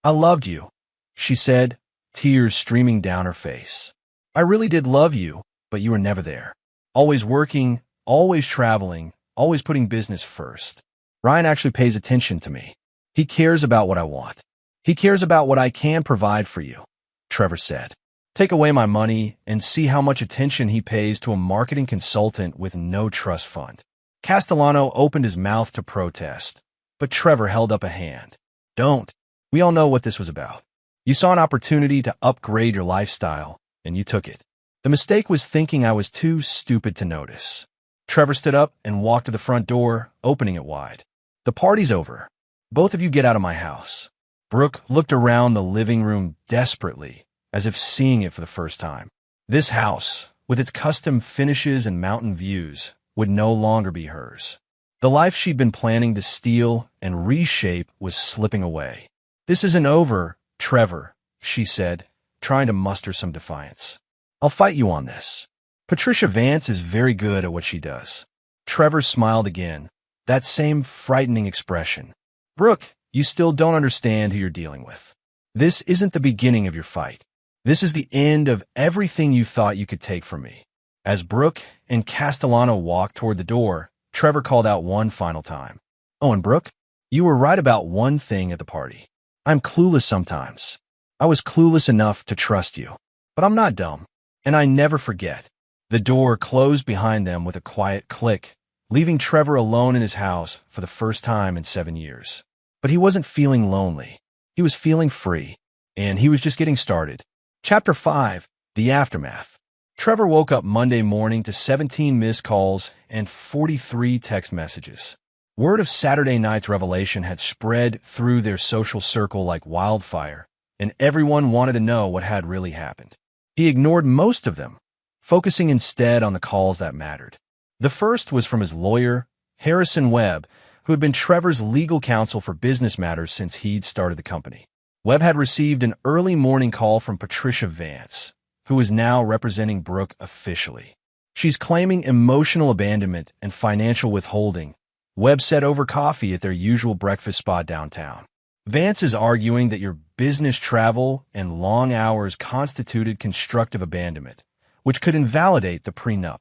I loved you, she said, tears streaming down her face. I really did love you, but you were never there. Always working, always traveling, always putting business first. Ryan actually pays attention to me. He cares about what I want. He cares about what I can provide for you, Trevor said. Take away my money and see how much attention he pays to a marketing consultant with no trust fund. Castellano opened his mouth to protest, but Trevor held up a hand. Don't. We all know what this was about. You saw an opportunity to upgrade your lifestyle, and you took it. The mistake was thinking I was too stupid to notice. Trevor stood up and walked to the front door, opening it wide. The party's over. Both of you get out of my house. Brooke looked around the living room desperately, as if seeing it for the first time. This house, with its custom finishes and mountain views, would no longer be hers. The life she'd been planning to steal and reshape was slipping away. This isn't over, Trevor, she said, trying to muster some defiance. I'll fight you on this. Patricia Vance is very good at what she does. Trevor smiled again, that same frightening expression. Brooke, you still don't understand who you're dealing with. This isn't the beginning of your fight. This is the end of everything you thought you could take from me. As Brooke and Castellano walked toward the door, Trevor called out one final time. Oh, and Brooke, you were right about one thing at the party. I'm clueless sometimes. I was clueless enough to trust you. But I'm not dumb, and I never forget. The door closed behind them with a quiet click, leaving Trevor alone in his house for the first time in 7 years. But he wasn't feeling lonely. He was feeling free, and he was just getting started. Chapter 5, The Aftermath. Trevor woke up Monday morning to 17 missed calls and 43 text messages. Word of Saturday night's revelation had spread through their social circle like wildfire, and everyone wanted to know what had really happened. He ignored most of them, focusing instead on the calls that mattered. The first was from his lawyer, Harrison Webb, who had been Trevor's legal counsel for business matters since he'd started the company. Webb had received an early morning call from Patricia Vance, who is now representing Brooke officially. She's claiming emotional abandonment and financial withholding, Webb said over coffee at their usual breakfast spot downtown. Vance is arguing that your business travel and long hours constituted constructive abandonment, which could invalidate the prenup.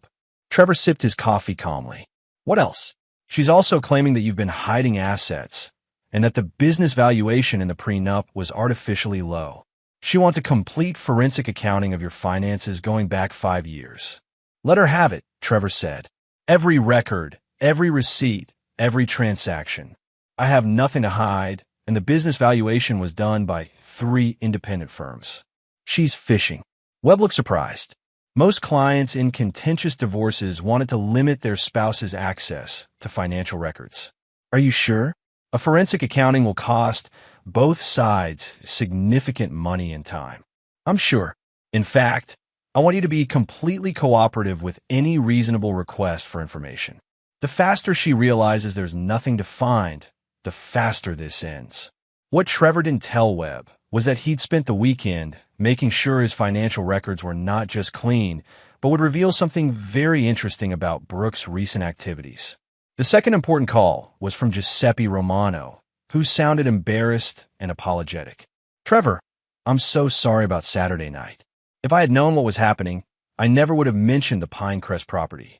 Trevor sipped his coffee calmly. What else? She's also claiming that you've been hiding assets and that the business valuation in the prenup was artificially low. She wants a complete forensic accounting of your finances going back 5 years. Let her have it, Trevor said. Every record, every receipt, every transaction. I have nothing to hide, and the business valuation was done by 3 independent firms. She's fishing. Webb looked surprised. Most clients in contentious divorces wanted to limit their spouse's access to financial records. Are you sure? A forensic accounting will cost both sides significant money and time. I'm sure. In fact, I want you to be completely cooperative with any reasonable request for information. The faster she realizes there's nothing to find, the faster this ends. What Trevor didn't tell Webb was that he'd spent the weekend making sure his financial records were not just clean, but would reveal something very interesting about Brooke's recent activities. The second important call was from Giuseppe Romano, who sounded embarrassed and apologetic. Trevor, I'm so sorry about Saturday night. If I had known what was happening, I never would have mentioned the Pinecrest property.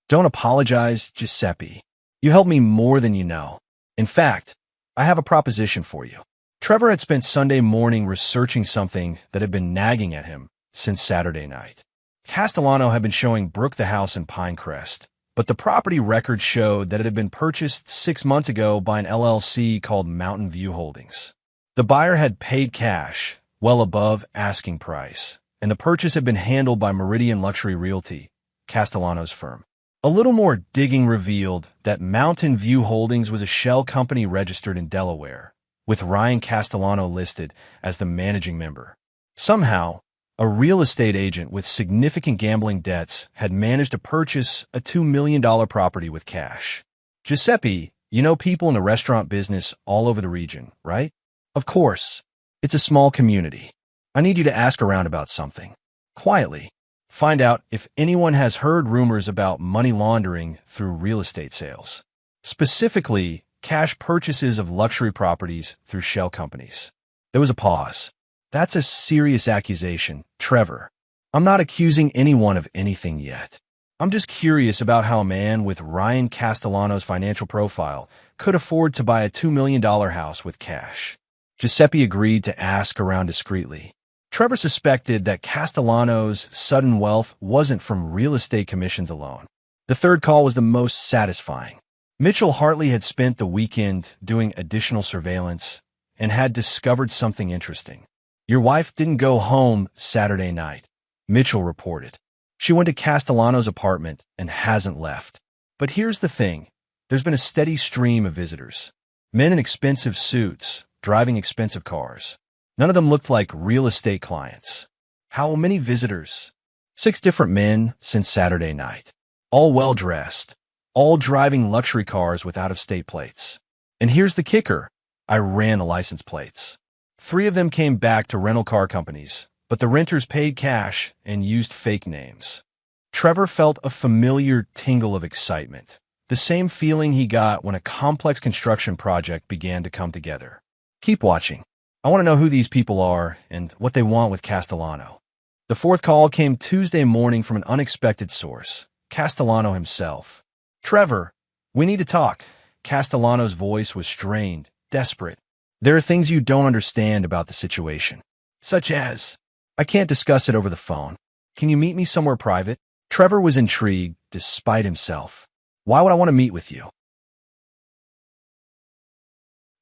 Don't apologize, Giuseppe. You helped me more than you know. In fact, I have a proposition for you. Trevor had spent Sunday morning researching something that had been nagging at him since Saturday night. Castellano had been showing Brooke the house in Pinecrest, but the property record showed that it had been purchased 6 months ago by an LLC called Mountain View Holdings. The buyer had paid cash, well above asking price, and the purchase had been handled by Meridian Luxury Realty, Castellano's firm. A little more digging revealed that Mountain View Holdings was a shell company registered in Delaware, with Ryan Castellano listed as the managing member. Somehow, a real estate agent with significant gambling debts had managed to purchase a $2 million property with cash. Giuseppe, you know people in the restaurant business all over the region, right? Of course. It's a small community. I need you to ask around about something. Quietly. Find out if anyone has heard rumors about money laundering through real estate sales. Specifically, cash purchases of luxury properties through shell companies. There was a pause. That's a serious accusation, Trevor. I'm not accusing anyone of anything yet. I'm just curious about how a man with Ryan Castellano's financial profile could afford to buy a $2 million house with cash. Giuseppe agreed to ask around discreetly. Trevor suspected that Castellano's sudden wealth wasn't from real estate commissions alone. The third call was the most satisfying. Mitchell Hartley had spent the weekend doing additional surveillance and had discovered something interesting. Your wife didn't go home Saturday night, Mitchell reported. She went to Castellano's apartment and hasn't left. But here's the thing. There's been a steady stream of visitors. Men in expensive suits, driving expensive cars. None of them looked like real estate clients. How many visitors? 6 different men since Saturday night. All well-dressed. All driving luxury cars with out-of-state plates. And here's the kicker. I ran the license plates. 3 of them came back to rental car companies, but the renters paid cash and used fake names. Trevor felt a familiar tingle of excitement, the same feeling he got when a complex construction project began to come together. Keep watching. I want to know who these people are and what they want with Castellano. The fourth call came Tuesday morning from an unexpected source, Castellano himself. Trevor, we need to talk. Castellano's voice was strained, desperate. There are things you don't understand about the situation. Such as, I can't discuss it over the phone. Can you meet me somewhere private? Trevor was intrigued, despite himself. Why would I want to meet with you?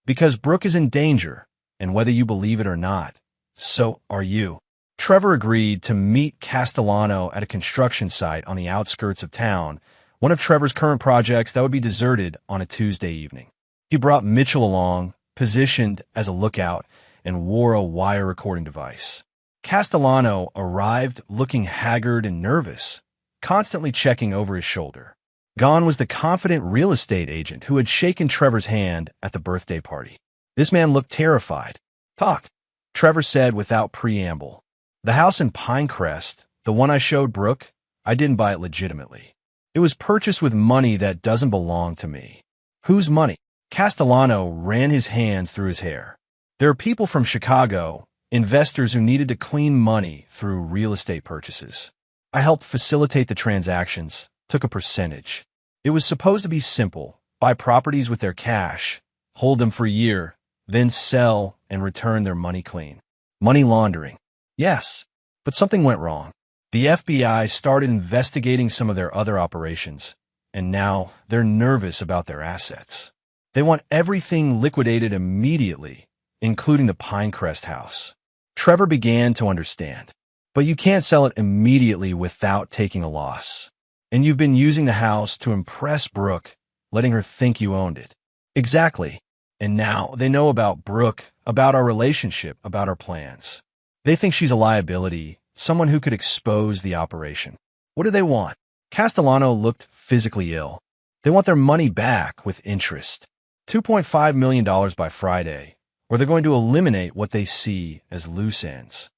Because Brooke is in danger, and whether you believe it or not, so are you. Trevor agreed to meet Castellano at a construction site on the outskirts of town, one of Trevor's current projects that would be deserted on a Tuesday evening. He brought Mitchell along, positioned as a lookout, and wore a wire recording device. Castellano arrived looking haggard and nervous, constantly checking over his shoulder. Gone was the confident real estate agent who had shaken Trevor's hand at the birthday party. This man looked terrified. Talk, Trevor said without preamble. The house in Pinecrest, the one I showed Brooke, I didn't buy it legitimately. It was purchased with money that doesn't belong to me. Whose money? Castellano ran his hands through his hair. There are people from Chicago, investors who needed to clean money through real estate purchases. I helped facilitate the transactions, took a percentage. It was supposed to be simple: buy properties with their cash, hold them for a year, then sell and return their money clean. Money laundering. Yes, but something went wrong. The FBI started investigating some of their other operations, and now they're nervous about their assets. They want everything liquidated immediately, including the Pinecrest house. Trevor began to understand. But you can't sell it immediately without taking a loss. And you've been using the house to impress Brooke, letting her think you owned it. Exactly. And now they know about Brooke, about our relationship, about our plans. They think she's a liability, someone who could expose the operation. What do they want? Castellano looked physically ill. They want their money back with interest. $2.5 million by Friday, or they're going to eliminate what they see as loose ends.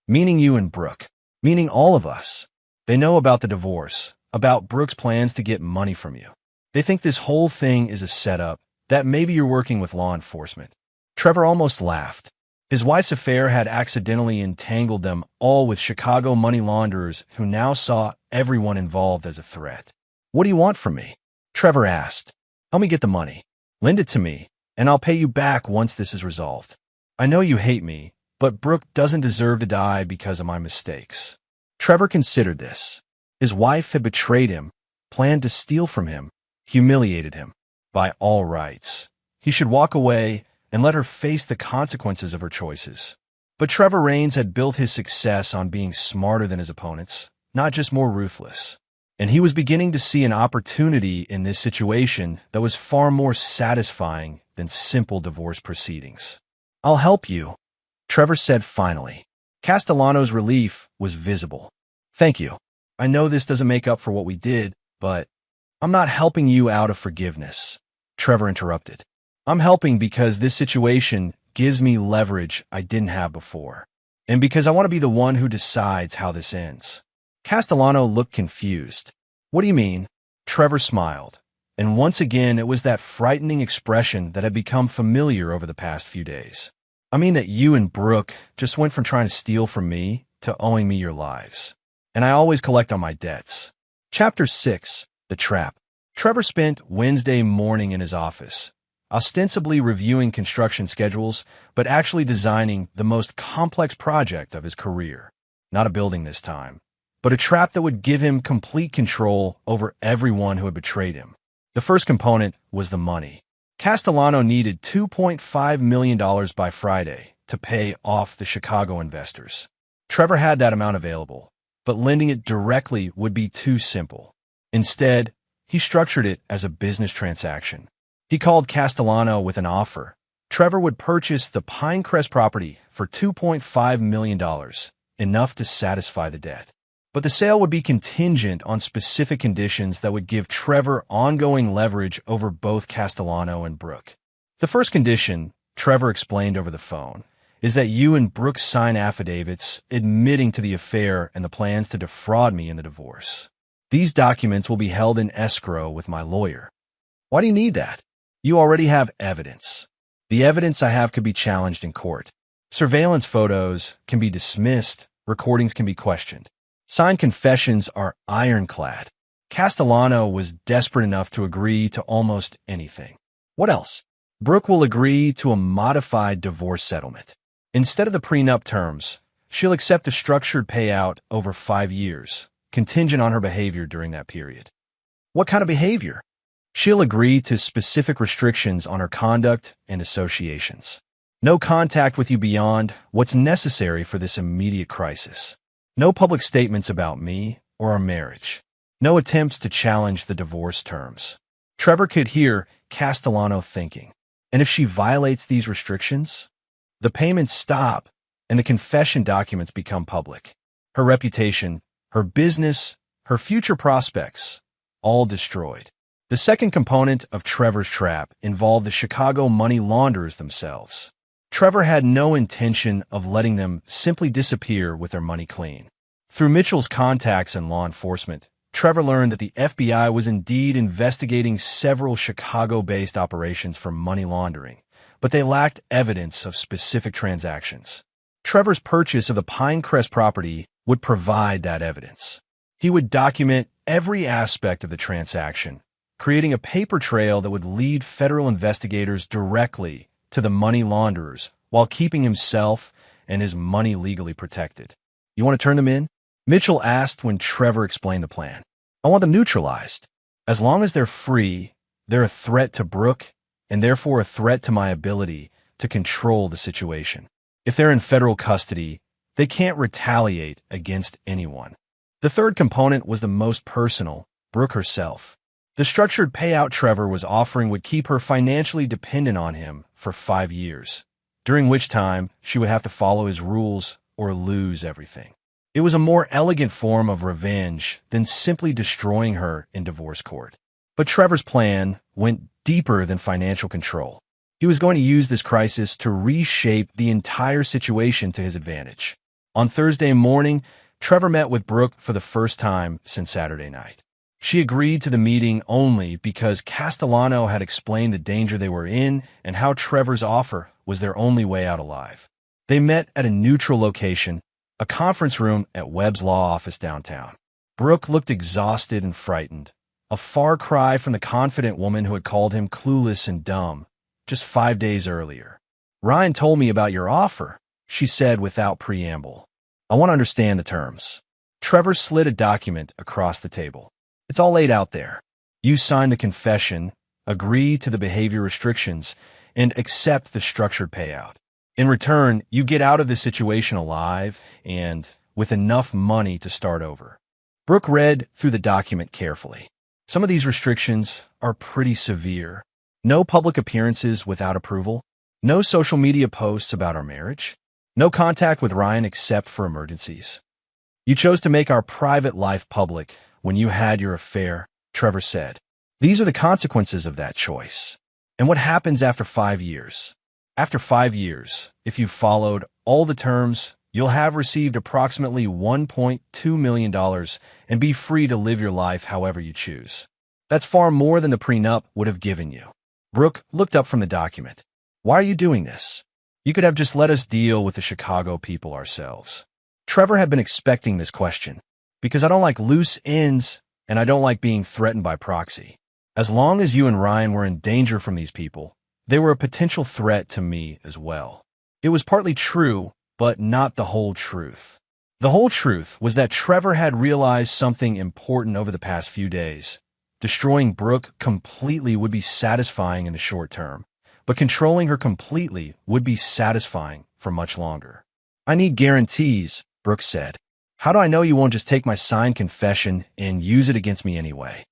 Meaning you and Brooke. Meaning all of us. They know about the divorce, about Brooke's plans to get money from you. They think this whole thing is a setup, that maybe you're working with law enforcement. Trevor almost laughed. His wife's affair had accidentally entangled them all with Chicago money launderers who now saw everyone involved as a threat. What do you want from me? Trevor asked. Help me get the money. Lend it to me, and I'll pay you back once this is resolved. I know you hate me, but Brooke doesn't deserve to die because of my mistakes. Trevor considered this. His wife had betrayed him, planned to steal from him, humiliated him. By all rights, he should walk away and let her face the consequences of her choices. But Trevor Raines had built his success on being smarter than his opponents, not just more ruthless. And he was beginning to see an opportunity in this situation that was far more satisfying than simple divorce proceedings. I'll help you, Trevor said finally. Castellano's relief was visible. Thank you. I know this doesn't make up for what we did, but I'm not helping you out of forgiveness, Trevor interrupted. I'm helping because this situation gives me leverage I didn't have before, and because I want to be the one who decides how this ends. Castellano looked confused. What do you mean? Trevor smiled, and once again it was that frightening expression that had become familiar over the past few days. I mean that you and Brooke just went from trying to steal from me to owing me your lives. And I always collect on my debts. Chapter 6. The Trap. Trevor spent Wednesday morning in his office, ostensibly reviewing construction schedules, but actually designing the most complex project of his career. Not a building this time, but a trap that would give him complete control over everyone who had betrayed him. The first component was the money. Castellano needed $2.5 million by Friday to pay off the Chicago investors. Trevor had that amount available, but lending it directly would be too simple. Instead, he structured it as a business transaction. He called Castellano with an offer. Trevor would purchase the Pinecrest property for $2.5 million, enough to satisfy the debt. But the sale would be contingent on specific conditions that would give Trevor ongoing leverage over both Castellano and Brooke. The first condition, Trevor explained over the phone, is that you and Brooke sign affidavits admitting to the affair and the plans to defraud me in the divorce. These documents will be held in escrow with my lawyer. Why do you need that? You already have evidence. The evidence I have could be challenged in court. Surveillance photos can be dismissed, recordings can be questioned. Signed confessions are ironclad. Castellano was desperate enough to agree to almost anything. What else? Brooke will agree to a modified divorce settlement. Instead of the prenup terms, she'll accept a structured payout over 5 years, contingent on her behavior during that period. What kind of behavior? She'll agree to specific restrictions on her conduct and associations. No contact with you beyond what's necessary for this immediate crisis. No public statements about me or our marriage. No attempts to challenge the divorce terms. Trevor could hear Castellano thinking, and if she violates these restrictions, the payments stop and the confession documents become public. Her reputation, her business, her future prospects, all destroyed. The second component of Trevor's trap involved the Chicago money launderers themselves. Trevor had no intention of letting them simply disappear with their money clean. Through Mitchell's contacts in law enforcement, Trevor learned that the FBI was indeed investigating several Chicago-based operations for money laundering, but they lacked evidence of specific transactions. Trevor's purchase of the Pinecrest property would provide that evidence. He would document every aspect of the transaction, creating a paper trail that would lead federal investigators directly to the money launderers while keeping himself and his money legally protected. "You want to turn them in?" Mitchell asked when Trevor explained the plan. "I want them neutralized. As long as they're free, they're a threat to Brooke and therefore a threat to my ability to control the situation. If they're in federal custody, they can't retaliate against anyone." The third component was the most personal, Brooke herself. The structured payout Trevor was offering would keep her financially dependent on him for 5 years, during which time she would have to follow his rules or lose everything. It was a more elegant form of revenge than simply destroying her in divorce court. But Trevor's plan went deeper than financial control. He was going to use this crisis to reshape the entire situation to his advantage. On Thursday morning, Trevor met with Brooke for the first time since Saturday night. She agreed to the meeting only because Castellano had explained the danger they were in and how Trevor's offer was their only way out alive. They met at a neutral location, a conference room at Webb's law office downtown. Brooke looked exhausted and frightened, a far cry from the confident woman who had called him clueless and dumb just 5 days earlier. "Ryan told me about your offer," she said without preamble. "I want to understand the terms." Trevor slid a document across the table. "It's all laid out there. You sign the confession, agree to the behavior restrictions, and accept the structured payout. In return, you get out of this situation alive and with enough money to start over." Brooke read through the document carefully. Some of these restrictions are pretty severe. No public appearances without approval. No social media posts about our marriage. No contact with Ryan except for emergencies. "You chose to make our private life public when you had your affair," Trevor said. "These are the consequences of that choice. And what happens after 5 years? After 5 years, if you've followed all the terms, you'll have received approximately $1.2 million and be free to live your life however you choose. That's far more than the prenup would have given you." Brooke looked up from the document. "Why are you doing this? You could have just let us deal with the Chicago people ourselves." Trevor had been expecting this question. "Because I don't like loose ends and I don't like being threatened by proxy. As long as you and Ryan were in danger from these people, they were a potential threat to me as well." It was partly true, but not the whole truth. The whole truth was that Trevor had realized something important over the past few days. Destroying Brooke completely would be satisfying in the short term, but controlling her completely would be satisfying for much longer. "I need guarantees," Brooke said. "How do I know you won't just take my signed confession and use it against me anyway?"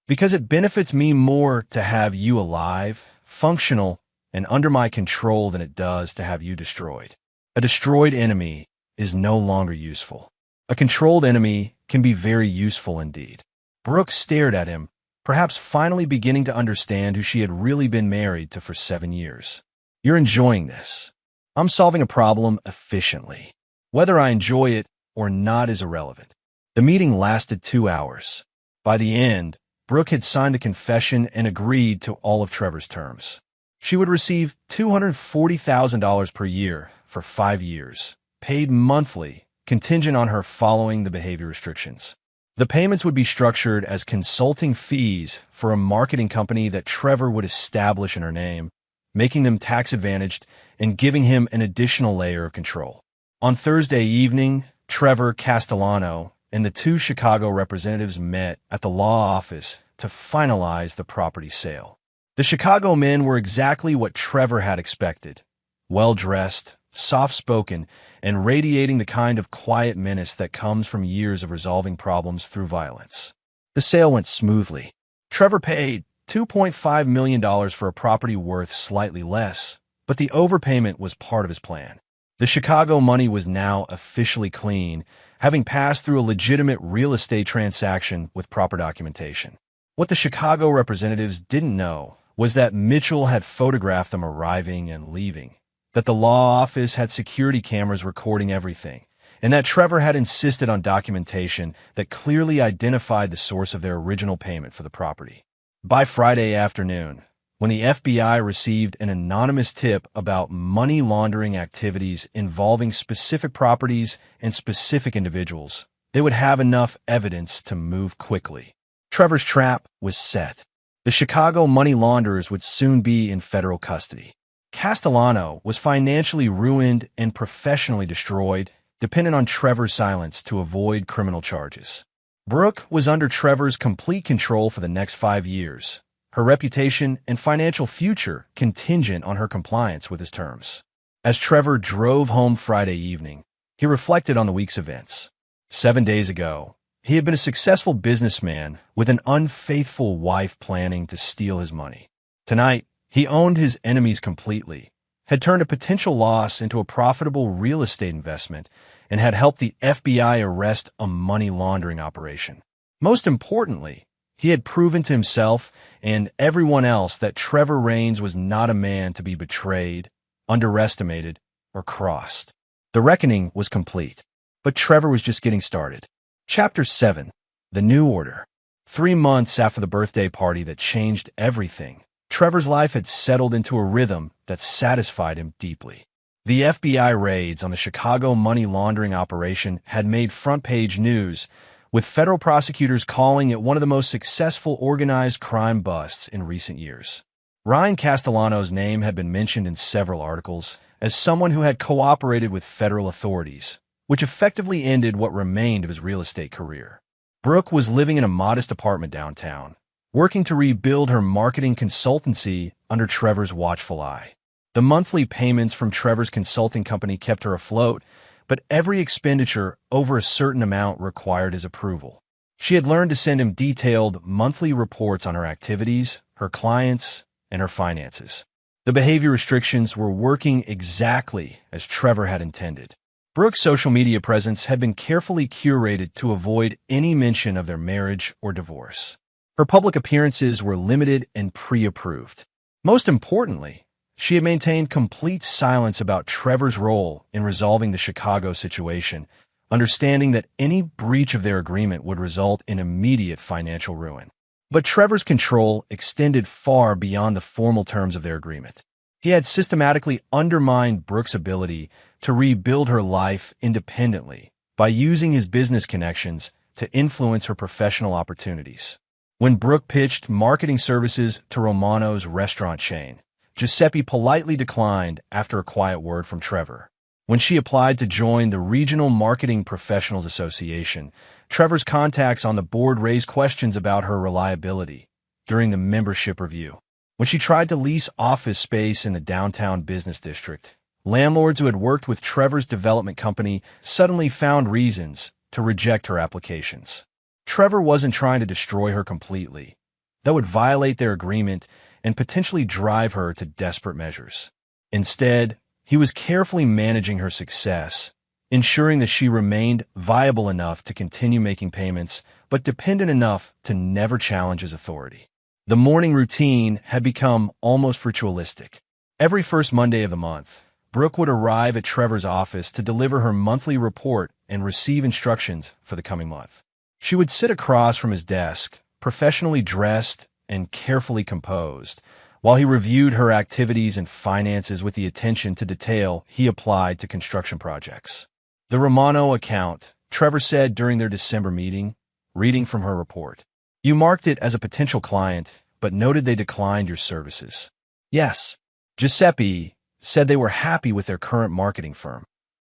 "Because it benefits me more to have you alive, functional, and under my control than it does to have you destroyed. A destroyed enemy is no longer useful. A controlled enemy can be very useful indeed." Brooke stared at him, perhaps finally beginning to understand who she had really been married to for 7 years. "You're enjoying this. I'm solving a problem efficiently. Whether I enjoy it or not is irrelevant." The meeting lasted 2 hours. By the end, Brooke had signed the confession and agreed to all of Trevor's terms. She would receive $240,000 per year for 5 years, paid monthly, contingent on her following the behavior restrictions. The payments would be structured as consulting fees for a marketing company that Trevor would establish in her name, making them tax-advantaged and giving him an additional layer of control. On Thursday evening, Trevor, Castellano, and the 2 Chicago representatives met at the law office to finalize the property sale. The Chicago men were exactly what Trevor had expected: well-dressed, soft-spoken, and radiating the kind of quiet menace that comes from years of resolving problems through violence. The sale went smoothly. Trevor paid $2.5 million for a property worth slightly less, but the overpayment was part of his plan. The Chicago money was now officially clean, having passed through a legitimate real estate transaction with proper documentation. What the Chicago representatives didn't know was that Mitchell had photographed them arriving and leaving, that the law office had security cameras recording everything, and that Trevor had insisted on documentation that clearly identified the source of their original payment for the property. By Friday afternoon, when the FBI received an anonymous tip about money laundering activities involving specific properties and specific individuals, they would have enough evidence to move quickly. Trevor's trap was set. The Chicago money launderers would soon be in federal custody. Castellano was financially ruined and professionally destroyed, dependent on Trevor's silence to avoid criminal charges. Brooke was under Trevor's complete control for the next 5 years, her reputation and financial future contingent on her compliance with his terms. As Trevor drove home Friday evening, he reflected on the week's events. 7 days ago, he had been a successful businessman with an unfaithful wife planning to steal his money. Tonight, he owned his enemies completely, had turned a potential loss into a profitable real estate investment, and had helped the FBI arrest a money laundering operation. Most importantly, he had proven to himself and everyone else that Trevor Raines was not a man to be betrayed, underestimated, or crossed. The reckoning was complete, but Trevor was just getting started. Chapter 7. The New Order. 3 months after the birthday party that changed everything, Trevor's life had settled into a rhythm that satisfied him deeply. The FBI raids on the Chicago money laundering operation had made front-page news, with federal prosecutors calling it one of the most successful organized crime busts in recent years. Ryan Castellano's name had been mentioned in several articles as someone who had cooperated with federal authorities, which effectively ended what remained of his real estate career. Brooke was living in a modest apartment downtown, working to rebuild her marketing consultancy under Trevor's watchful eye. The monthly payments from Trevor's consulting company kept her afloat, but every expenditure over a certain amount required his approval. She had learned to send him detailed monthly reports on her activities, her clients, and her finances. The behavior restrictions were working exactly as Trevor had intended. Brooke's social media presence had been carefully curated to avoid any mention of their marriage or divorce. Her public appearances were limited and pre-approved. Most importantly, she had maintained complete silence about Trevor's role in resolving the Chicago situation, understanding that any breach of their agreement would result in immediate financial ruin. But Trevor's control extended far beyond the formal terms of their agreement. He had systematically undermined Brooke's ability to rebuild her life independently by using his business connections to influence her professional opportunities. When Brooke pitched marketing services to Romano's restaurant chain, Giuseppe politely declined after a quiet word from Trevor. When she applied to join the Regional Marketing Professionals Association, Trevor's contacts on the board raised questions about her reliability during the membership review. When she tried to lease office space in the downtown business district, landlords who had worked with Trevor's development company suddenly found reasons to reject her applications. Trevor wasn't trying to destroy her completely, that would violate their agreement and potentially drive her to desperate measures. Instead, he was carefully managing her success, ensuring that she remained viable enough to continue making payments, but dependent enough to never challenge his authority. The morning routine had become almost ritualistic. Every first Monday of the month, Brooke would arrive at Trevor's office to deliver her monthly report and receive instructions for the coming month. She would sit across from his desk, professionally dressed and carefully composed, while he reviewed her activities and finances with the attention to detail he applied to construction projects. The Romano account, Trevor said during their December meeting, reading from her report. You marked it as a potential client, but noted they declined your services. Yes. Giuseppe said they were happy with their current marketing firm.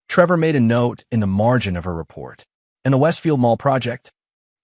Trevor made a note in the margin of her report. And the Westfield Mall project?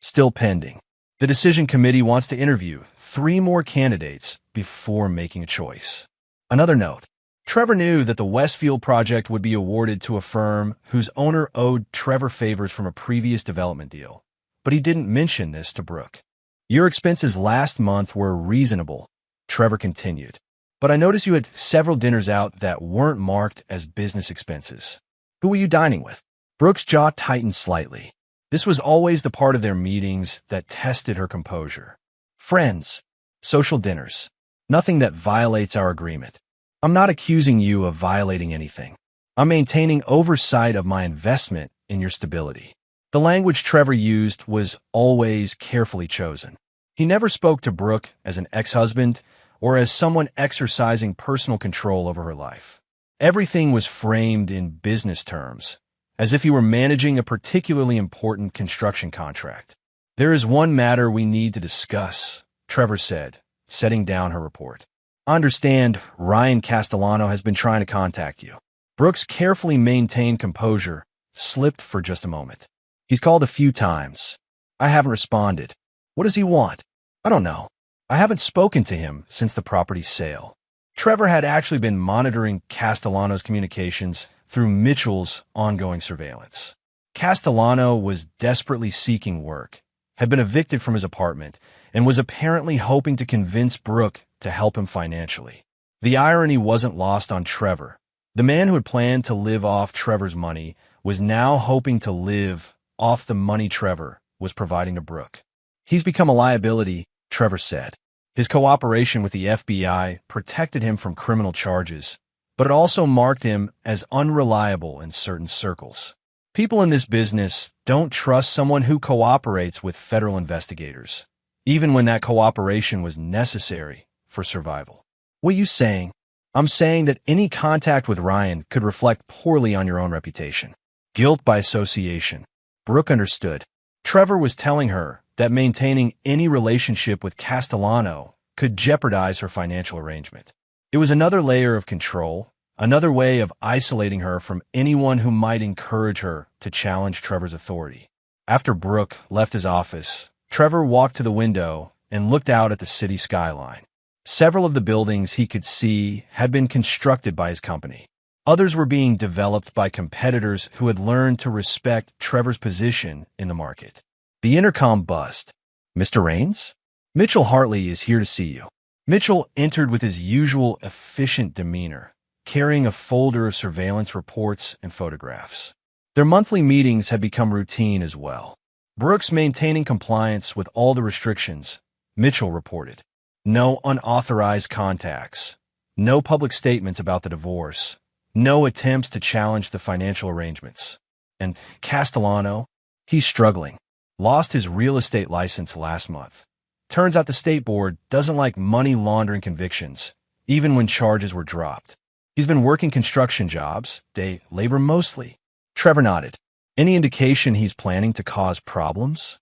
Still pending. The decision committee wants to interview 3 more candidates before making a choice. Another note. Trevor knew that the Westfield project would be awarded to a firm whose owner owed Trevor favors from a previous development deal, but he didn't mention this to Brooke. Your expenses last month were reasonable, Trevor continued, but I noticed you had several dinners out that weren't marked as business expenses. Who were you dining with? Brooke's jaw tightened slightly. This was always the part of their meetings that tested her composure. Friends, social dinners, nothing that violates our agreement. I'm not accusing you of violating anything. I'm maintaining oversight of my investment in your stability. The language Trevor used was always carefully chosen. He never spoke to Brooke as an ex-husband or as someone exercising personal control over her life. Everything was framed in business terms, as if he were managing a particularly important construction contract. "There is one matter we need to discuss," Trevor said, setting down her report. "I understand Ryan Castellano has been trying to contact you." Brooks carefully maintained composure, slipped for just a moment. "He's called a few times. I haven't responded. What does he want?" "I don't know. I haven't spoken to him since the property sale." Trevor had actually been monitoring Castellano's communications through Mitchell's ongoing surveillance. Castellano was desperately seeking work, had been evicted from his apartment, and was apparently hoping to convince Brooke to help him financially. The irony wasn't lost on Trevor. The man who had planned to live off Trevor's money was now hoping to live off the money Trevor was providing to Brooke. "He's become a liability," Trevor said. His cooperation with the FBI protected him from criminal charges, but it also marked him as unreliable in certain circles. People in this business don't trust someone who cooperates with federal investigators, even when that cooperation was necessary for survival. "What are you saying?" "I'm saying that any contact with Ryan could reflect poorly on your own reputation." Guilt by association. Brooke understood. Trevor was telling her that maintaining any relationship with Castellano could jeopardize her financial arrangement. It was another layer of control, another way of isolating her from anyone who might encourage her to challenge Trevor's authority. After Brooke left his office, Trevor walked to the window and looked out at the city skyline. Several of the buildings he could see had been constructed by his company. Others were being developed by competitors who had learned to respect Trevor's position in the market. The intercom buzzed. "Mr. Raines? Mitchell Hartley is here to see you." Mitchell entered with his usual efficient demeanor, carrying a folder of surveillance reports and photographs. Their monthly meetings had become routine as well. Brooks maintaining compliance with all the restrictions, Mitchell reported. No unauthorized contacts, no public statements about the divorce, no attempts to challenge the financial arrangements. And Castellano, he's struggling. Lost his real estate license last month. Turns out the state board doesn't like money laundering convictions, even when charges were dropped. He's been working construction jobs, day labor mostly. Trevor nodded. Any indication he's planning to cause problems?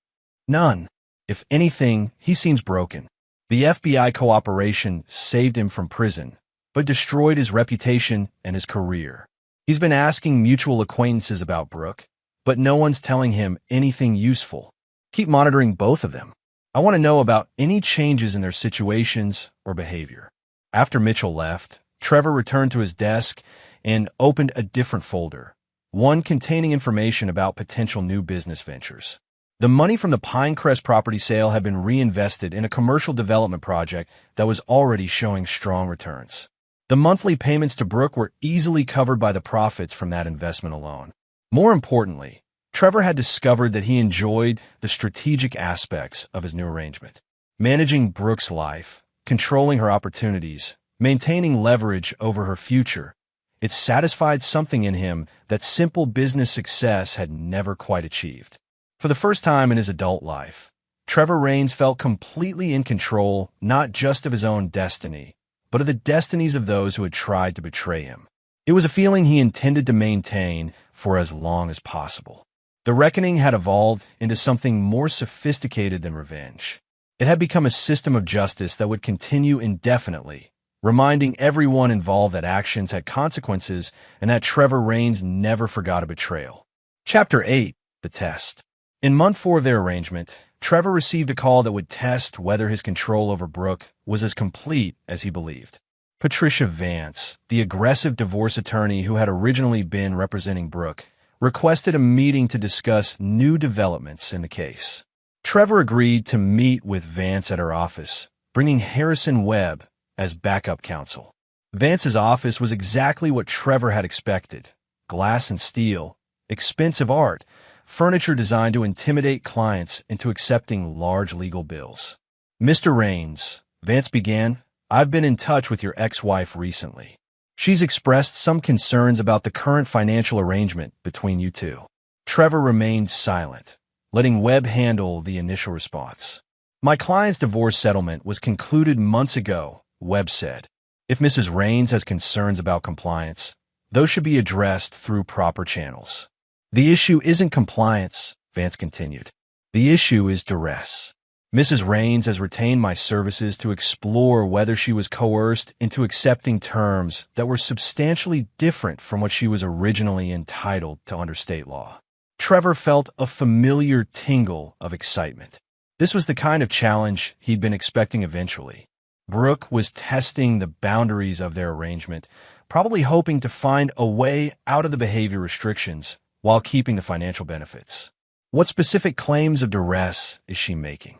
None. If anything, he seems broken. The FBI cooperation saved him from prison, but destroyed his reputation and his career. He's been asking mutual acquaintances about Brooke, but no one's telling him anything useful. Keep monitoring both of them. I want to know about any changes in their situations or behavior. After Mitchell left, Trevor returned to his desk and opened a different folder, one containing information about potential new business ventures. The money from the Pinecrest property sale had been reinvested in a commercial development project that was already showing strong returns. The monthly payments to Brooke were easily covered by the profits from that investment alone. More importantly, Trevor had discovered that he enjoyed the strategic aspects of his new arrangement. Managing Brooke's life, controlling her opportunities, maintaining leverage over her future. It satisfied something in him that simple business success had never quite achieved. For the first time in his adult life, Trevor Raines felt completely in control not just of his own destiny, but of the destinies of those who had tried to betray him. It was a feeling he intended to maintain for as long as possible. The reckoning had evolved into something more sophisticated than revenge. It had become a system of justice that would continue indefinitely, reminding everyone involved that actions had consequences and that Trevor Raines never forgot a betrayal. Chapter 8. The Test. In month 4 of their arrangement, Trevor received a call that would test whether his control over Brooke was as complete as he believed. Patricia Vance, the aggressive divorce attorney who had originally been representing Brooke, requested a meeting to discuss new developments in the case. Trevor agreed to meet with Vance at her office, bringing Harrison Webb as backup counsel. Vance's office was exactly what Trevor had expected: glass and steel, expensive art, furniture designed to intimidate clients into accepting large legal bills. "Mr. Raines," Vance began, "I've been in touch with your ex-wife recently. She's expressed some concerns about the current financial arrangement between you two." Trevor remained silent, letting Webb handle the initial response. "My client's divorce settlement was concluded months ago Webb said. If Mrs. Raines has concerns about compliance, those should be addressed through proper channels. The issue isn't compliance, Vance continued. The issue is duress. Mrs. Raines has retained my services to explore whether she was coerced into accepting terms that were substantially different from what she was originally entitled to under state law. Trevor felt a familiar tingle of excitement. This was the kind of challenge he'd been expecting eventually. Brooke was testing the boundaries of their arrangement, probably hoping to find a way out of the behavior restrictions while keeping the financial benefits. What specific claims of duress is she making?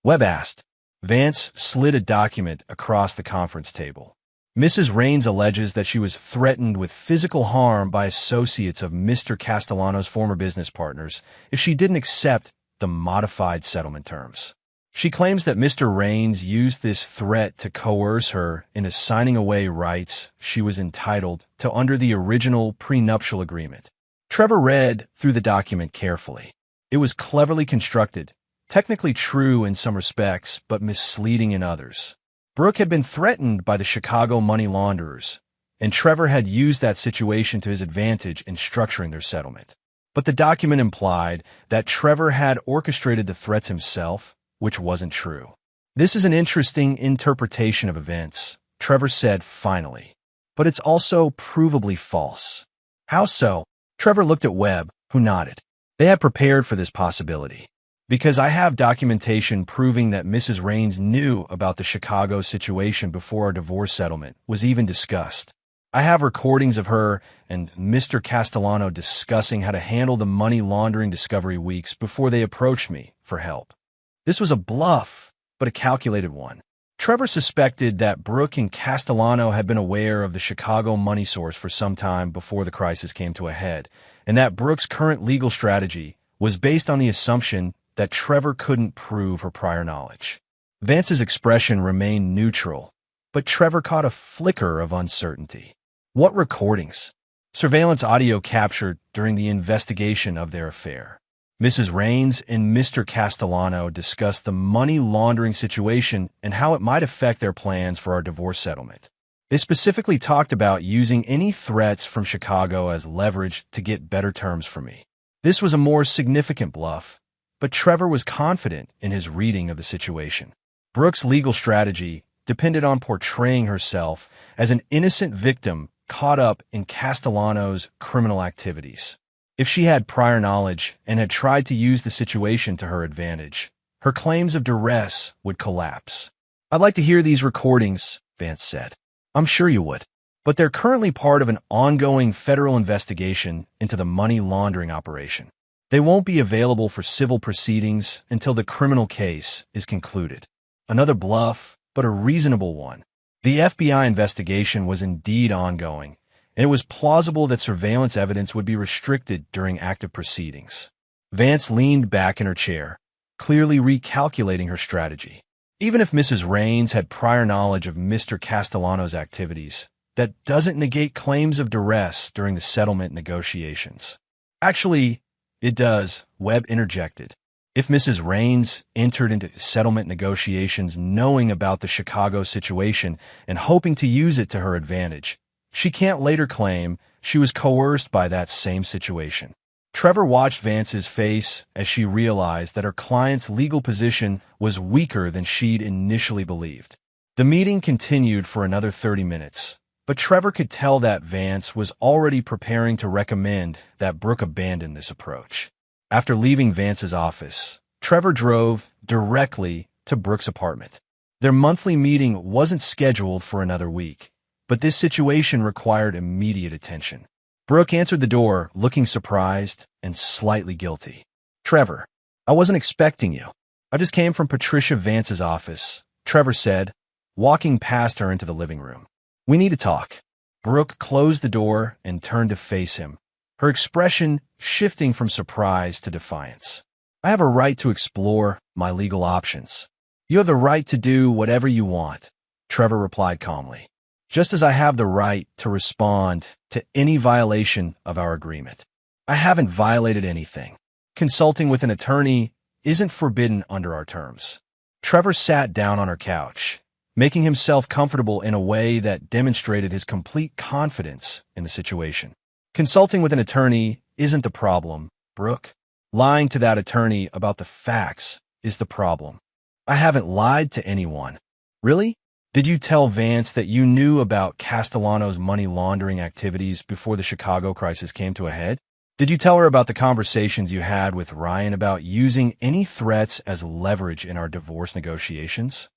Webb asked. Vance slid a document across the conference table. Mrs. Raines alleges that she was threatened with physical harm by associates of Mr. Castellano's former business partners if she didn't accept the modified settlement terms. She claims that Mr. Raines used this threat to coerce her into signing away rights she was entitled to under the original prenuptial agreement. Trevor read through the document carefully. It was cleverly constructed, technically true in some respects, but misleading in others. Brooke had been threatened by the Chicago money launderers, and Trevor had used that situation to his advantage in structuring their settlement. But the document implied that Trevor had orchestrated the threats himself, which wasn't true. This is an interesting interpretation of events, Trevor said finally, but it's also provably false. How so? Trevor looked at Webb, who nodded. They had prepared for this possibility. Because I have documentation proving that Mrs. Raines knew about the Chicago situation before our divorce settlement was even discussed. I have recordings of her and Mr. Castellano discussing how to handle the money laundering discovery weeks before they approached me for help. This was a bluff, but a calculated one. Trevor suspected that Brooke and Castellano had been aware of the Chicago money source for some time before the crisis came to a head, and that Brooke's current legal strategy was based on the assumption that Trevor couldn't prove her prior knowledge. Vance's expression remained neutral, but Trevor caught a flicker of uncertainty. What recordings? Surveillance audio captured during the investigation of their affair. Mrs. Raines and Mr. Castellano discussed the money laundering situation and how it might affect their plans for our divorce settlement. They specifically talked about using any threats from Chicago as leverage to get better terms for me. This was a more significant bluff, but Trevor was confident in his reading of the situation. Brooke's legal strategy depended on portraying herself as an innocent victim caught up in Castellano's criminal activities. If she had prior knowledge and had tried to use the situation to her advantage, her claims of duress would collapse. I'd like to hear these recordings, Vance said. I'm sure you would. But they're currently part of an ongoing federal investigation into the money laundering operation. They won't be available for civil proceedings until the criminal case is concluded. Another bluff, but a reasonable one. The FBI investigation was indeed ongoing, and it was plausible that surveillance evidence would be restricted during active proceedings. Vance leaned back in her chair, clearly recalculating her strategy. Even if Mrs. Raines had prior knowledge of Mr. Castellano's activities, that doesn't negate claims of duress during the settlement negotiations. Actually, it does, Webb interjected. If Mrs. Raines entered into settlement negotiations knowing about the Chicago situation and hoping to use it to her advantage, she can't later claim she was coerced by that same situation. Trevor watched Vance's face as she realized that her client's legal position was weaker than she'd initially believed. The meeting continued for another 30 minutes, but Trevor could tell that Vance was already preparing to recommend that Brooke abandon this approach. After leaving Vance's office, Trevor drove directly to Brooke's apartment. Their monthly meeting wasn't scheduled for another week, but this situation required immediate attention. Brooke answered the door, looking surprised and slightly guilty. Trevor, I wasn't expecting you. I just came from Patricia Vance's office, Trevor said, walking past her into the living room. We need to talk. Brooke closed the door and turned to face him, her expression shifting from surprise to defiance. I have a right to explore my legal options. You have the right to do whatever you want, Trevor replied calmly, just as I have the right to respond to any violation of our agreement. I haven't violated anything. Consulting with an attorney isn't forbidden under our terms. Trevor sat down on her couch, making himself comfortable in a way that demonstrated his complete confidence in the situation. Consulting with an attorney isn't the problem, Brooke. Lying to that attorney about the facts is the problem. I haven't lied to anyone. Really? Did you tell Vance that you knew about Castellano's money laundering activities before the Chicago crisis came to a head? Did you tell her about the conversations you had with Ryan about using any threats as leverage in our divorce negotiations?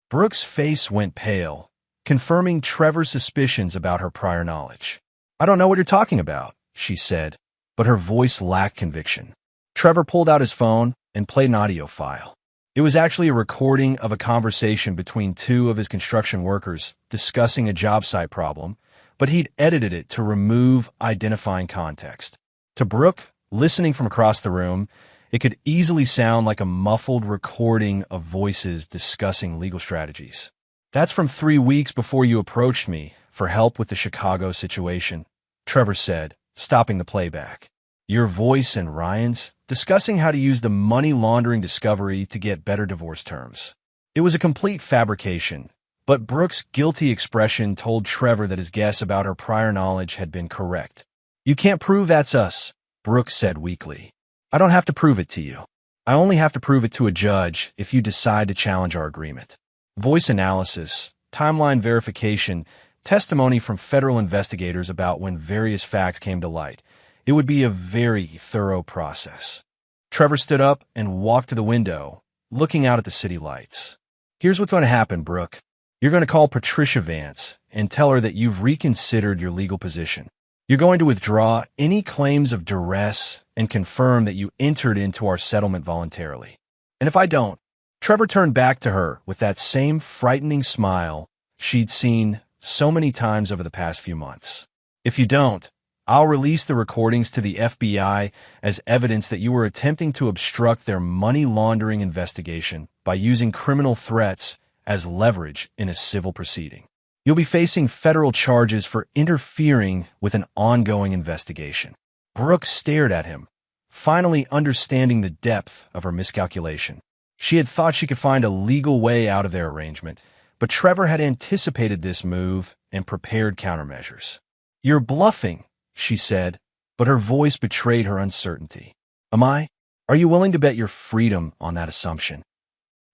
Brooke's face went pale, confirming Trevor's suspicions about her prior knowledge. I don't know what you're talking about, she said, but her voice lacked conviction. Trevor pulled out his phone and played an audio file. It was actually a recording of a conversation between two of his construction workers discussing a job site problem, but he'd edited it to remove identifying context. To Brooke, listening from across the room, it could easily sound like a muffled recording of voices discussing legal strategies. That's from 3 weeks before you approached me for help with the Chicago situation, Trevor said, stopping the playback. Your voice and Ryan's discussing how to use the money laundering discovery to get better divorce terms. It was a complete fabrication, but Brooke's guilty expression told Trevor that his guess about her prior knowledge had been correct. You can't prove that's us, Brooke said weakly. I don't have to prove it to you. I only have to prove it to a judge if you decide to challenge our agreement. Voice analysis, timeline verification, testimony from federal investigators about when various facts came to light. It would be a very thorough process. Trevor stood up and walked to the window, looking out at the city lights. Here's what's going to happen, Brooke. You're going to call Patricia Vance and tell her that you've reconsidered your legal position. You're going to withdraw any claims of duress and confirm that you entered into our settlement voluntarily. And if I don't, Trevor turned back to her with that same frightening smile she'd seen so many times over the past few months. If you don't, I'll release the recordings to the FBI as evidence that you were attempting to obstruct their money laundering investigation by using criminal threats as leverage in a civil proceeding. You'll be facing federal charges for interfering with an ongoing investigation. Brooke stared at him, finally understanding the depth of her miscalculation. She had thought she could find a legal way out of their arrangement, but Trevor had anticipated this move and prepared countermeasures. You're bluffing, she said, but her voice betrayed her uncertainty. Am I? Are you willing to bet your freedom on that assumption?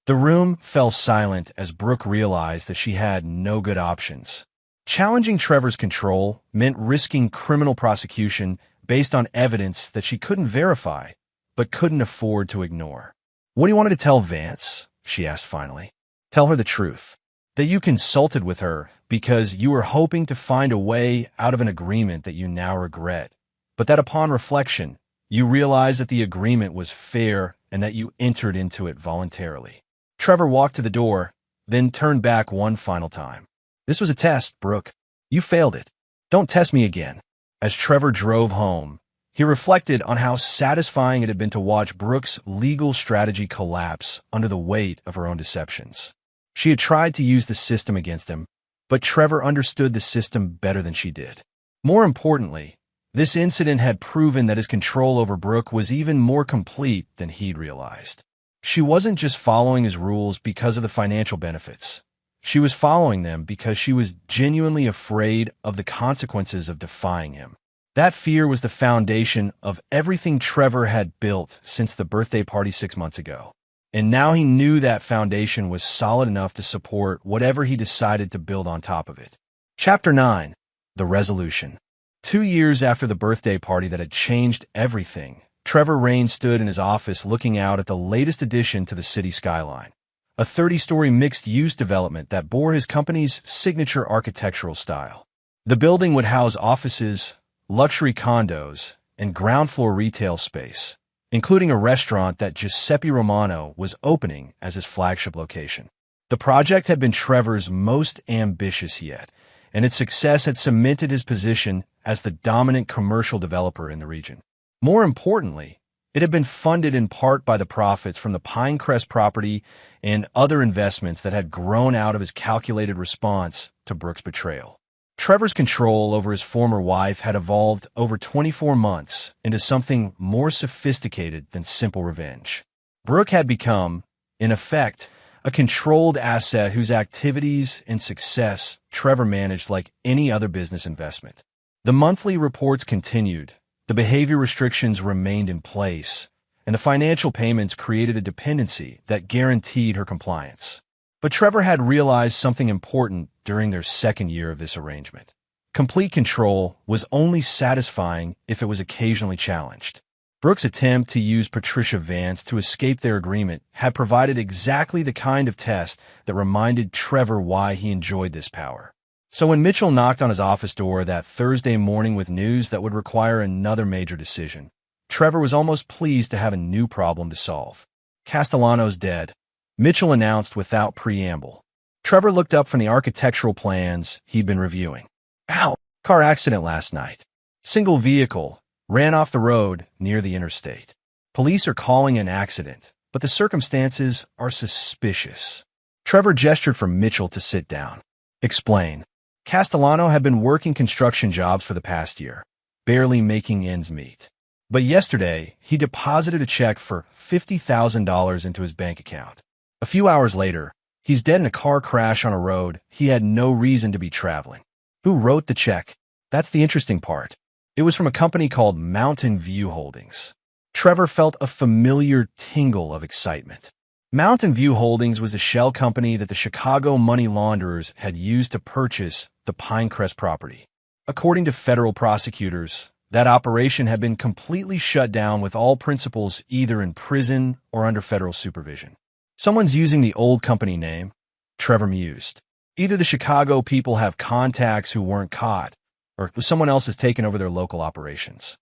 The room fell silent as Brooke realized that she had no good options. Challenging Trevor's control meant risking criminal prosecution based on evidence that she couldn't verify, but couldn't afford to ignore. What do you want me to tell Vance? She asked finally. Tell her the truth. That you consulted with her because you were hoping to find a way out of an agreement that you now regret, but that upon reflection, you realized that the agreement was fair and that you entered into it voluntarily. Trevor walked to the door, then turned back one final time. This was a test, Brooke. You failed it. Don't test me again. As Trevor drove home, he reflected on how satisfying it had been to watch Brooke's legal strategy collapse under the weight of her own deceptions. She had tried to use the system against him, but Trevor understood the system better than she did. More importantly, this incident had proven that his control over Brooke was even more complete than he'd realized. She wasn't just following his rules because of the financial benefits. She was following them because she was genuinely afraid of the consequences of defying him. That fear was the foundation of everything Trevor had built since the birthday party 6 months ago. And now he knew that foundation was solid enough to support whatever he decided to build on top of it. Chapter 9. The Resolution. 2 years after the birthday party that had changed everything, Trevor Raines stood in his office looking out at the latest addition to the city skyline, a 30-story mixed-use development that bore his company's signature architectural style. The building would house offices, luxury condos, and ground-floor retail space, including a restaurant that Giuseppe Romano was opening as his flagship location. The project had been Trevor's most ambitious yet, and its success had cemented his position as the dominant commercial developer in the region. More importantly, it had been funded in part by the profits from the Pinecrest property and other investments that had grown out of his calculated response to Brooke's betrayal. Trevor's control over his former wife had evolved over 24 months into something more sophisticated than simple revenge. Brooke had become, in effect, a controlled asset whose activities and success Trevor managed like any other business investment. The monthly reports continued, the behavior restrictions remained in place, and the financial payments created a dependency that guaranteed her compliance. But Trevor had realized something important during their second year of this arrangement. Complete control was only satisfying if it was occasionally challenged. Brooke's attempt to use Patricia Vance to escape their agreement had provided exactly the kind of test that reminded Trevor why he enjoyed this power. So when Mitchell knocked on his office door that Thursday morning with news that would require another major decision, Trevor was almost pleased to have a new problem to solve. Castellano's dead, Mitchell announced without preamble. Trevor looked up from the architectural plans he'd been reviewing. Ow! Car accident last night. Single vehicle. Ran off the road near the interstate. Police are calling an accident, but the circumstances are suspicious. Trevor gestured for Mitchell to sit down. Explain. Castellano had been working construction jobs for the past year, barely making ends meet. But yesterday, he deposited a check for $50,000 into his bank account. A few hours later, he's dead in a car crash on a road he had no reason to be traveling. Who wrote the check? That's the interesting part. It was from a company called Mountain View Holdings. Trevor felt a familiar tingle of excitement. Mountain View Holdings was a shell company that the Chicago money launderers had used to purchase the Pinecrest property. According to federal prosecutors, that operation had been completely shut down with all principals either in prison or under federal supervision. Someone's using the old company name, Trevor mused. Either the Chicago people have contacts who weren't caught, or someone else has taken over their local operations.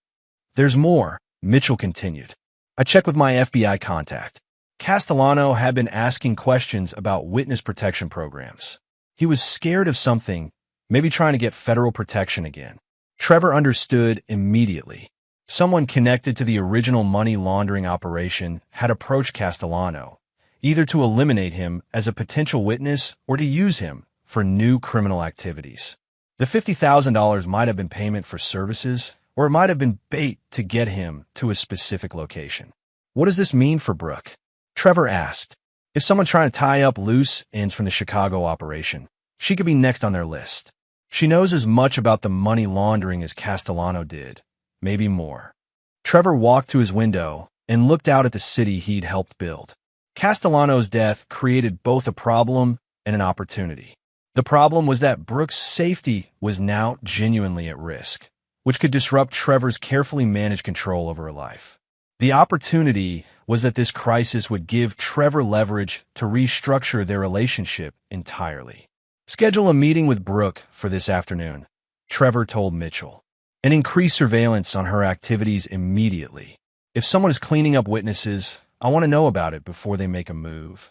There's more, Mitchell continued. I checked with my FBI contact. Castellano had been asking questions about witness protection programs. He was scared of something, maybe trying to get federal protection again. Trevor understood immediately. Someone connected to the original money laundering operation had approached Castellano, either to eliminate him as a potential witness or to use him for new criminal activities. The $50,000 might have been payment for services, or it might have been bait to get him to a specific location. What does this mean for Brooke? Trevor asked. If someone's trying to tie up loose ends from the Chicago operation, she could be next on their list. She knows as much about the money laundering as Castellano did, maybe more. Trevor walked to his window and looked out at the city he'd helped build. Castellano's death created both a problem and an opportunity. The problem was that Brooke's safety was now genuinely at risk, which could disrupt Trevor's carefully managed control over her life. The opportunity was that this crisis would give Trevor leverage to restructure their relationship entirely. Schedule a meeting with Brooke for this afternoon, Trevor told Mitchell, and increase surveillance on her activities immediately. If someone is cleaning up witnesses, I want to know about it before they make a move.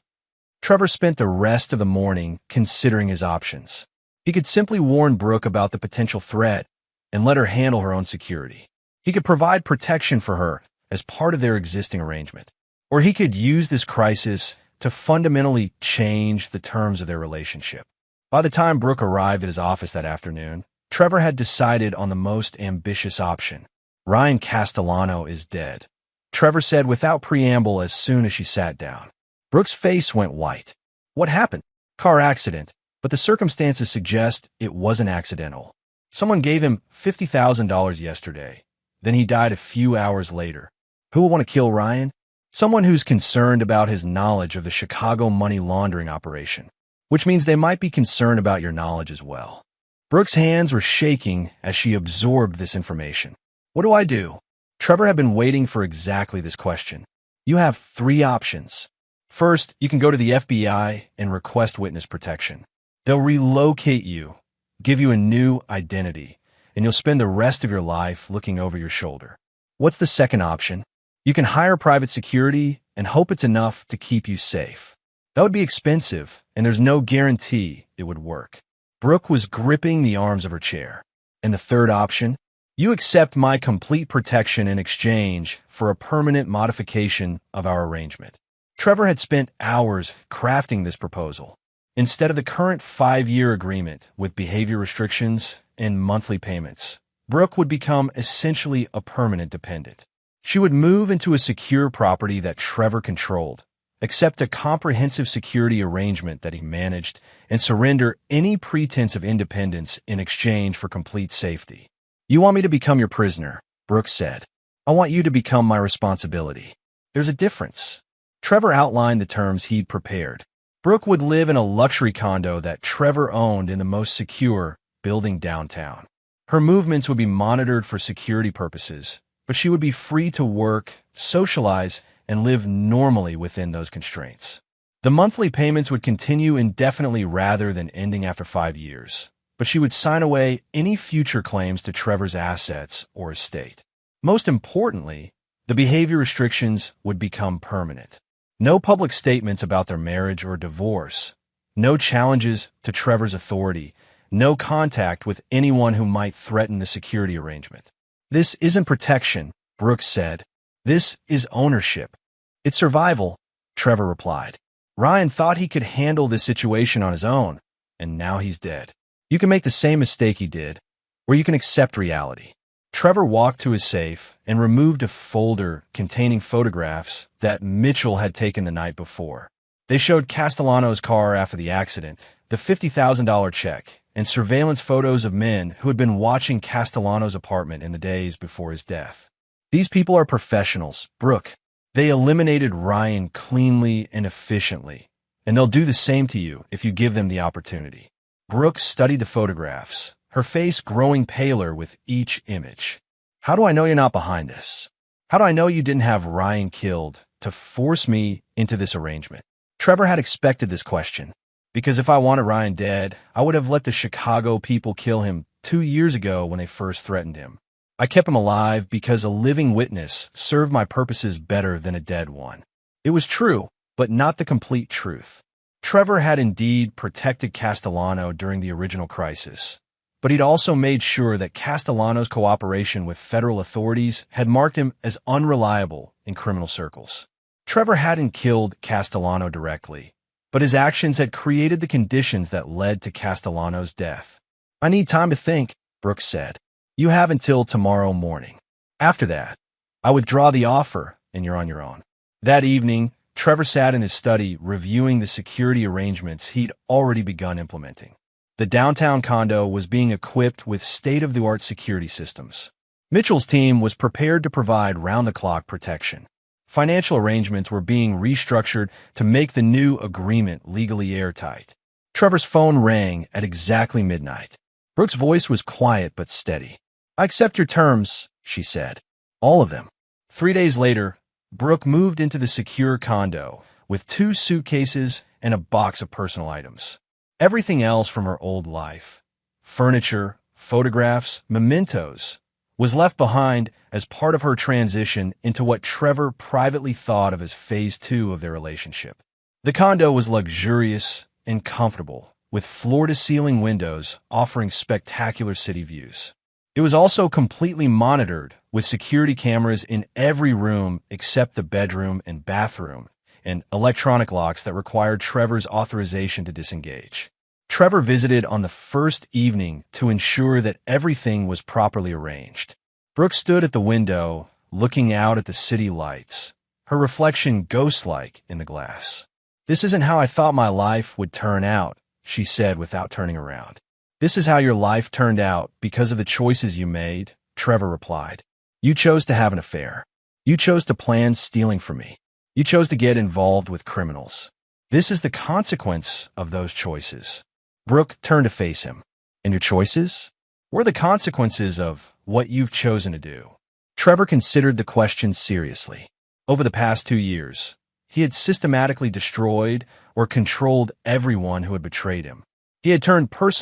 Trevor spent the rest of the morning considering his options. He could simply warn Brooke about the potential threat and let her handle her own security. He could provide protection for her as part of their existing arrangement. Or he could use this crisis to fundamentally change the terms of their relationship. By the time Brooke arrived at his office that afternoon, Trevor had decided on the most ambitious option. Ryan Castellano is dead, Trevor said without preamble as soon as she sat down. Brooke's face went white. What happened? Car accident, but the circumstances suggest it wasn't accidental. Someone gave him $50,000 yesterday. Then he died a few hours later. Who will want to kill Ryan? Someone who's concerned about his knowledge of the Chicago money laundering operation, which means they might be concerned about your knowledge as well. Brooke's hands were shaking as she absorbed this information. What do I do? Trevor had been waiting for exactly this question. You have 3 options. First, you can go to the FBI and request witness protection. They'll relocate you, give you a new identity, and you'll spend the rest of your life looking over your shoulder. What's the second option? You can hire private security and hope it's enough to keep you safe. That would be expensive, and there's no guarantee it would work. Brooke was gripping the arms of her chair. And the third option? You accept my complete protection in exchange for a permanent modification of our arrangement. Trevor had spent hours crafting this proposal. Instead of the current 5-year agreement with behavior restrictions and monthly payments, Brooke would become essentially a permanent dependent. She would move into a secure property that Trevor controlled, accept a comprehensive security arrangement that he managed, and surrender any pretense of independence in exchange for complete safety. "You want me to become your prisoner," Brooks said. "I want you to become my responsibility." "There's a difference." Trevor outlined the terms he'd prepared. Brooke would live in a luxury condo that Trevor owned in the most secure building downtown. Her movements would be monitored for security purposes, but she would be free to work, socialize, and live normally within those constraints. The monthly payments would continue indefinitely rather than ending after 5 years, but she would sign away any future claims to Trevor's assets or estate. Most importantly, the behavior restrictions would become permanent. No public statements about their marriage or divorce, no challenges to Trevor's authority, no contact with anyone who might threaten the security arrangement. "This isn't protection," Brooks said. "This is ownership." "It's survival," Trevor replied. "Ryan thought he could handle this situation on his own, and now he's dead. You can make the same mistake he did, or you can accept reality." Trevor walked to his safe and removed a folder containing photographs that Mitchell had taken the night before. They showed Castellano's car after the accident, the $50,000 check, and surveillance photos of men who had been watching Castellano's apartment in the days before his death. "These people are professionals, Brooke. They eliminated Ryan cleanly and efficiently, and they'll do the same to you if you give them the opportunity." Brooke studied the photographs, her face growing paler with each image. "How do I know you're not behind this? How do I know you didn't have Ryan killed to force me into this arrangement?" Trevor had expected this question, because if I wanted Ryan dead, I would have let the Chicago people kill him 2 years ago when they first threatened him. I kept him alive because a living witness served my purposes better than a dead one. It was true, but not the complete truth. Trevor had indeed protected Castellano during the original crisis, but he'd also made sure that Castellano's cooperation with federal authorities had marked him as unreliable in criminal circles. Trevor hadn't killed Castellano directly, but his actions had created the conditions that led to Castellano's death. "I need time to think," Brooks said. "You have until tomorrow morning. After that, I withdraw the offer and you're on your own." That evening, Trevor sat in his study reviewing the security arrangements he'd already begun implementing. The downtown condo was being equipped with state-of-the-art security systems. Mitchell's team was prepared to provide round-the-clock protection. Financial arrangements were being restructured to make the new agreement legally airtight. Trevor's phone rang at exactly midnight. Brooke's voice was quiet but steady. "I accept your terms," she said. "All of them." 3 days later, Brooke moved into the secure condo with 2 suitcases and a box of personal items. Everything else from her old life, furniture, photographs, mementos, was left behind as part of her transition into what Trevor privately thought of as phase 2 of their relationship. The condo was luxurious and comfortable, with floor-to-ceiling windows offering spectacular city views. It was also completely monitored, with security cameras in every room except the bedroom and bathroom, and electronic locks that required Trevor's authorization to disengage. Trevor visited on the first evening to ensure that everything was properly arranged. Brooke stood at the window, looking out at the city lights, her reflection ghost-like in the glass. "This isn't how I thought my life would turn out," she said without turning around. "This is how your life turned out because of the choices you made," Trevor replied. "You chose to have an affair. You chose to plan stealing from me. You chose to get involved with criminals. This is the consequence of those choices." Brooke turned to face him. "And your choices? What are the consequences of what you've chosen to do?" Trevor considered the question seriously. Over the past 2 years, he had systematically destroyed or controlled everyone who had betrayed him. He had turned personal